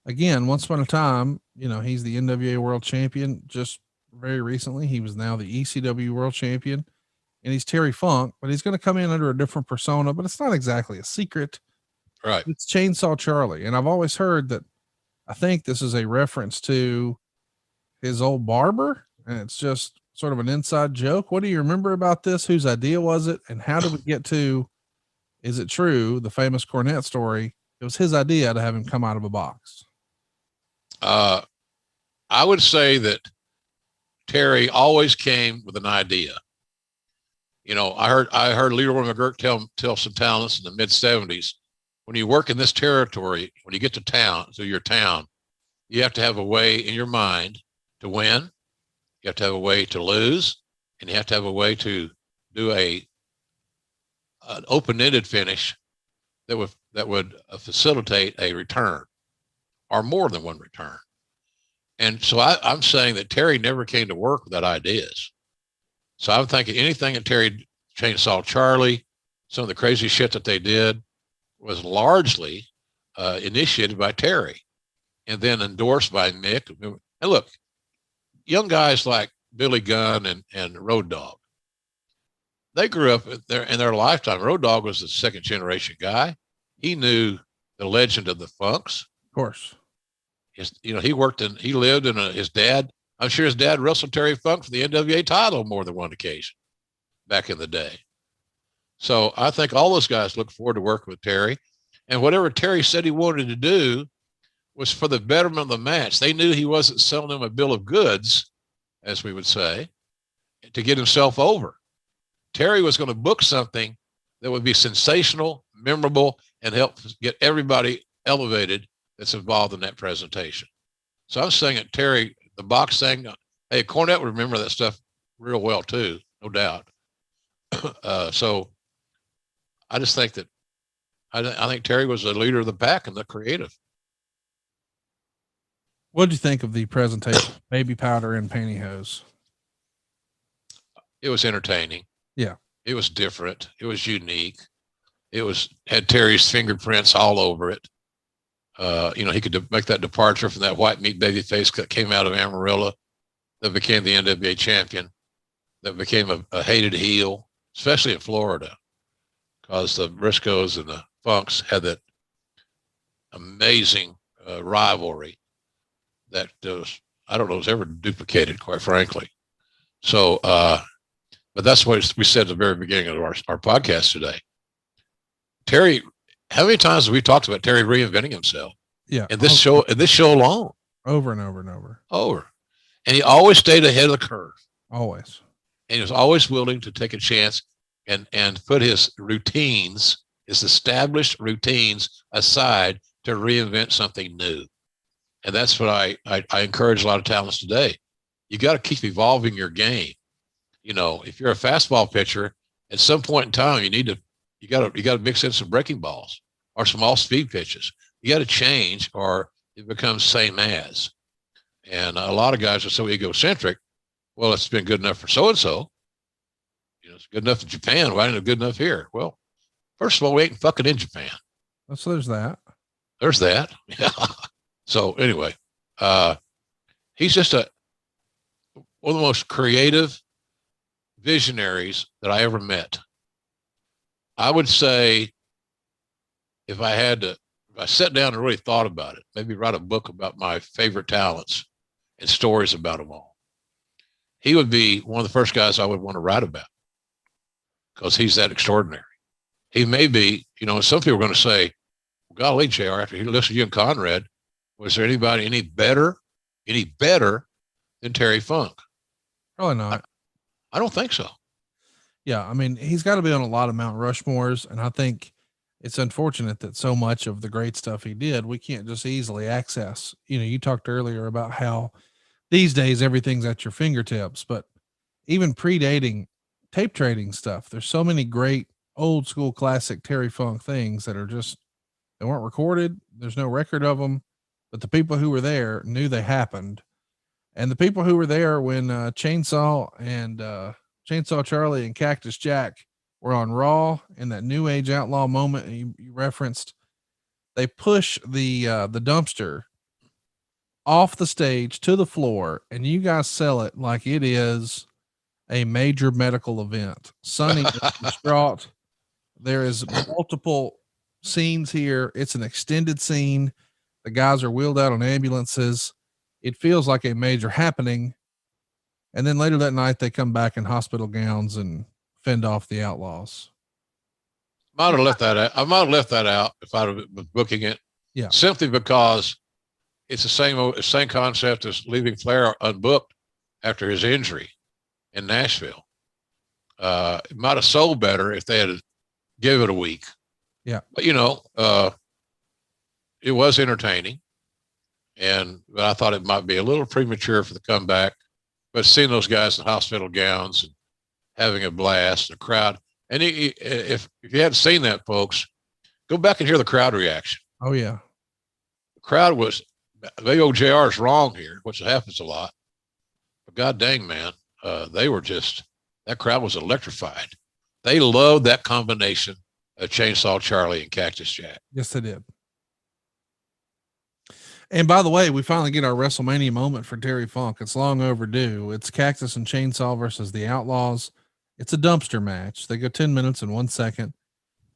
Again, once upon a time, he's the NWA world champion. Just very recently, he was now the ECW world champion, and he's Terry Funk, but he's going to come in under a different persona, but it's not exactly a secret. Right. It's Chainsaw Charlie. And I've always heard that, I think this is a reference to his old barber, and it's just sort of an inside joke. What do you remember about this? Whose idea was it? And how did we get to, is it true, the famous Cornette story? It was his idea to have him come out of a box. I would say that Terry always came with an idea. I heard Leroy McGurk tell some talents in the mid '70s, when you work in this territory, when you get to your town, you have to have a way in your mind to win. You have to have a way to lose, and you have to have a way to do an open-ended finish that would facilitate a return, or more than one return. And so I'm saying that Terry never came to work without ideas. So I'm thinking anything that Terry, Chainsaw Charlie, some of the crazy shit that they did was largely initiated by Terry and then endorsed by Mick. And look, young guys like Billy Gunn and Road Dogg, they grew up in their lifetime. Road Dogg was the second generation guy. He knew the legend of the Funks. Of course. He lived in his dad. I'm sure his dad wrestled Terry Funk for the NWA title more than one occasion back in the day. So I think all those guys look forward to working with Terry, and whatever Terry said he wanted to do was for the betterment of the match. They knew he wasn't selling them a bill of goods, as we would say, to get himself over. Terry was going to book something that would be sensational, memorable, and help get everybody elevated that's involved in that presentation. So I'm saying that Terry, the box thing, hey, Cornette would remember that stuff real well too, no doubt. So I just think that I think Terry was the leader of the pack and the creative. What did you think of the presentation, Baby Powder and Pantyhose? It was entertaining. Yeah. It was different. It was unique. It had Terry's fingerprints all over it. He could make that departure from that white meat baby face that came out of Amarillo, that became the NWA champion, that became a hated heel, especially in Florida, because the Briscoes and the Funks had that amazing rivalry that I don't know, was ever duplicated, quite frankly. So, but that's what we said at the very beginning of our podcast today. Terry, how many times have we talked about Terry reinventing himself? Yeah. And this show alone. Over and over and over. And he always stayed ahead of the curve. Always. And he was always willing to take a chance and put his routines, his established routines aside to reinvent something new. And that's what I encourage a lot of talents today. You got to keep evolving your game. If you're a fastball pitcher, at some point in time, you got to mix in some breaking balls or some off speed pitches. You got to change, or it becomes same as. And a lot of guys are so egocentric. Well, it's been good enough for so-and-so. It's good enough in Japan. Why isn't it good enough here? Well, first of all, we ain't fucking in Japan. So there's that. There's that. Yeah. So anyway, he's just one of the most creative visionaries that I ever met. I would say if I sat down and really thought about it, maybe write a book about my favorite talents and stories about them all, he would be one of the first guys I would want to write about, because he's that extraordinary. He may be, some people are going to say, well, golly, JR, after he listened to you and Conrad, was there anybody any better than Terry Funk? Probably not. I don't think so. Yeah. I mean, he's got to be on a lot of Mount Rushmores. And I think it's unfortunate that so much of the great stuff he did, we can't just easily access. You talked earlier about how these days everything's at your fingertips, but even predating tape trading stuff, there's so many great old school classic Terry Funk things that are just, they weren't recorded. There's no record of them, but the people who were there knew they happened. And the people who were there when Chainsaw Charlie and Cactus Jack were on Raw in that New Age Outlaw moment you referenced. They push the dumpster off the stage to the floor, and you guys sell it like it is a major medical event. Sonny is distraught. There is multiple scenes here. It's an extended scene. The guys are wheeled out on ambulances. It feels like a major happening. And then later that night, they come back in hospital gowns and fend off the Outlaws. Might have left that out. I might have left that out if I'd have been booking it. Yeah. Simply because it's the same concept as leaving Flair unbooked after his injury in Nashville. It might have sold better if they had give it a week. Yeah. But it was entertaining, but I thought it might be a little premature for the comeback. But seeing those guys in hospital gowns and having a blast, the crowd, and if you hadn't seen that, folks, go back and hear the crowd reaction. Oh yeah, the crowd was. They go JR is wrong here, which happens a lot. But god dang, man, they were just, that crowd was electrified. They loved that combination of Chainsaw Charlie and Cactus Jack. Yes, they did. And by the way, we finally get our WrestleMania moment for Terry Funk. It's long overdue. It's Cactus and Chainsaw versus the Outlaws. It's a dumpster match. They go 10 minutes and 1 second.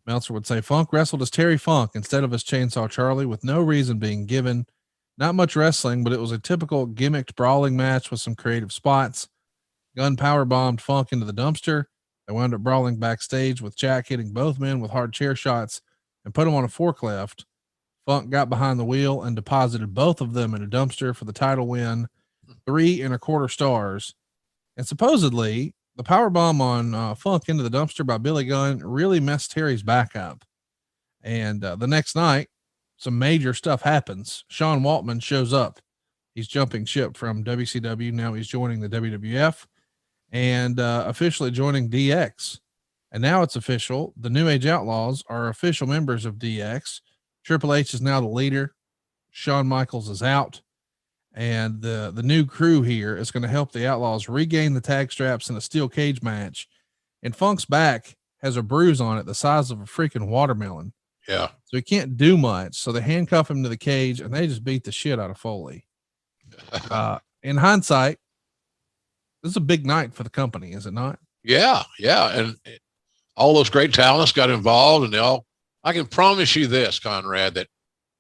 Meltzer would say Funk wrestled as Terry Funk instead of as Chainsaw Charlie with no reason being given. Not much wrestling, but it was a typical gimmicked brawling match with some creative spots. Gunn power bombed Funk into the dumpster. They wound up brawling backstage with Jack hitting both men with hard chair shots and put them on a forklift. Funk got behind the wheel and deposited both of them in a dumpster for the title win, 3 1/4 stars. And supposedly the power bomb on Funk into the dumpster by Billy Gunn really messed Terry's back up. And the next night, some major stuff happens. Sean Waltman shows up. He's jumping ship from WCW. Now he's joining the WWF and officially joining DX. And now it's official. The New Age Outlaws are official members of DX. Triple H is now the leader. Shawn Michaels is out. And the new crew here is going to help the Outlaws regain the tag straps in a steel cage match. And Funk's back has a bruise on it the size of a freaking watermelon. Yeah. So he can't do much. So they handcuff him to the cage and they just beat the shit out of Foley. In hindsight, this is a big night for the company, is it not? Yeah. Yeah. And all those great talents got involved, and I can promise you this, Conrad, that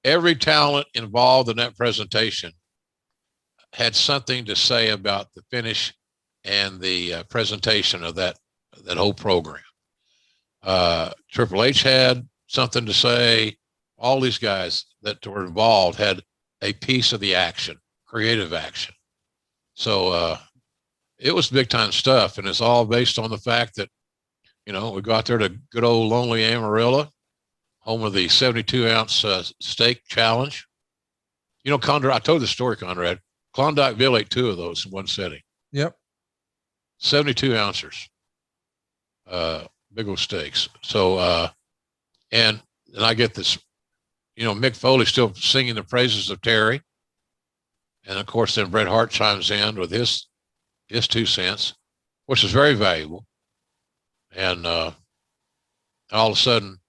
every talent involved in that presentation had something to say about the finish and the presentation of that whole program. Triple H had something to say. All these guys that were involved had a piece of the action, creative action. So it was big time stuff. And it's all based on the fact that, we go out there to good old lonely Amarillo, home of the 72-ounce steak challenge. Conrad, I told the story, Conrad. Klondikeville ate 2 of those in one setting. Yep. 72 ounces. Big old steaks. So, and I get this, Mick Foley still singing the praises of Terry. And of course, then Bret Hart chimes in with his 2 cents, which is very valuable. And all of a sudden,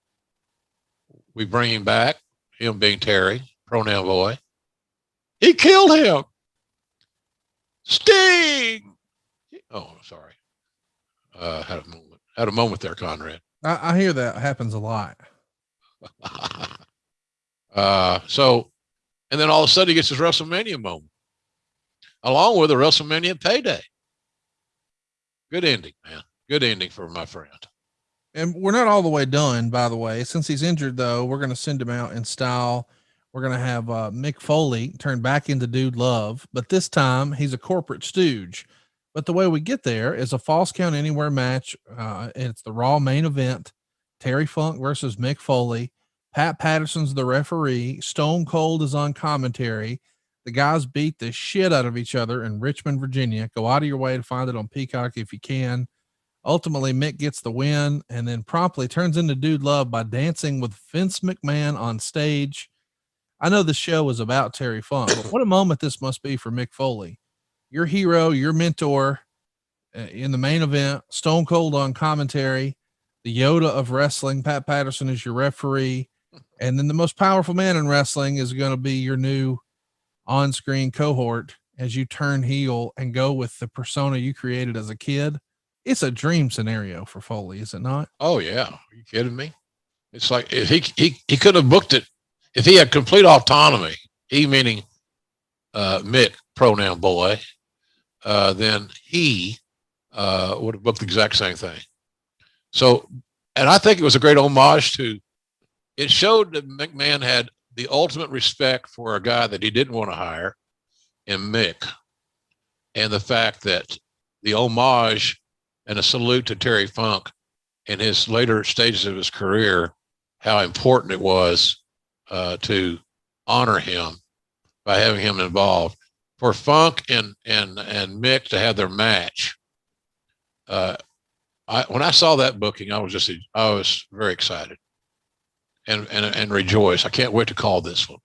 we bring him back, him being Terry, pronoun boy. He killed him. Sting. Oh, sorry. Had a moment there, Conrad. I hear that happens a lot. And then all of a sudden he gets his WrestleMania moment, along with a WrestleMania payday. Good ending, man. Good ending for my friend. And we're not all the way done, by the way. Since he's injured, though, we're going to send him out in style. We're going to have Mick Foley turn back into Dude Love, but this time he's a corporate stooge. But the way we get there is a Falls Count Anywhere match. It's the Raw main event. Terry Funk versus Mick Foley. Pat Patterson's the referee. Stone Cold is on commentary. The guys beat the shit out of each other in Richmond, Virginia. Go out of your way to find it on Peacock if you can. Ultimately, Mick gets the win and then promptly turns into Dude Love by dancing with Vince McMahon on stage. I know the show is about Terry Funk, but what a moment this must be for Mick Foley. Your hero, your mentor in the main event, Stone Cold on commentary. the Yoda of wrestling. Pat Patterson is your referee. And then the most powerful man in wrestling is going to be your new on-screen cohort as you turn heel and go with the persona you created as a kid. It's a dream scenario for Foley, is it not? Oh yeah. Are you kidding me? It's like if he could have booked it if he had complete autonomy, he meaning Mick, pronoun boy, then he would have booked the exact same thing. So, and I think it was a great homage to, it showed that McMahon had the ultimate respect for a guy that he didn't want to hire in Mick. And the fact that the homage and a salute to Terry Funk in his later stages of his career, how important it was to honor him by having him involved. For Funk and Mick to have their match, when I saw that booking, I was very excited and rejoiced. I can't wait to call this one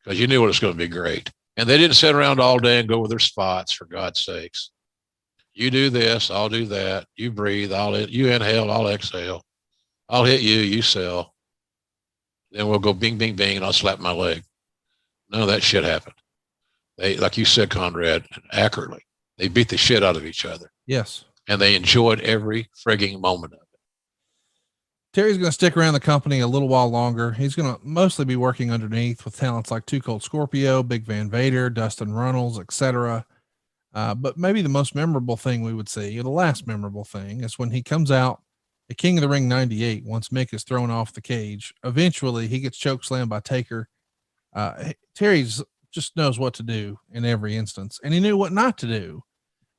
because you knew it was going to be great. And they didn't sit around all day and go with their spots, for God's sakes. You do this, I'll do that. You breathe, you inhale, I'll exhale. I'll hit you, you sell. Then we'll go bing, bing, bing, and I'll slap my leg. None of that shit happened. They, like you said, Conrad, accurately, they beat the shit out of each other. Yes. And they enjoyed every frigging moment of it. Terry's going to stick around the company a little while longer. He's going to mostly be working underneath with talents like Too Cold Scorpio, Big Van Vader, Dustin Runnels, etc. But maybe the most memorable thing we would see, or the last memorable thing, is when he comes out at King of the Ring 98, once Mick is thrown off the cage. Eventually, he gets chokeslammed by Taker. Terry's just knows what to do in every instance, and he knew what not to do.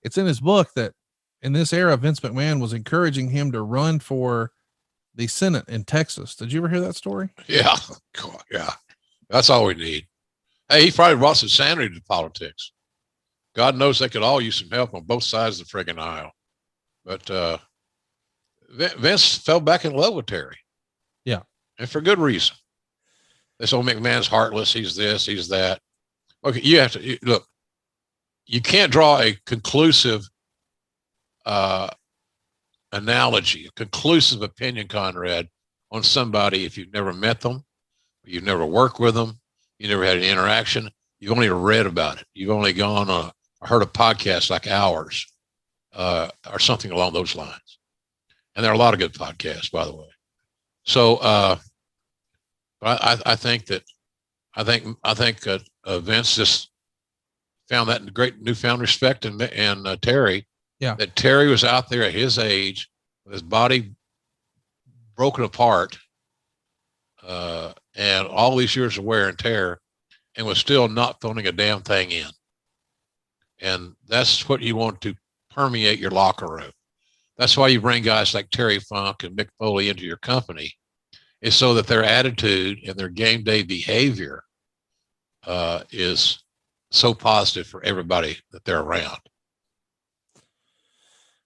It's in his book that in this era, Vince McMahon was encouraging him to run for the Senate in Texas. Did you ever hear that story? Yeah. God, yeah. That's all we need. Hey, he probably brought some sanity to politics. God knows they could all use some help on both sides of the friggin' aisle. But Vince fell back in love with Terry. Yeah. And for good reason. This old McMahon's heartless. He's this, he's that. Okay. You have to look, you can't draw a conclusive analogy, a conclusive opinion, Conrad, on somebody if you've never met them, you've never worked with them, you never had an interaction, you've only read about it, you've only gone on heard a podcast like ours, or something along those lines. And there are a lot of good podcasts, by the way. So I think that Vince just found that great newfound respect in Terry. Yeah. That Terry was out there at his age with his body broken apart, and all these years of wear and tear, and was still not phoning a damn thing in. And that's what you want to permeate your locker room. That's why you bring guys like Terry Funk and Mick Foley into your company, is so that their attitude and their game day behavior is so positive for everybody that they're around.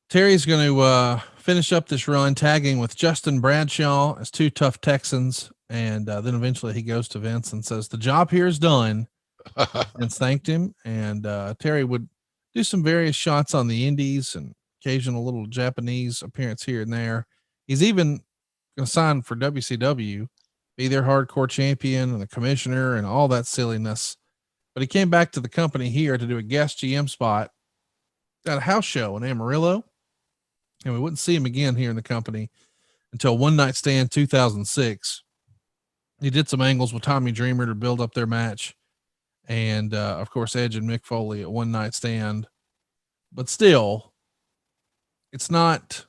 Terry's going to finish up this run tagging with Justin Bradshaw as two tough Texans. And then eventually he goes to Vince and says, the job here is done. Vince thanked him. And Terry would do some various shots on the indies and occasional little Japanese appearance here and there. He's even going to sign for WCW, be their hardcore champion and the commissioner and all that silliness. But he came back to the company here to do a guest GM spot at a house show in Amarillo. And we wouldn't see him again here in the company until One Night Stand 2006. He did some angles with Tommy Dreamer to build up their match. And, of course, Edge and Mick Foley at One Night Stand. But still, it's not,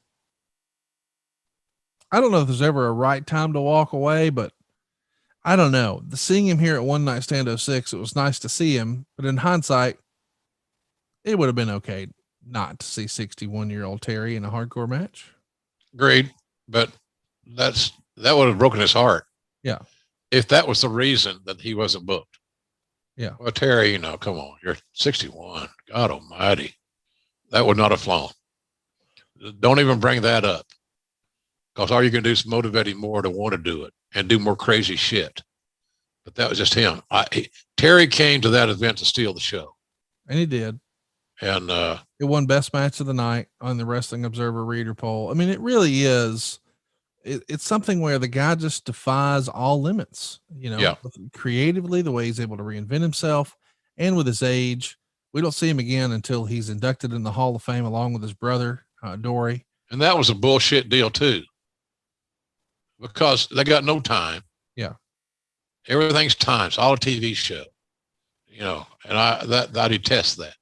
I don't know if there's ever a right time to walk away, but I don't know. Seeing him here at One Night Stand 06, it was nice to see him. But in hindsight, it would have been okay not to see 61-year-old Terry in a hardcore match. Agreed. But that would have broken his heart. Yeah. If that was the reason that he wasn't booked. Yeah. Well, Terry, come on, you're 61. God almighty. That would not have flown. Don't even bring that up. Because all you can do is motivate him more to want to do it and do more crazy shit. But that was just him. Terry came to that event to steal the show. And he did. And it won best match of the night on the Wrestling Observer reader poll. I mean, it really is. It's something where the guy just defies all limits, Yeah. creatively, the way he's able to reinvent himself, and with his age. We don't see him again until he's inducted in the Hall of Fame along with his brother, Dory. And that was a bullshit deal too, because they got no time. Yeah. Everything's times, all a TV show, and I detest that.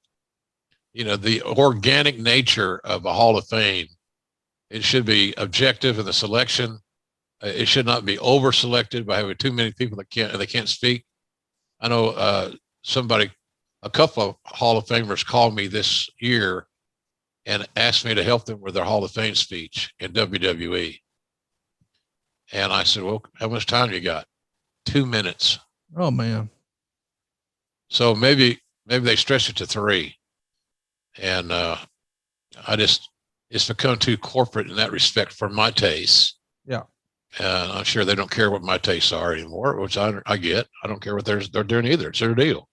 The organic nature of a Hall of Fame, it should be objective in the selection. It should not be over selected by having too many people that can't speak. I know a couple of Hall of Famers called me this year and asked me to help them with their Hall of Fame speech in WWE. And I said, well, how much time you got? 2 minutes. Oh man. So maybe they stretch it to 3. And it's become too corporate in that respect for my tastes. Yeah. And I'm sure they don't care what my tastes are anymore, which I get. I don't care what they're doing either. It's their deal.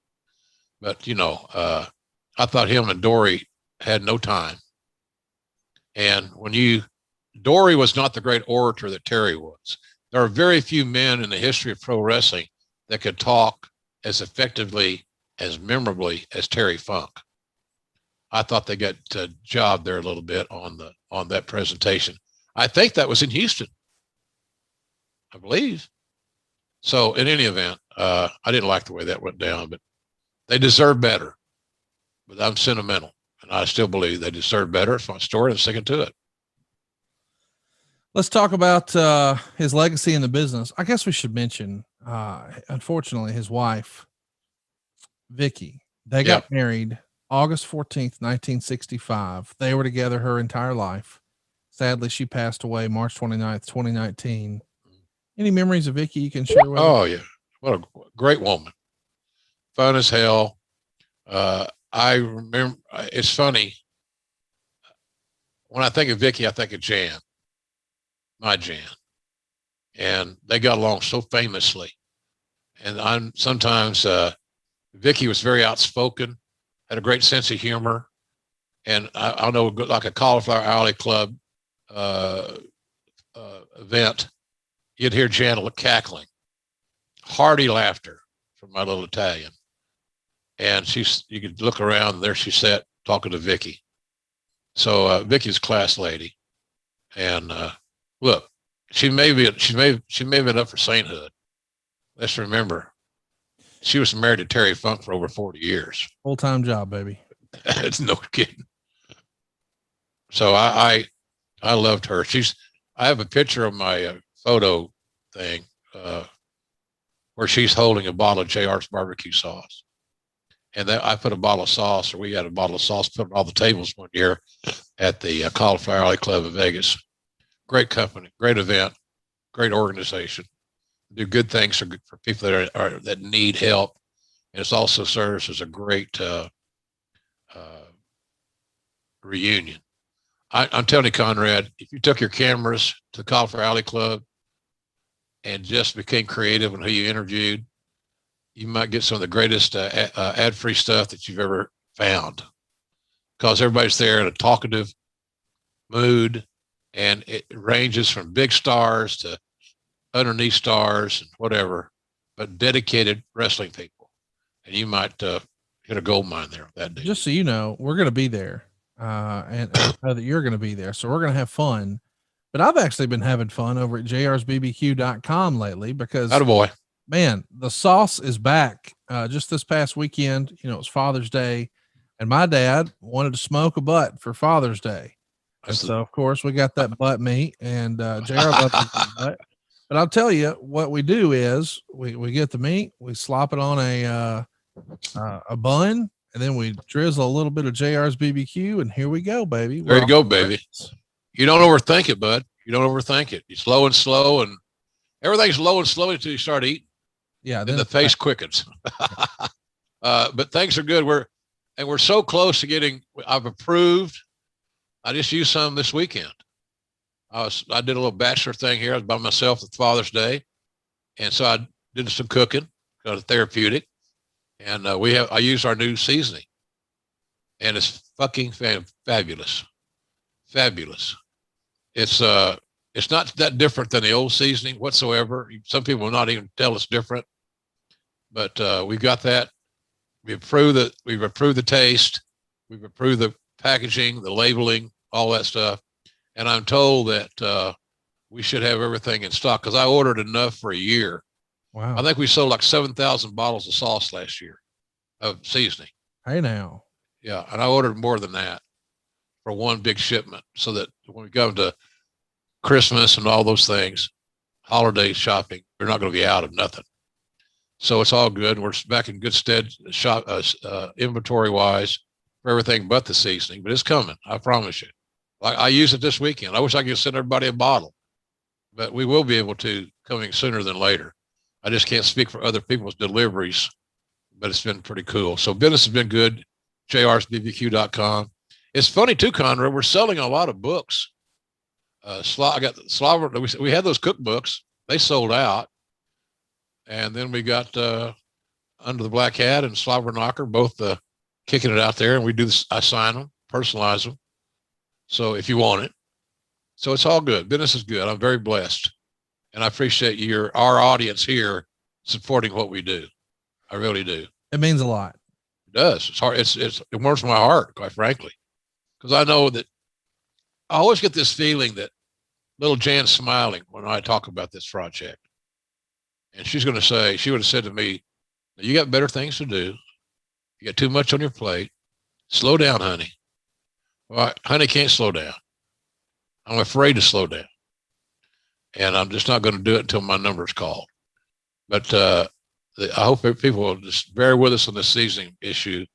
But, I thought him and Dory had no time. And Dory was not the great orator that Terry was. There are very few men in the history of pro wrestling that could talk as effectively, as memorably as Terry Funk. I thought they got jobbed there a little bit on that presentation. I think that was in Houston, I believe. So in any event, I didn't like the way that went down, but they deserve better. But I'm sentimental, and I still believe they deserve better. It's my story, and I'm sticking to it. Let's talk about his legacy in the business. I guess we should mention, unfortunately, his wife, Vicky. They got married August 14th, 1965. They were together her entire life. Sadly, she passed away March 29th, 2019. Any memories of Vicky you can share with us? Oh, yeah. What a great woman. Fun as hell. I remember, it's funny. When I think of Vicky, I think of Jan, my Jan. And they got along so famously. And sometimes Vicky was very outspoken, had a great sense of humor. And I know, like a Cauliflower Alley Club event, you'd hear Jan cackling, hearty laughter from my little Italian. And you could look around, and there she sat talking to Vicky. So Vicky's a class lady. And look, she may have been up for sainthood. Let's remember, she was married to Terry Funk for over 40 years. Full-time job, baby. It's no kidding. So I loved her. I have a picture of my photo thing where she's holding a bottle of JR's barbecue sauce. And I put a bottle of sauce, or we had a bottle of sauce put on all the tables one year at the Cauliflower Alley Club in Vegas. Great company, great event, great organization. Do good things for people that need help. And it also serves as a great reunion. I'm telling you, Conrad, if you took your cameras to the Cauliflower Alley Club and just became creative in who you interviewed, you might get some of the greatest ad-free stuff that you've ever found, because everybody's there in a talkative mood, and it ranges from big stars to underneath stars and whatever, but dedicated wrestling people. And you might hit a gold mine there that day. Just so you know, we're going to be there, and I know that you're going to be there. So we're going to have fun. But I've actually been having fun over at jrsbbq.com lately because, attaboy, man, the sauce is back. Just this past weekend, it was Father's Day, and my dad wanted to smoke a butt for Father's Day. And so, of course, we got that butt meat, and JR loves the butt. But I'll tell you what we do is we get the meat, we slop it on a bun, and then we drizzle a little bit of JR's BBQ, and here we go, baby. There you go, baby. You don't overthink it, bud. You don't overthink it. It's low and slow, and everything's low and slow until you start eating. Yeah, then the face quickens. But things are good. We're so close to getting. I've approved. I just used some this weekend. I did a little bachelor thing here. I was by myself at Father's Day, and so I did some cooking, got a therapeutic, and I used our new seasoning. and it's fucking fabulous. Fabulous. It's not that different than the old seasoning whatsoever. Some people will not even tell it's different, but we've got that. We've improved the taste. We've improved the packaging, the labeling, all that stuff. And I'm told that we should have everything in stock because I ordered enough for a year. Wow. I think we sold like 7,000 bottles of sauce last year of seasoning. Hey now. Yeah. And I ordered more than that for one big shipment so that when we come to Christmas and all those things, holiday shopping, we're not going to be out of nothing. So it's all good. We're back in good stead inventory wise for everything but the seasoning, but it's coming. I promise you. Like I use it this weekend. I wish I could send everybody a bottle, but we will be able to coming sooner than later. I just can't speak for other people's deliveries, but it's been pretty cool. So business has been good. JRsBBQ.com. It's funny too, Conrad. We're selling a lot of books. I got Slobber. We had those cookbooks. They sold out. And then we got Under the Black Hat and Slobber Knocker, both kicking it out there. And we do this. I sign them, personalize them. So if you want it. So it's all good. Business is good. I'm very blessed. And I appreciate our audience here supporting what we do. I really do. It means a lot. It does. It's hard. It warms my heart, quite frankly, because I know that I always get this feeling that little Jan's smiling when I talk about this project. And she would have said to me, you got better things to do. You got too much on your plate. Slow down, honey. Well, honey can't slow down. I'm afraid to slow down. And I'm just not going to do it until my number's called. But I hope people will just bear with us on this seasoning issue.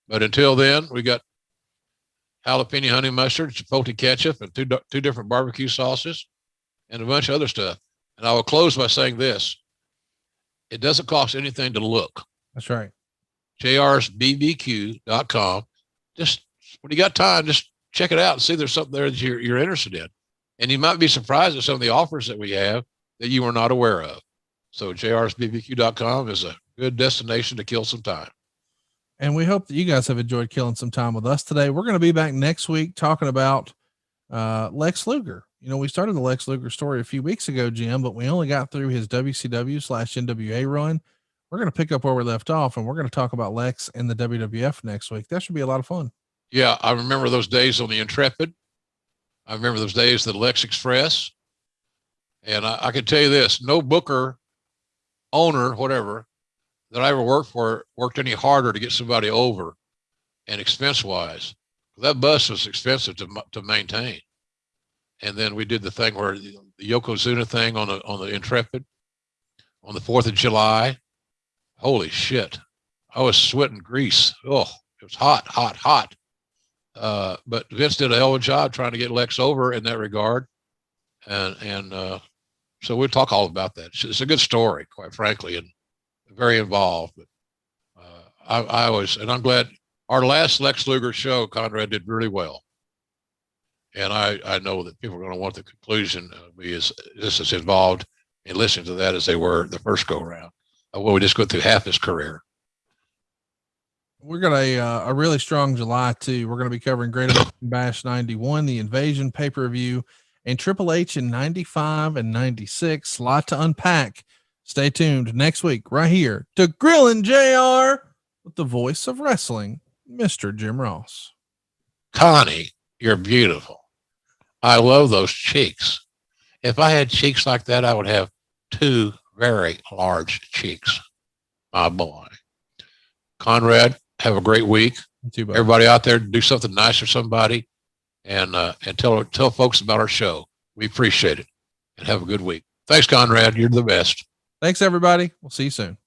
But until then, we got jalapeno honey mustard, chipotle ketchup, and two different barbecue sauces, and a bunch of other stuff. And I will close by saying this. It doesn't cost anything to look. That's right. JRsBBQ.com. Just when you got time, just check it out and see if there's something there that you're interested in. And you might be surprised at some of the offers that we have that you were not aware of. So JRsBBQ.com is a good destination to kill some time. And we hope that you guys have enjoyed killing some time with us today. We're going to be back next week talking about Lex Luger. You know, we started the Lex Luger story a few weeks ago, Jim, but we only got through his WCW/NWA run. We're going to pick up where we left off, and we're going to talk about Lex and the WWF next week. That should be a lot of fun. Yeah, I remember those days on the Intrepid. I remember those days at the Lex Express. And I can tell you this, no booker, owner, whatever, that I ever worked for worked any harder to get somebody over and expense-wise. That bus was expensive to maintain. And then we did the thing where the Yokozuna thing on the Intrepid on the 4th of July. Holy shit. I was sweating grease. Oh, it was hot, hot, hot. But Vince did a hell of a job trying to get Lex over in that regard. And so we'll talk all about that. It's a good story, quite frankly, and very involved. But I'm glad our last Lex Luger show, Conrad, did really well. And I know that people are going to want the conclusion to be as involved in listening to that as they were the first go around. Well, we just go through half his career. We're got a really strong July too. We're going to be covering Great American Bash 91, the Invasion pay-per-view, and Triple H in 95 and 96. A lot to unpack. Stay tuned next week right here to Grillin' JR with the voice of wrestling, Mr. Jim Ross. Connie, you're beautiful. I love those cheeks. If I had cheeks like that, I would have two very large cheeks. My boy. Conrad, have a great week. Everybody out there, do something nice for somebody, and tell folks about our show. We appreciate it, and have a good week. Thanks, Conrad. You're the best. Thanks, everybody. We'll see you soon.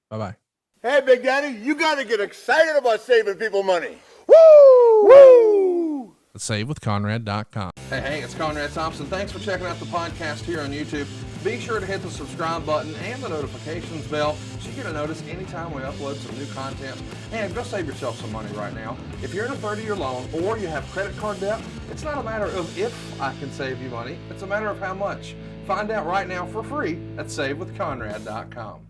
Bye-bye. Hey, Big Daddy, you got to get excited about saving people money. Woo! Woo! SaveWithConrad.com. Hey, it's Conrad Thompson. Thanks for checking out the podcast here on YouTube. Be sure to hit the subscribe button and the notifications bell so you get a notice anytime we upload some new content. And go save yourself some money right now. If you're in a 30-year loan or you have credit card debt, it's not a matter of if I can save you money. It's a matter of how much. Find out right now for free at SaveWithConrad.com.